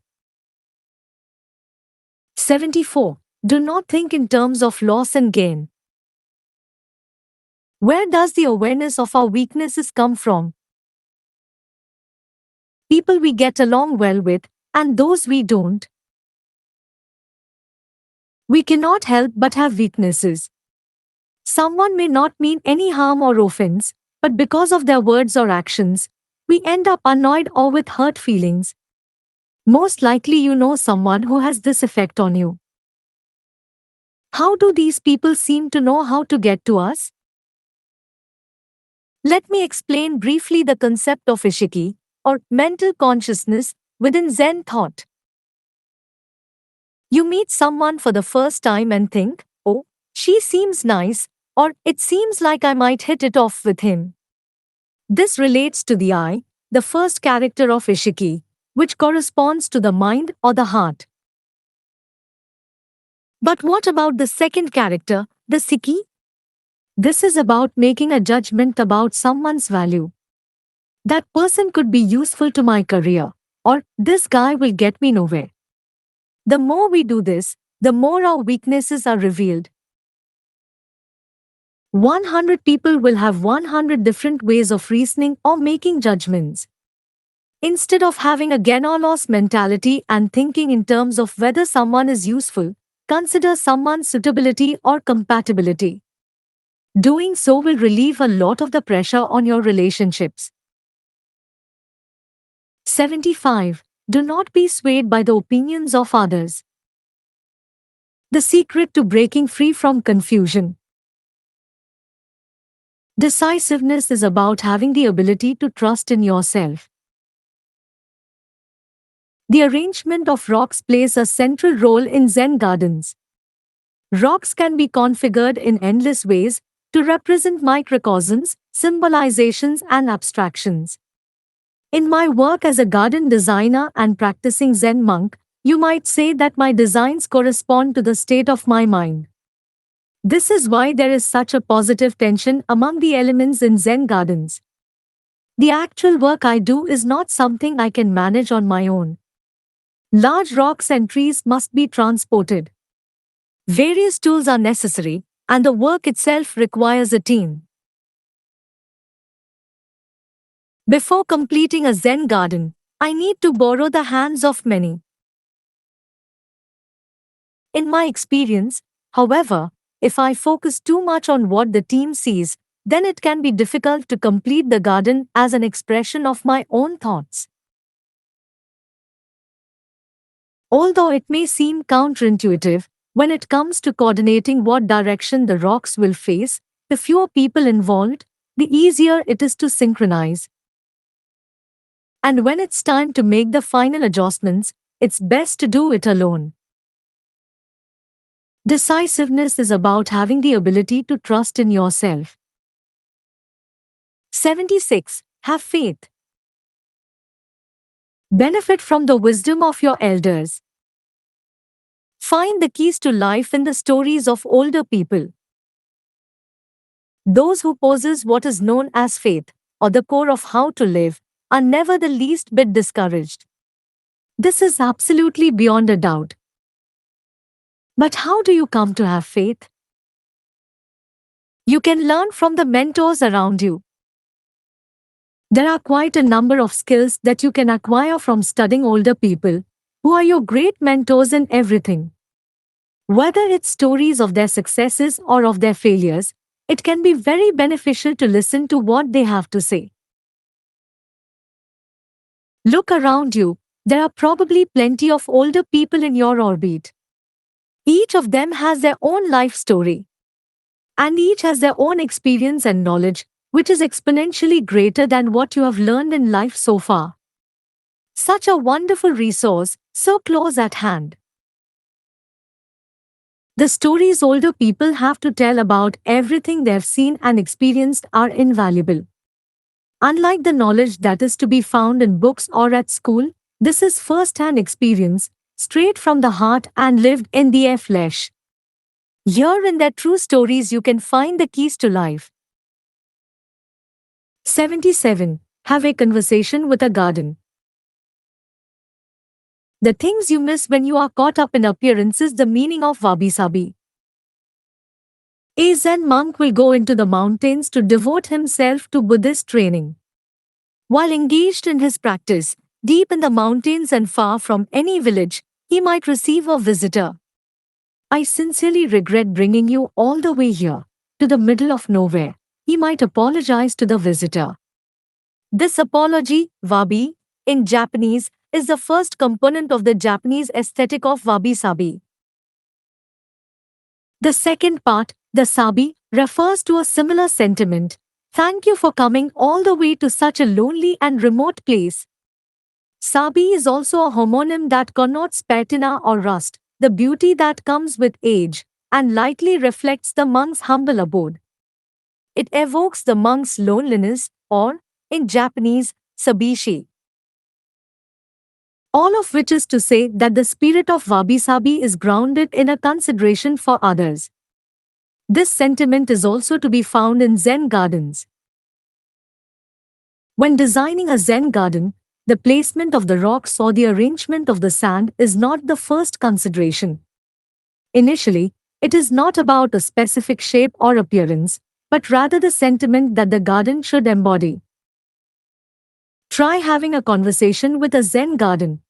74. Do not think in terms of loss and gain. Where does the awareness of our weaknesses come from? People we get along well with, and those we don't. We cannot help but have weaknesses. Someone may not mean any harm or offense, but because of their words or actions, we end up annoyed or with hurt feelings. Most likely you know someone who has this effect on you. How do these people seem to know how to get to us? Let me explain briefly the concept of ishiki, or mental consciousness, within Zen thought. You meet someone for the first time and think, oh, she seems nice, or it seems like I might hit it off with him. This relates to the I, the first character of ishiki, which corresponds to the mind or the heart. But what about the second character, the Sikhi? This is about making a judgment about someone's value. That person could be useful to my career, or this guy will get me nowhere. The more we do this, the more our weaknesses are revealed. 100 people will have 100 different ways of reasoning or making judgments. Instead of having a gain or loss mentality and thinking in terms of whether someone is useful, consider someone's suitability or compatibility. Doing so will relieve a lot of the pressure on your relationships. 75. Do not be swayed by the opinions of others. The secret to breaking free from confusion. Decisiveness is about having the ability to trust in yourself. The arrangement of rocks plays a central role in Zen gardens. Rocks can be configured in endless ways to represent microcosms, symbolizations, and abstractions. In my work as a garden designer and practicing Zen monk, you might say that my designs correspond to the state of my mind. This is why there is such a positive tension among the elements in Zen gardens. The actual work I do is not something I can manage on my own. Large rocks and trees must be transported. Various tools are necessary, and the work itself requires a team. Before completing a Zen garden, I need to borrow the hands of many. In my experience, however, if I focus too much on what the team sees, then it can be difficult to complete the garden as an expression of my own thoughts. Although it may seem counterintuitive, when it comes to coordinating what direction the rocks will face, the fewer people involved, the easier it is to synchronize. And when it's time to make the final adjustments, it's best to do it alone. Decisiveness is about having the ability to trust in yourself. 76. Have faith. Benefit from the wisdom of your elders. Find the keys to life in the stories of older people. Those who possess what is known as faith, or the core of how to live, are never the least bit discouraged. This is absolutely beyond a doubt. But how do you come to have faith? You can learn from the mentors around you. There are quite a number of skills that you can acquire from studying older people, who are your great mentors in everything. Whether it's stories of their successes or of their failures, it can be very beneficial to listen to what they have to say. Look around you, there are probably plenty of older people in your orbit. Each of them has their own life story. And each has their own experience and knowledge, which is exponentially greater than what you have learned in life so far. Such a wonderful resource, so close at hand. The stories older people have to tell about everything they've seen and experienced are invaluable. Unlike the knowledge that is to be found in books or at school, this is first-hand experience, straight from the heart and lived in the flesh. Here in their true stories you can find the keys to life. 77. Have a conversation with a garden. The things you miss when you are caught up in appearances. The meaning of wabi-sabi. A Zen monk will go into the mountains to devote himself to Buddhist training. While engaged in his practice, deep in the mountains and far from any village, he might receive a visitor. I sincerely regret bringing you all the way here, to the middle of nowhere. He might apologize to the visitor. This apology, wabi, in Japanese, is the first component of the Japanese aesthetic of wabi-sabi. The second part, the sabi, refers to a similar sentiment. Thank you for coming all the way to such a lonely and remote place. Sabi is also a homonym that connotes patina or rust, the beauty that comes with age, and lightly reflects the monk's humble abode. It evokes the monk's loneliness, or, in Japanese, sabishi. All of which is to say that the spirit of wabi-sabi is grounded in a consideration for others. This sentiment is also to be found in Zen gardens. When designing a Zen garden, the placement of the rocks or the arrangement of the sand is not the first consideration. Initially, it is not about a specific shape or appearance, but rather the sentiment that the garden should embody. Try having a conversation with a Zen garden.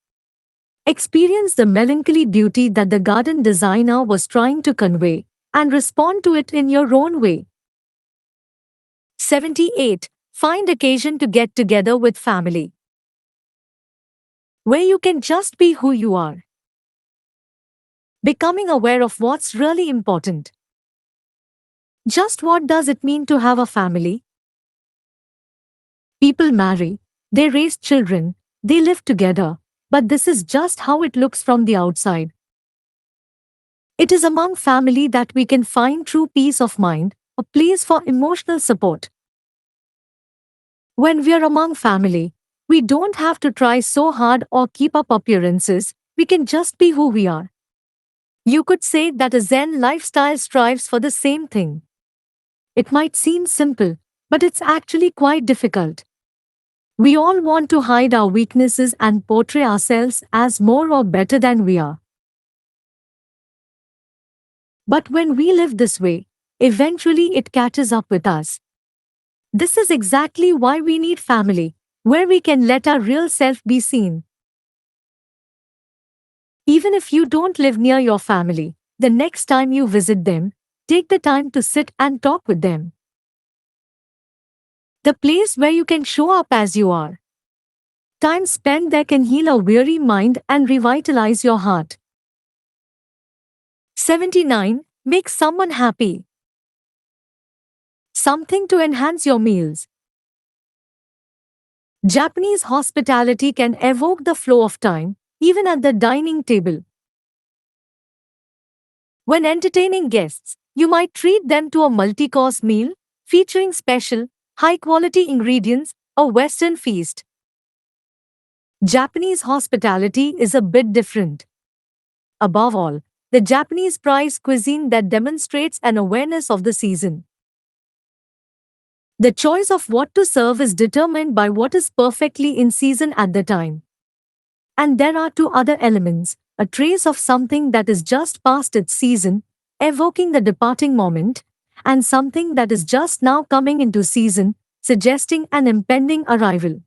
Experience the melancholy beauty that the garden designer was trying to convey, and respond to it in your own way. 78. Find occasion to get together with family, where you can just be who you are. Becoming aware of what's really important. Just what does it mean to have a family? People marry, they raise children, they live together, but this is just how it looks from the outside. It is among family that we can find true peace of mind, a place for emotional support. When we are among family, we don't have to try so hard or keep up appearances, we can just be who we are. You could say that a Zen lifestyle strives for the same thing. It might seem simple, but it's actually quite difficult. We all want to hide our weaknesses and portray ourselves as more or better than we are. But when we live this way, eventually it catches up with us. This is exactly why we need family, where we can let our real self be seen. Even if you don't live near your family, the next time you visit them, take the time to sit and talk with them. The place where you can show up as you are. Time spent there can heal a weary mind and revitalize your heart. 79. Make someone happy. Something to enhance your meals. Japanese hospitality can evoke the flow of time, even at the dining table. When entertaining guests, you might treat them to a multi-course meal, featuring special, high-quality ingredients, a Western feast. Japanese hospitality is a bit different. Above all, the Japanese prize cuisine that demonstrates an awareness of the season. The choice of what to serve is determined by what is perfectly in season at the time. And there are two other elements, a trace of something that is just past its season, evoking the departing moment, and something that is just now coming into season, suggesting an impending arrival.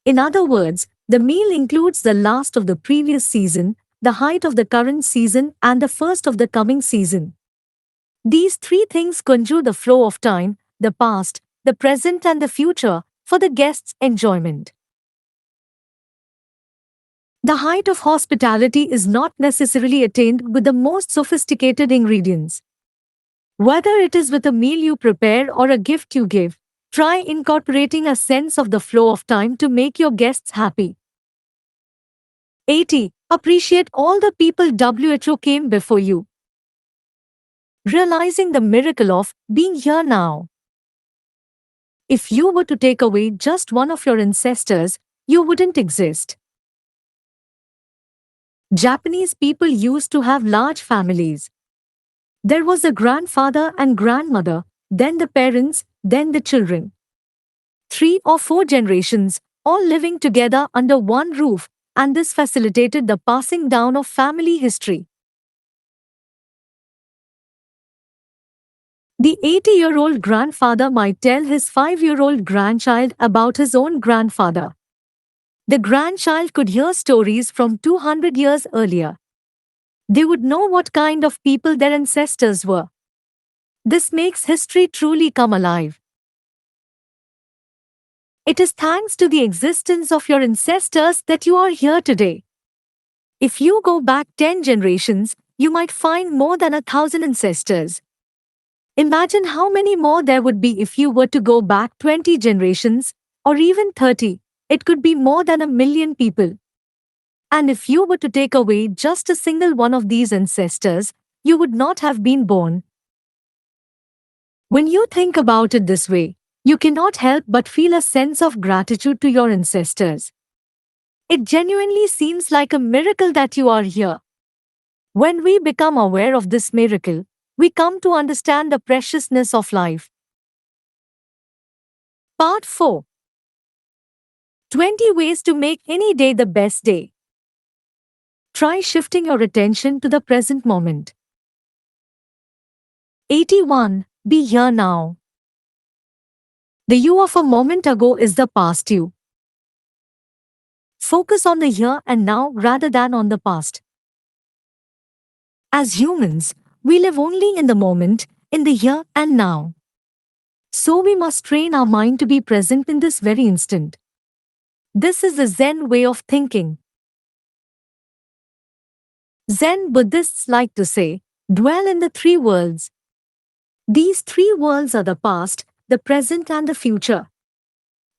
In other words, the meal includes the last of the previous season, the height of the current season, and the first of the coming season. These three things conjure the flow of time, the past, the present, and the future, for the guest's enjoyment. The height of hospitality is not necessarily attained with the most sophisticated ingredients. Whether it is with a meal you prepare or a gift you give, try incorporating a sense of the flow of time to make your guests happy. 80. Appreciate all the people who came before you. Realizing the miracle of being here now. If you were to take away just one of your ancestors, you wouldn't exist. Japanese people used to have large families. There was a grandfather and grandmother, then the parents, then the children. 3 or 4 generations, all living together under one roof, and this facilitated the passing down of family history. The 80-year-old grandfather might tell his 5-year-old grandchild about his own grandfather. The grandchild could hear stories from 200 years earlier. They would know what kind of people their ancestors were. This makes history truly come alive. It is thanks to the existence of your ancestors that you are here today. If you go back 10 generations, you might find more than 1,000 ancestors. Imagine how many more there would be if you were to go back 20 generations, or even 30. It could be more than 1,000,000 people. And if you were to take away just a single one of these ancestors, you would not have been born. When you think about it this way, you cannot help but feel a sense of gratitude to your ancestors. It genuinely seems like a miracle that you are here. When we become aware of this miracle, we come to understand the preciousness of life. Part 4. 20 Ways to Make Any Day the Best Day. Try shifting your attention to the present moment. 81. Be here now. The you of a moment ago is the past you. Focus on the here and now rather than on the past. As humans, we live only in the moment, in the here and now. So we must train our mind to be present in this very instant. This is the Zen way of thinking. Zen Buddhists like to say, dwell in the three worlds. These three worlds are the past, the present and the future.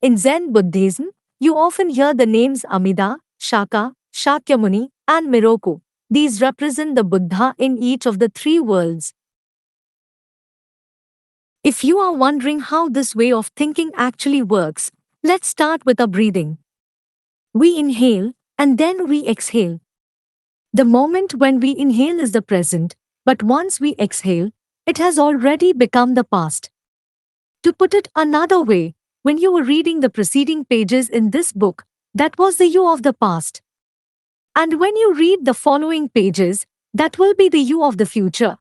In Zen Buddhism, you often hear the names Amida, Shaka, Shakyamuni, and Miroku. These represent the Buddha in each of the three worlds. If you are wondering how this way of thinking actually works, let's start with our breathing. We inhale, and then we exhale. The moment when we inhale is the present, but once we exhale, it has already become the past. To put it another way, when you were reading the preceding pages in this book, that was the you of the past. And when you read the following pages, that will be the you of the future.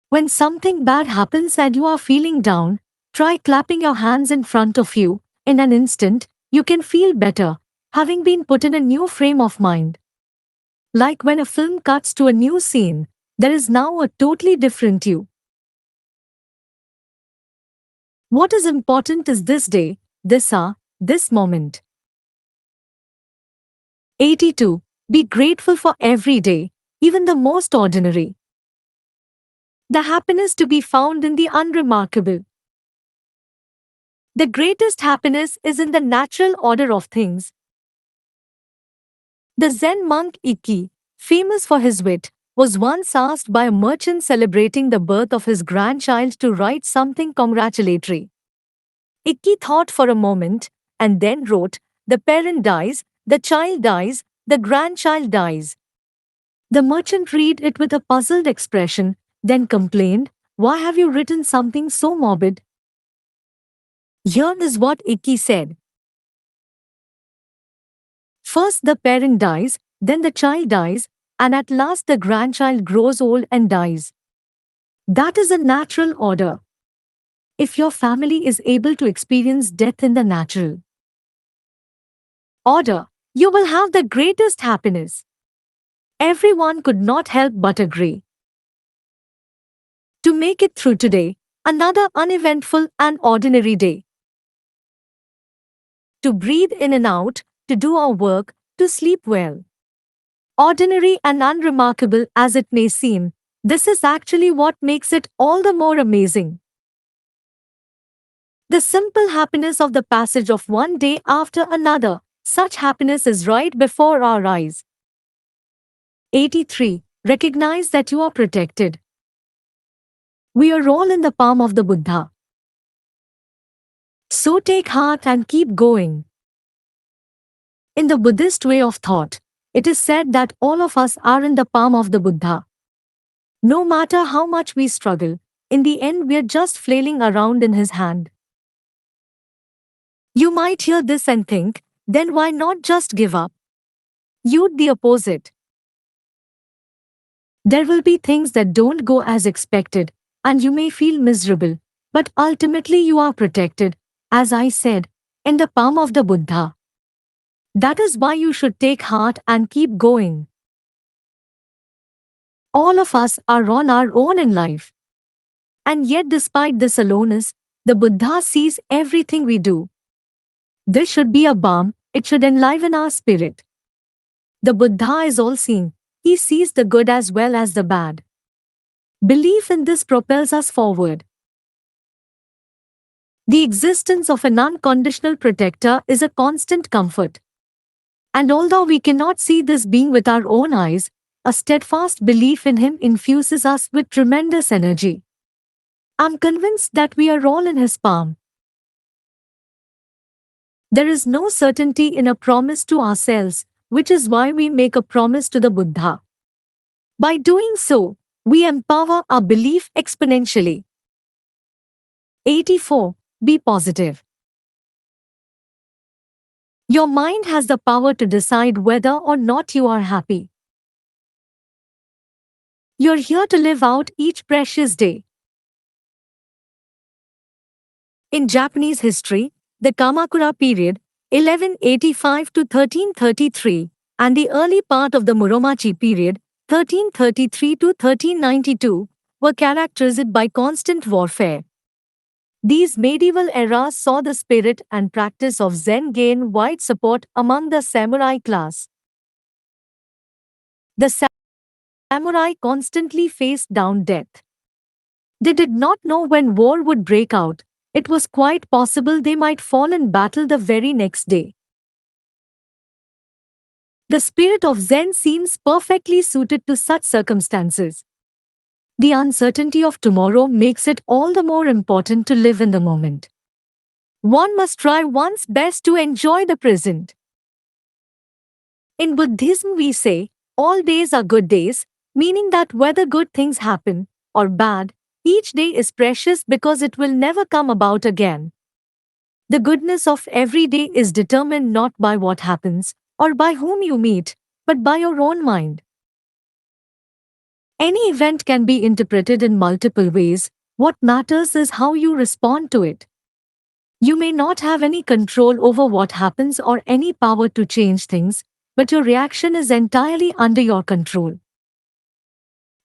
When something bad happens and you are feeling down, try clapping your hands in front of you. In an instant, you can feel better, having been put in a new frame of mind. Like when a film cuts to a new scene, there is now a totally different you. What is important is this day, this hour, this moment. 82. Be grateful for every day, even the most ordinary. The happiness to be found in the unremarkable. The greatest happiness is in the natural order of things. The Zen monk Ikki, famous for his wit, was once asked by a merchant celebrating the birth of his grandchild to write something congratulatory. Ikki thought for a moment, and then wrote, "The parent dies, the child dies, the grandchild dies." The merchant read it with a puzzled expression, then complained, "Why have you written something so morbid?" Here is what Ikki said. First the parent dies, then the child dies, and at last the grandchild grows old and dies. That is a natural order. If your family is able to experience death in the natural order, you will have the greatest happiness. Everyone could not help but agree. To make it through today, another uneventful and ordinary day. To breathe in and out, to do our work, to sleep well. Ordinary and unremarkable as it may seem, this is actually what makes it all the more amazing. The simple happiness of the passage of one day after another, such happiness is right before our eyes. 83. Recognize that you are protected. We are all in the palm of the Buddha. So take heart and keep going. In the Buddhist way of thought, it is said that all of us are in the palm of the Buddha. No matter how much we struggle, in the end we are just flailing around in his hand. You might hear this and think, then why not just give up? You'd the opposite. There will be things that don't go as expected, and you may feel miserable, but ultimately you are protected, as I said, in the palm of the Buddha. That is why you should take heart and keep going. All of us are on our own in life. And yet despite this aloneness, the Buddha sees everything we do. This should be a balm, it should enliven our spirit. The Buddha is all-seeing, he sees the good as well as the bad. Belief in this propels us forward. The existence of an unconditional protector is a constant comfort. And although we cannot see this being with our own eyes, a steadfast belief in him infuses us with tremendous energy. I'm convinced that we are all in his palm. There is no certainty in a promise to ourselves, which is why we make a promise to the Buddha. By doing so, we empower our belief exponentially. 84. Be positive. Your mind has the power to decide whether or not you are happy. You're here to live out each precious day. In Japanese history, the Kamakura period, 1185 to 1333, and the early part of the Muromachi period, 1333 to 1392, were characterized by constant warfare. These medieval eras saw the spirit and practice of Zen gain wide support among the samurai class. The samurai constantly faced down death. They did not know when war would break out. It was quite possible they might fall in battle the very next day. The spirit of Zen seems perfectly suited to such circumstances. The uncertainty of tomorrow makes it all the more important to live in the moment. One must try one's best to enjoy the present. In Buddhism, we say, all days are good days, meaning that whether good things happen or bad, each day is precious because it will never come about again. The goodness of every day is determined not by what happens or by whom you meet, but by your own mind. Any event can be interpreted in multiple ways. What matters is how you respond to it. You may not have any control over what happens or any power to change things, but your reaction is entirely under your control.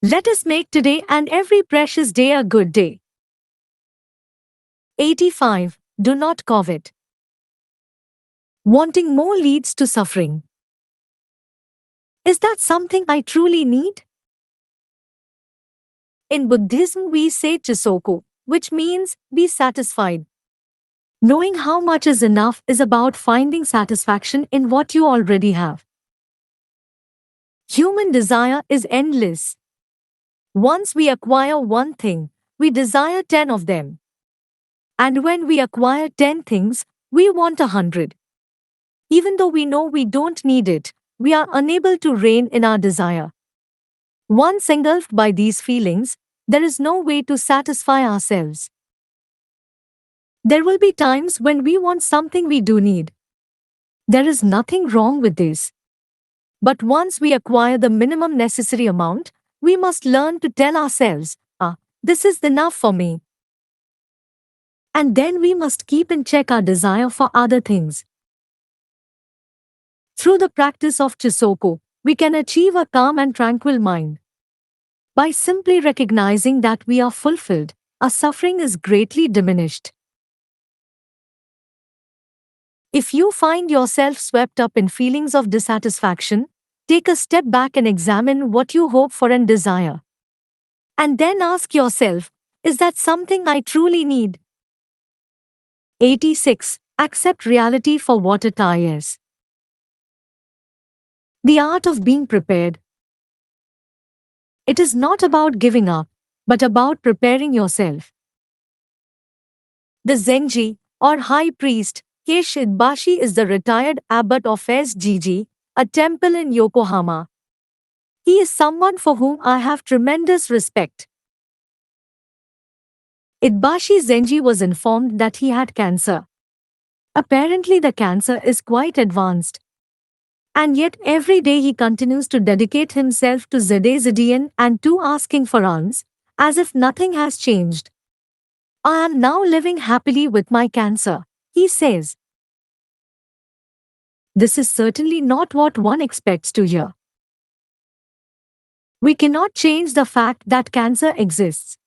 Let us make today and every precious day a good day. 85. Do not covet. Wanting more leads to suffering. Is that something I truly need? In Buddhism, we say chisoku, which means be satisfied. Knowing how much is enough is about finding satisfaction in what you already have. Human desire is endless. Once we acquire one thing, we desire 10 of them. And when we acquire 10 things, we want 100. Even though we know we don't need it, we are unable to rein in our desire. Once engulfed by these feelings, there is no way to satisfy ourselves. There will be times when we want something we do need. There is nothing wrong with this. But once we acquire the minimum necessary amount, we must learn to tell ourselves, this is enough for me. And then we must keep in check our desire for other things. Through the practice of Chisoku, we can achieve a calm and tranquil mind. By simply recognizing that we are fulfilled, our suffering is greatly diminished. If you find yourself swept up in feelings of dissatisfaction, take a step back and examine what you hope for and desire. And then ask yourself, is that something I truly need? 86. Accept reality for what it is. The art of being prepared. It is not about giving up, but about preparing yourself. The Zenji, or High Priest, Keish Idbashi is the retired abbot of SGG, a temple in Yokohama. He is someone for whom I have tremendous respect. Idbashi Zenji was informed that he had cancer. Apparently the cancer is quite advanced. And yet every day he continues to dedicate himself to Zedazedian and to asking for alms, as if nothing has changed. I am now living happily with my cancer, he says. This is certainly not what one expects to hear. We cannot change the fact that cancer exists.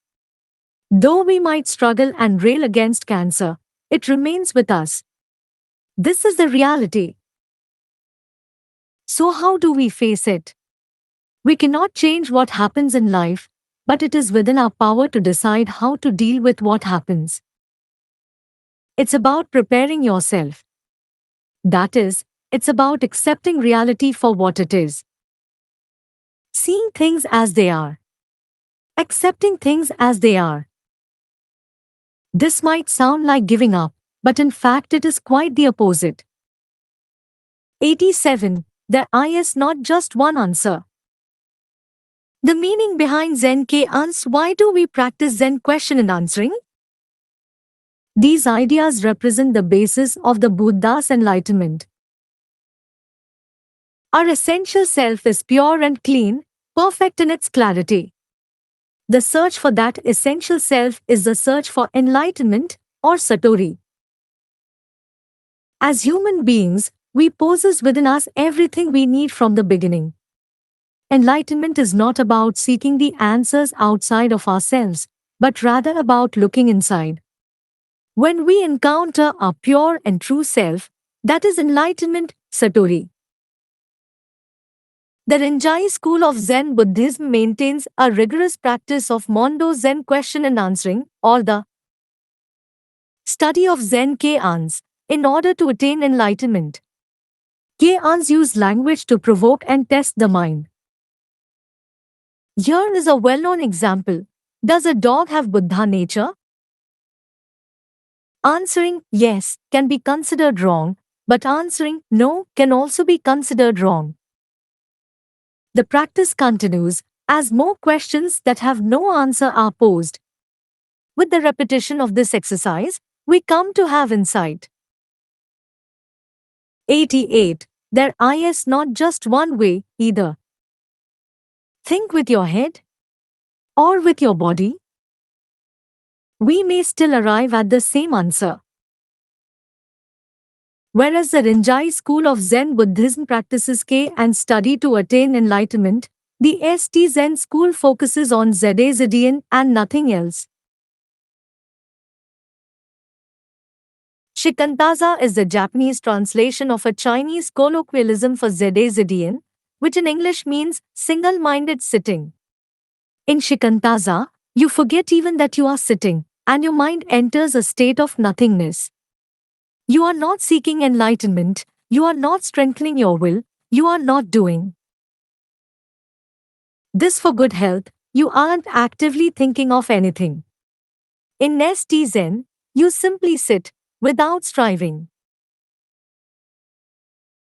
Though we might struggle and rail against cancer, it remains with us. This is the reality. So how do we face it? We cannot change what happens in life, but it is within our power to decide how to deal with what happens. It's about preparing yourself. That is, it's about accepting reality for what it is. Seeing things as they are. Accepting things as they are. This might sound like giving up, but in fact it is quite the opposite. 87. There is not just one answer. The meaning behind Zen K-ans. Why do we practice Zen question and answering? These ideas represent the basis of the Buddha's enlightenment. Our essential self is pure and clean, perfect in its clarity. The search for that essential self is the search for enlightenment or satori. As human beings, we possess within us everything we need from the beginning. Enlightenment is not about seeking the answers outside of ourselves, but rather about looking inside. When we encounter our pure and true self, that is enlightenment, satori. The Rinzai school of Zen Buddhism maintains a rigorous practice of Mondo Zen question and answering, or the study of Zen K-ans, in order to attain enlightenment. K-ans use language to provoke and test the mind. Here is a well-known example. Does a dog have Buddha nature? Answering yes can be considered wrong, but answering no can also be considered wrong. The practice continues as more questions that have no answer are posed. With the repetition of this exercise, we come to have insight. 88. There is not just one way, either. Think with your head or with your body. We may still arrive at the same answer. Whereas the Rinzai school of Zen Buddhism practices K and study to attain enlightenment, the St. Zen school focuses on Zedian and nothing else. Shikantaza is the Japanese translation of a Chinese colloquialism for Zedian, which in English means single-minded sitting. In Shikantaza, you forget even that you are sitting, and your mind enters a state of nothingness. You are not seeking enlightenment, you are not strengthening your will, you are not doing this for good health, you aren't actively thinking of anything. In St. Zen, you simply sit, without striving.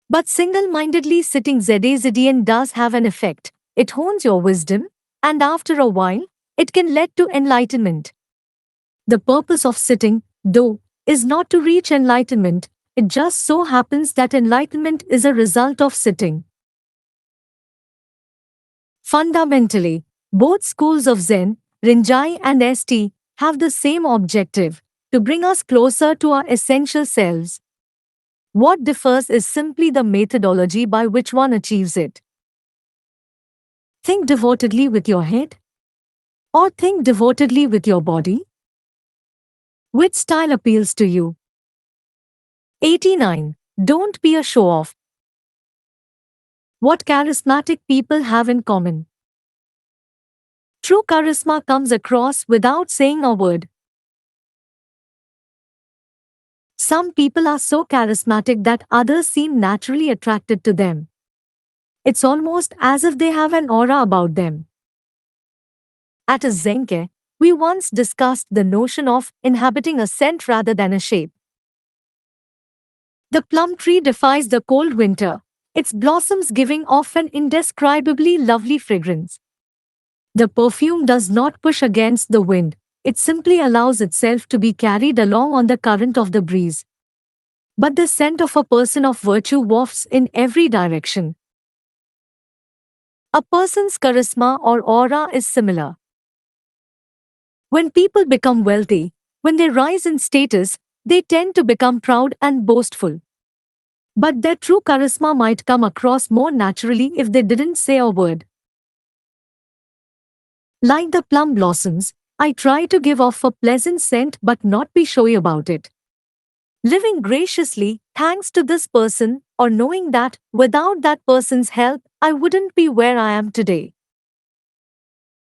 But single-mindedly sitting Zedian does have an effect. It hones your wisdom, and after a while, it can lead to enlightenment. The purpose of sitting, though, is not to reach enlightenment, it just so happens that enlightenment is a result of sitting. Fundamentally, both schools of Zen, Rinzai and St., have the same objective, to bring us closer to our essential selves. What differs is simply the methodology by which one achieves it. Think devotedly with your head? Or think devotedly with your body? Which style appeals to you? 89. Don't be a show-off. What charismatic people have in common? True charisma comes across without saying a word. Some people are so charismatic that others seem naturally attracted to them. It's almost as if they have an aura about them. At a Zenke, we once discussed the notion of inhabiting a scent rather than a shape. The plum tree defies the cold winter, its blossoms giving off an indescribably lovely fragrance. The perfume does not push against the wind, it simply allows itself to be carried along on the current of the breeze. But the scent of a person of virtue wafts in every direction. A person's charisma or aura is similar. When people become wealthy, when they rise in status, they tend to become proud and boastful. But their true charisma might come across more naturally if they didn't say a word. Like the plum blossoms, I try to give off a pleasant scent but not be showy about it. Living graciously, thanks to this person, or knowing that, without that person's help, I wouldn't be where I am today.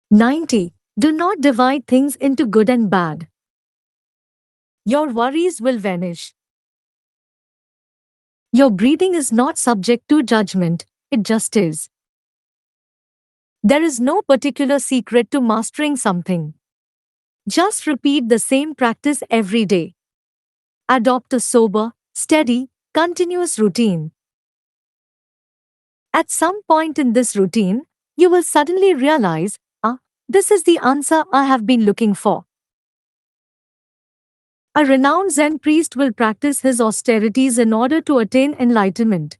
90. Do not divide things into good and bad. Your worries will vanish. Your breathing is not subject to judgment, it just is. There is no particular secret to mastering something. Just repeat the same practice every day. adopt a sober, steady, continuous routine. At some point in this routine, you will suddenly realize, this is the answer I have been looking for. A renowned Zen priest will practice his austerities in order to attain enlightenment.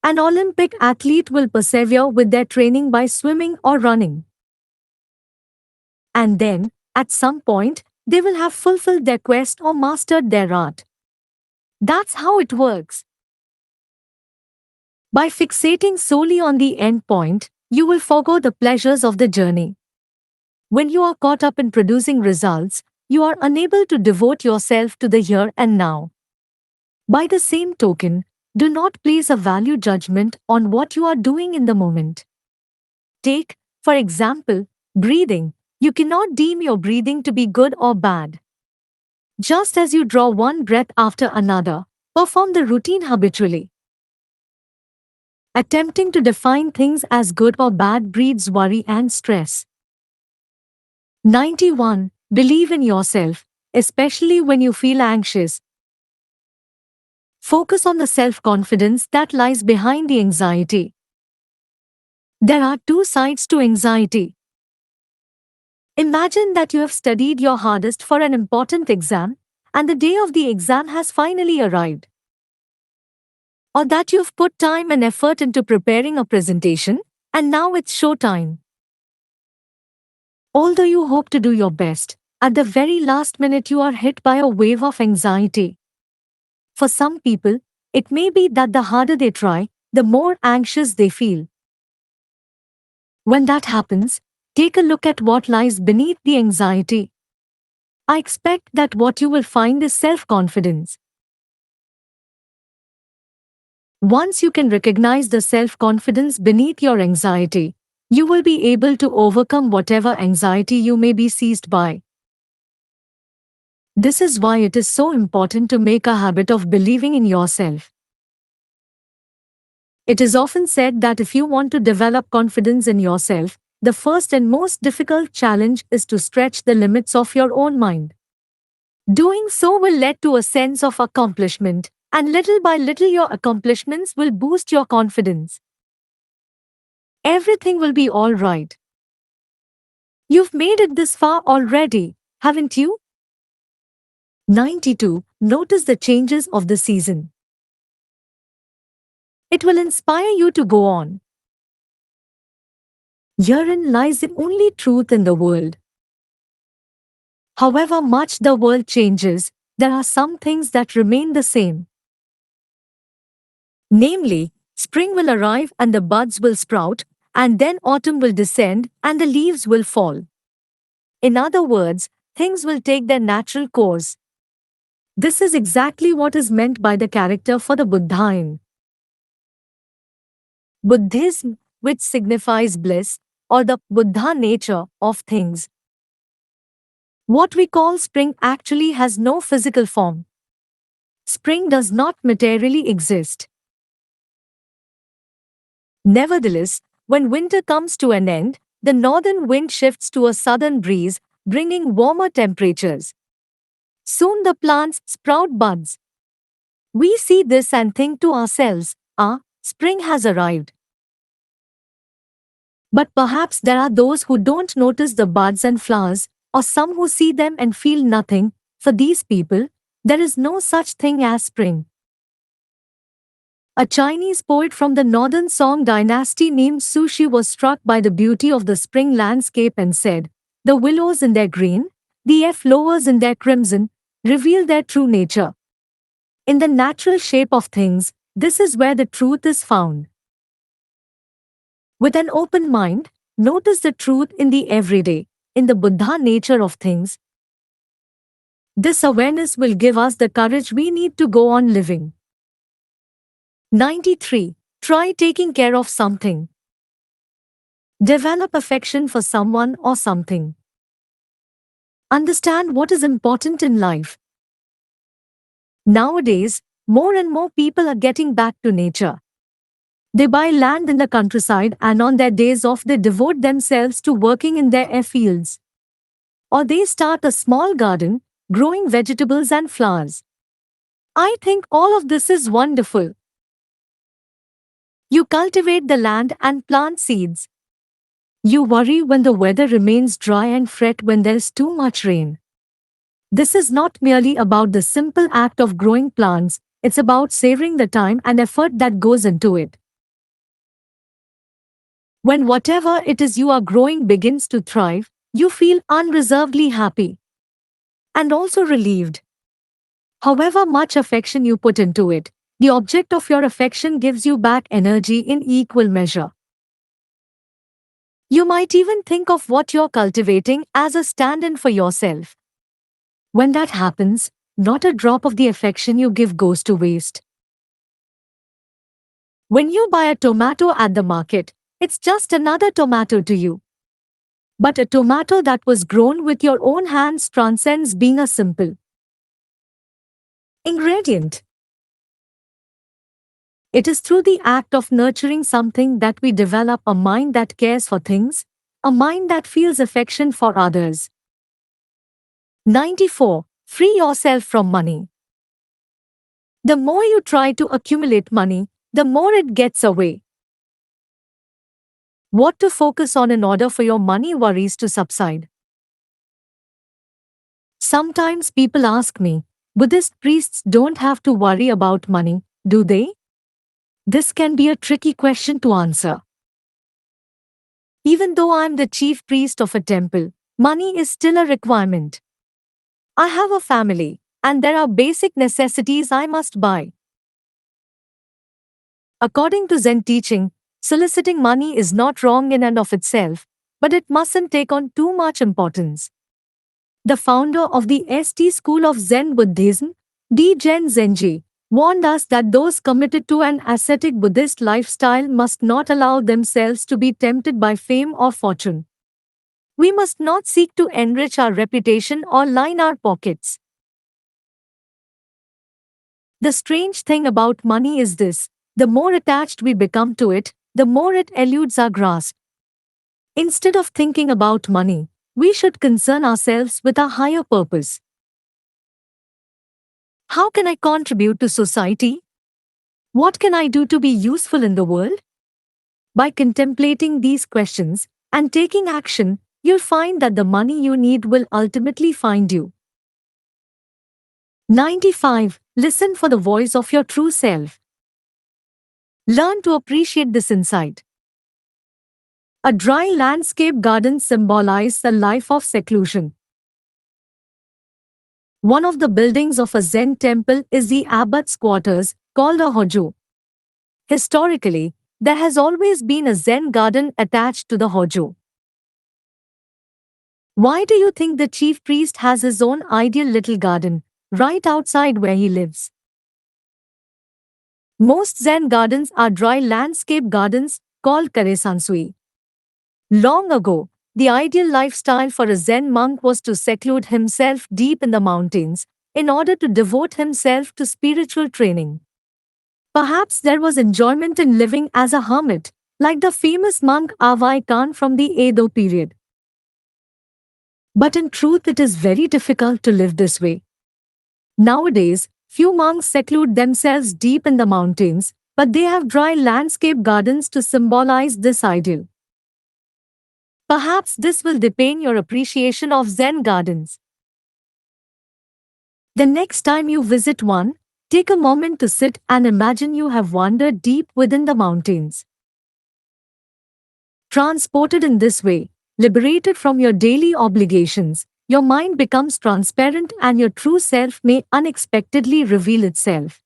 An Olympic athlete will persevere with their training by swimming or running. And then, at some point, they will have fulfilled their quest or mastered their art. That's how it works. By fixating solely on the end point, you will forgo the pleasures of the journey. When you are caught up in producing results, you are unable to devote yourself to the here and now. By the same token, do not place a value judgment on what you are doing in the moment. Take, for example, breathing. You cannot deem your breathing to be good or bad. Just as you draw one breath after another, perform the routine habitually. Attempting to define things as good or bad breeds worry and stress. 91. Believe in yourself, especially when you feel anxious. Focus on the self-confidence that lies behind the anxiety. There are two sides to anxiety. Imagine that you have studied your hardest for an important exam, and the day of the exam has finally arrived. Or that you've put time and effort into preparing a presentation, and now it's showtime. Although you hope to do your best, at the very last minute you are hit by a wave of anxiety. For some people, it may be that the harder they try, the more anxious they feel. When that happens, take a look at what lies beneath the anxiety. I expect that what you will find is self-confidence. Once you can recognize the self-confidence beneath your anxiety, you will be able to overcome whatever anxiety you may be seized by. This is why it is so important to make a habit of believing in yourself. It is often said that if you want to develop confidence in yourself, the first and most difficult challenge is to stretch the limits of your own mind. Doing so will lead to a sense of accomplishment, and little by little your accomplishments will boost your confidence. Everything will be all right. You've made it this far already, haven't you? 92. Notice the changes of the season. It will inspire you to go on. Herein lies the only truth in the world. However much the world changes, there are some things that remain the same. Namely, spring will arrive and the buds will sprout, and then autumn will descend and the leaves will fall. In other words, things will take their natural course. This is exactly what is meant by the character for the Buddha in Buddhism, which signifies bliss, or the Buddha nature of things. What we call spring actually has no physical form. Spring does not materially exist. Nevertheless, when winter comes to an end, the northern wind shifts to a southern breeze, bringing warmer temperatures. Soon the plants sprout buds. We see this and think to ourselves, spring has arrived. But perhaps there are those who don't notice the buds and flowers, or some who see them and feel nothing. For these people, there is no such thing as spring. A Chinese poet from the northern Song dynasty named Su Shi was struck by the beauty of the spring landscape and said, "The willows in their green, the flowers in their crimson, reveal their true nature. In the natural shape of things, this is where the truth is found." With an open mind, notice the truth in the everyday, in the Buddha nature of things. This awareness will give us the courage we need to go on living. 93. Try taking care of something. Develop affection for someone or something. Understand what is important in life. Nowadays, more and more people are getting back to nature. They buy land in the countryside and on their days off they devote themselves to working in their fields. Or they start a small garden, growing vegetables and flowers. I think all of this is wonderful. You cultivate the land and plant seeds. You worry when the weather remains dry and fret when there's too much rain. This is not merely about the simple act of growing plants, it's about savoring the time and effort that goes into it. When whatever it is you are growing begins to thrive, you feel unreservedly happy and also relieved. However much affection you put into it, the object of your affection gives you back energy in equal measure. You might even think of what you're cultivating as a stand-in for yourself. When that happens, not a drop of the affection you give goes to waste. When you buy a tomato at the market, it's just another tomato to you. But a tomato that was grown with your own hands transcends being a simple ingredient. It is through the act of nurturing something that we develop a mind that cares for things, a mind that feels affection for others. 94. Free yourself from money. The more you try to accumulate money, the more it gets away. What to focus on in order for your money worries to subside? Sometimes people ask me, Buddhist priests don't have to worry about money, do they? This can be a tricky question to answer. Even though I'm the chief priest of a temple, money is still a requirement. I have a family, and there are basic necessities I must buy. According to Zen teaching, soliciting money is not wrong in and of itself, but it mustn't take on too much importance. The founder of the St. School of Zen Buddhism, D-Gen Zenji, warned us that those committed to an ascetic Buddhist lifestyle must not allow themselves to be tempted by fame or fortune. We must not seek to enrich our reputation or line our pockets. The strange thing about money is this: the more attached we become to it, the more it eludes our grasp. Instead of thinking about money, we should concern ourselves with a higher purpose. How can I contribute to society? What can I do to be useful in the world? By contemplating these questions and taking action, you'll find that the money you need will ultimately find you. 95. Listen for the voice of your true self. Learn to appreciate this insight. A dry landscape garden symbolizes a life of seclusion. One of the buildings of a Zen temple is the abbot's quarters, called a hojo. Historically, there has always been a Zen garden attached to the hojo. Why do you think the chief priest has his own ideal little garden, right outside where he lives? Most Zen gardens are dry landscape gardens, called karesansui. Long ago, the ideal lifestyle for a Zen monk was to seclude himself deep in the mountains, in order to devote himself to spiritual training. Perhaps there was enjoyment in living as a hermit, like the famous monk Avai Khan from the Edo period. But in truth, it is very difficult to live this way. Nowadays, few monks seclude themselves deep in the mountains, but they have dry landscape gardens to symbolize this ideal. Perhaps this will deepen your appreciation of Zen gardens. The next time you visit one, take a moment to sit and imagine you have wandered deep within the mountains. Transported in this way, liberated from your daily obligations, your mind becomes transparent and your true self may unexpectedly reveal itself.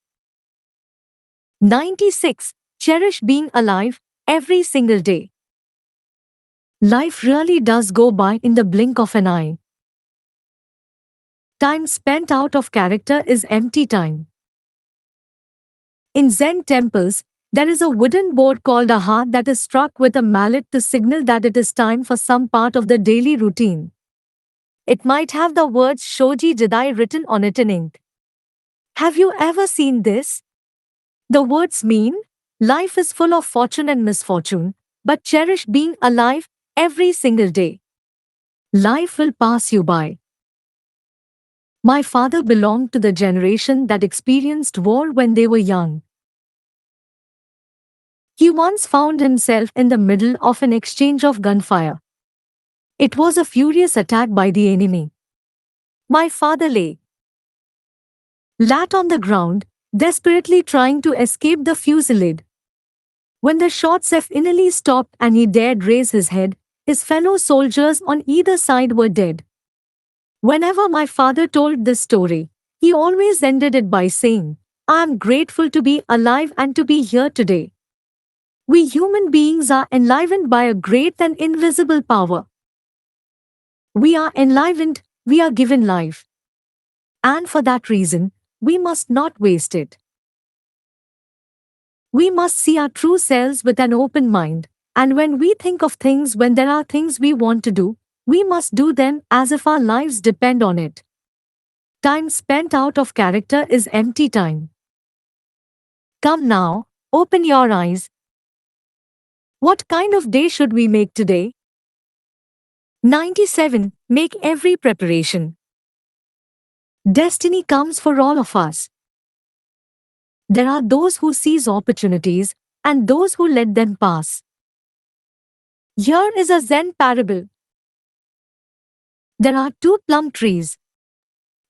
96. Cherish being alive every single day. Life really does go by in the blink of an eye. Time spent out of character is empty time. In Zen temples, there is a wooden board called a ha that is struck with a mallet to signal that it is time for some part of the daily routine. It might have the words Shoji Jidai written on it in ink. Have you ever seen this? The words mean, life is full of fortune and misfortune, but cherish being alive every single day. Life will pass you by. My father belonged to the generation that experienced war when they were young. He once found himself in the middle of an exchange of gunfire. It was a furious attack by the enemy. My father lay flat on the ground, desperately trying to escape the fusillade. When the shots finally stopped and he dared raise his head, his fellow soldiers on either side were dead. Whenever my father told this story, he always ended it by saying, "I am grateful to be alive and to be here today." We human beings are enlivened by a great and invisible power. We are enlivened, we are given life. And for that reason, we must not waste it. We must see our true selves with an open mind, and when we think of things, when there are things we want to do, we must do them as if our lives depend on it. Time spent out of character is empty time. Come now, open your eyes. What kind of day should we make today? 97. Make every preparation. Destiny comes for all of us. There are those who seize opportunities and those who let them pass. Here is a Zen parable. There are two plum trees.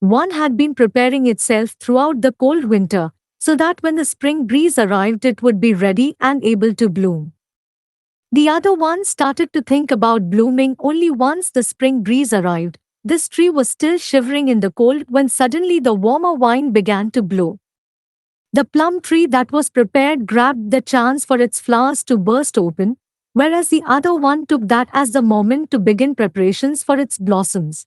One had been preparing itself throughout the cold winter, so that when the spring breeze arrived it would be ready and able to bloom. The other one started to think about blooming only once the spring breeze arrived. This tree was still shivering in the cold when suddenly the warmer wind began to blow. The plum tree that was prepared grabbed the chance for its flowers to burst open, whereas the other one took that as the moment to begin preparations for its blossoms.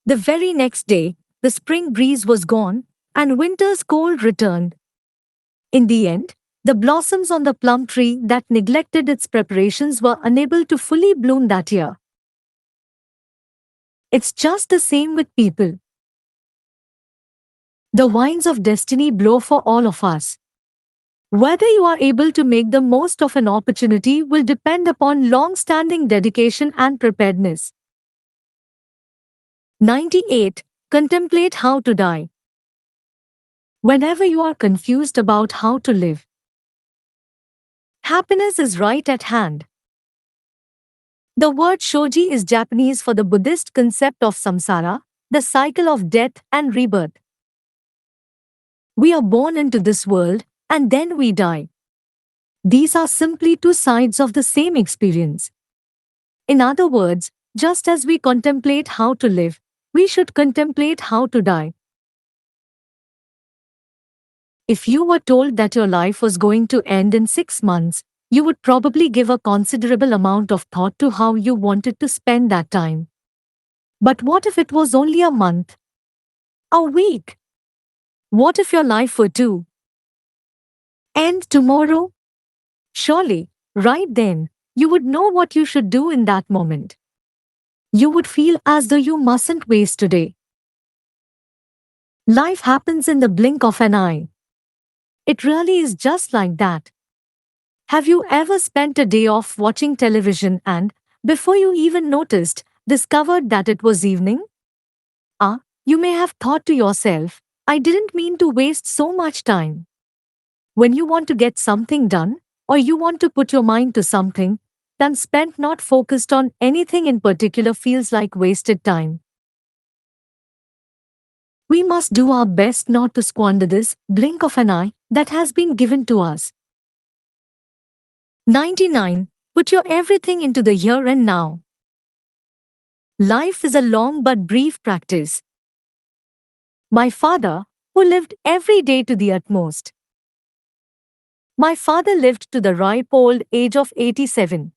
The very next day, the spring breeze was gone, and winter's cold returned. In the end, the blossoms on the plum tree that neglected its preparations were unable to fully bloom that year. It's just the same with people. The winds of destiny blow for all of us. Whether you are able to make the most of an opportunity will depend upon long-standing dedication and preparedness. 98. Contemplate how to die. Whenever you are confused about how to live, happiness is right at hand. The word shoji is Japanese for the Buddhist concept of samsara, the cycle of death and rebirth. We are born into this world, and then we die. These are simply two sides of the same experience. In other words, just as we contemplate how to live, we should contemplate how to die. If you were told that your life was going to end in 6 months, you would probably give a considerable amount of thought to how you wanted to spend that time. But what if it was only a month? A week? What if your life were to end tomorrow? Surely, right then, you would know what you should do in that moment. You would feel as though you mustn't waste today. Life happens in the blink of an eye. It really is just like that. Have you ever spent a day off watching television and, before you even noticed, discovered that it was evening? You may have thought to yourself, I didn't mean to waste so much time. When you want to get something done, or you want to put your mind to something, time spent not focused on anything in particular feels like wasted time. We must do our best not to squander this blink of an eye that has been given to us. 99. Put your everything into the here and now. Life is a long but brief practice. My father, who lived every day to the utmost. My father lived to the ripe old age of 87.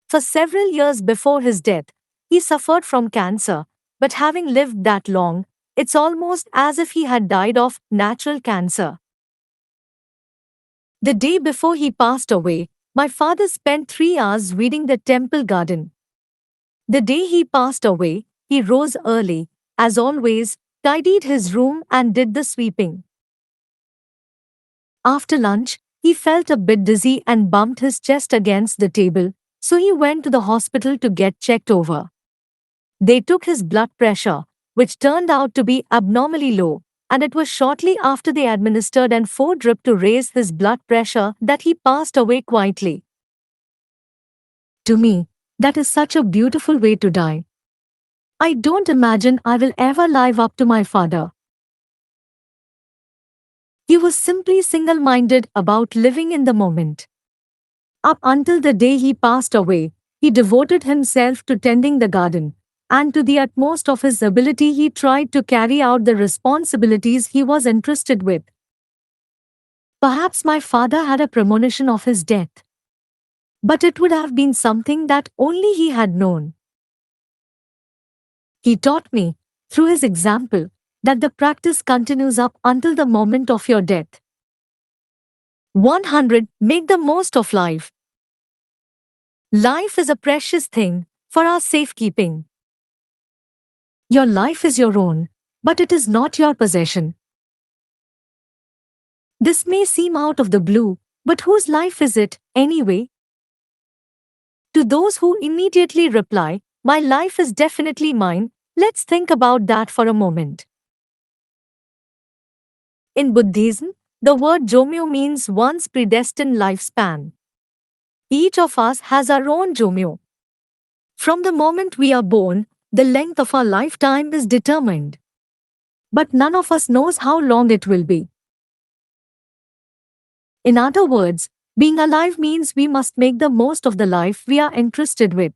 For several years before his death, he suffered from cancer, but having lived that long, it's almost as if he had died of natural cancer. The day before he passed away, my father spent 3 hours weeding the temple garden. The day he passed away, he rose early, as always, tidied his room and did the sweeping. After lunch, he felt a bit dizzy and bumped his chest against the table, so he went to the hospital to get checked over. They took his blood pressure, which turned out to be abnormally low, and it was shortly after they administered an 4 drip to raise his blood pressure that he passed away quietly. To me, that is such a beautiful way to die. I don't imagine I will ever live up to my father. He was simply single-minded about living in the moment. Up until the day he passed away, he devoted himself to tending the garden, and to the utmost of his ability he tried to carry out the responsibilities he was entrusted with. Perhaps my father had a premonition of his death, but it would have been something that only he had known. He taught me, through his example, that the practice continues up until the moment of your death. 100. Make the most of life. Life is a precious thing for our safekeeping. Your life is your own, but it is not your possession. This may seem out of the blue, but whose life is it, anyway? To those who immediately reply, "My life is definitely mine," let's think about that for a moment. In Buddhism, the word Jomyo means one's predestined lifespan. Each of us has our own Jomyo. From the moment we are born, the length of our lifetime is determined. But none of us knows how long it will be. In other words, being alive means we must make the most of the life we are entrusted with.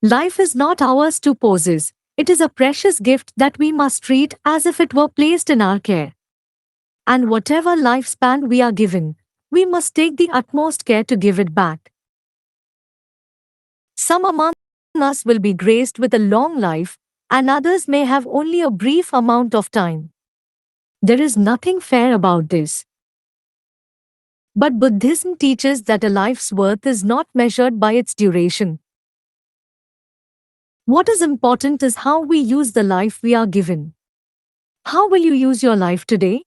Life is not ours to possess, it is a precious gift that we must treat as if it were placed in our care. And whatever lifespan we are given, we must take the utmost care to give it back. Some among us will be graced with a long life, and others may have only a brief amount of time. There is nothing fair about this. But Buddhism teaches that a life's worth is not measured by its duration. What is important is how we use the life we are given. How will you use your life today?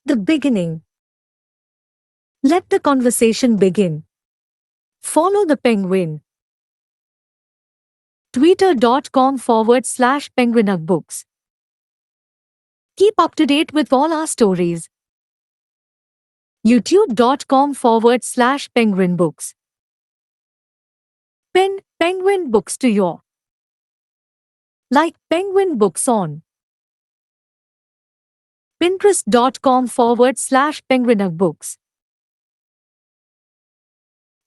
The beginning. Let the conversation begin. Follow the penguin. Twitter.com/penguinbooks. Keep up to date with all our stories. YouTube.com/penguinbooks. Pin Penguin Books to your like Penguin Books on Pinterest.com/penguinbooks.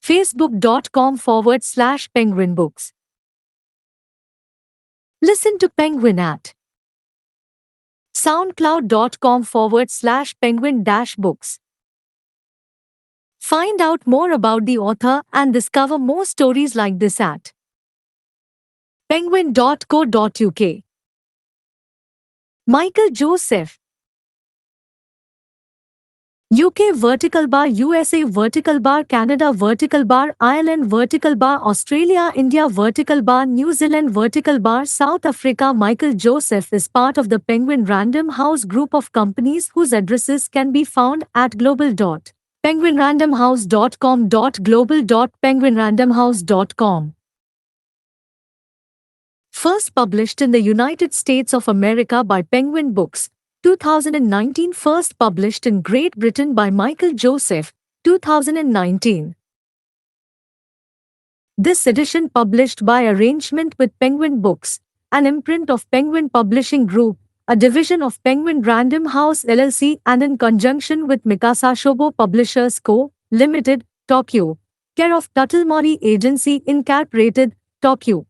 Facebook.com/penguinbooks. Listen to Penguin at SoundCloud.com/penguin-books. Find out more about the author and discover more stories like this at penguin.co.uk. Michael Joseph. UK vertical bar, USA vertical bar, Canada vertical bar, Ireland vertical bar, Australia, India vertical bar, New Zealand vertical bar, South Africa. Michael Joseph is part of the Penguin Random House group of companies whose addresses can be found at global.penguinrandomhouse.com. First published in the United States of America by Penguin Books, 2019. First published in Great Britain by Michael Joseph, 2019. This edition published by arrangement with Penguin Books, an imprint of Penguin Publishing Group, a division of Penguin Random House LLC, and in conjunction with Mikasashobo Publishers Co., Limited, Tokyo, care of Tuttlemori Agency Incorporated, Tokyo.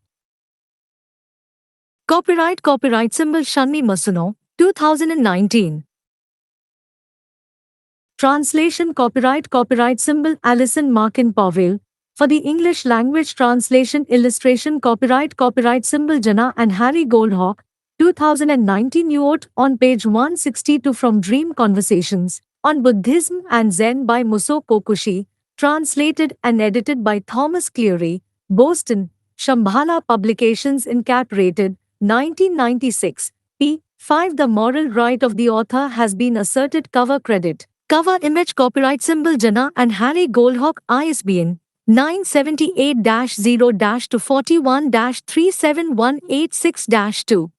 Copyright symbol Shunmyo Masuno, 2019. Translation copyright symbol Alison Markin Powell. For the English language translation illustration copyright symbol Jana and Harry Goldhawk, 2019. Quote on page 162 from Dream Conversations on Buddhism and Zen by Muso Kokushi, translated and edited by Thomas Cleary, Boston, Shambhala Publications Incorporated, 1996, p. 5. The moral right of the author has been asserted. Cover credit. Cover image copyright symbol Jana and Harry Goldhawk, ISBN 978-0-to41-37186-2.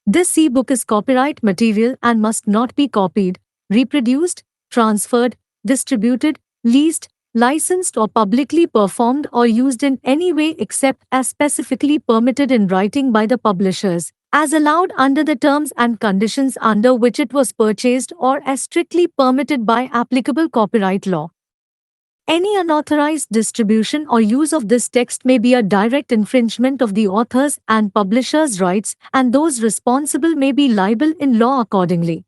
This ebook is copyright material and must not be copied, reproduced, transferred, distributed, leased, licensed or publicly performed or used in any way except as specifically permitted in writing by the publishers, as allowed under the terms and conditions under which it was purchased or as strictly permitted by applicable copyright law. Any unauthorized distribution or use of this text may be a direct infringement of the author's and publisher's rights, and those responsible may be liable in law accordingly.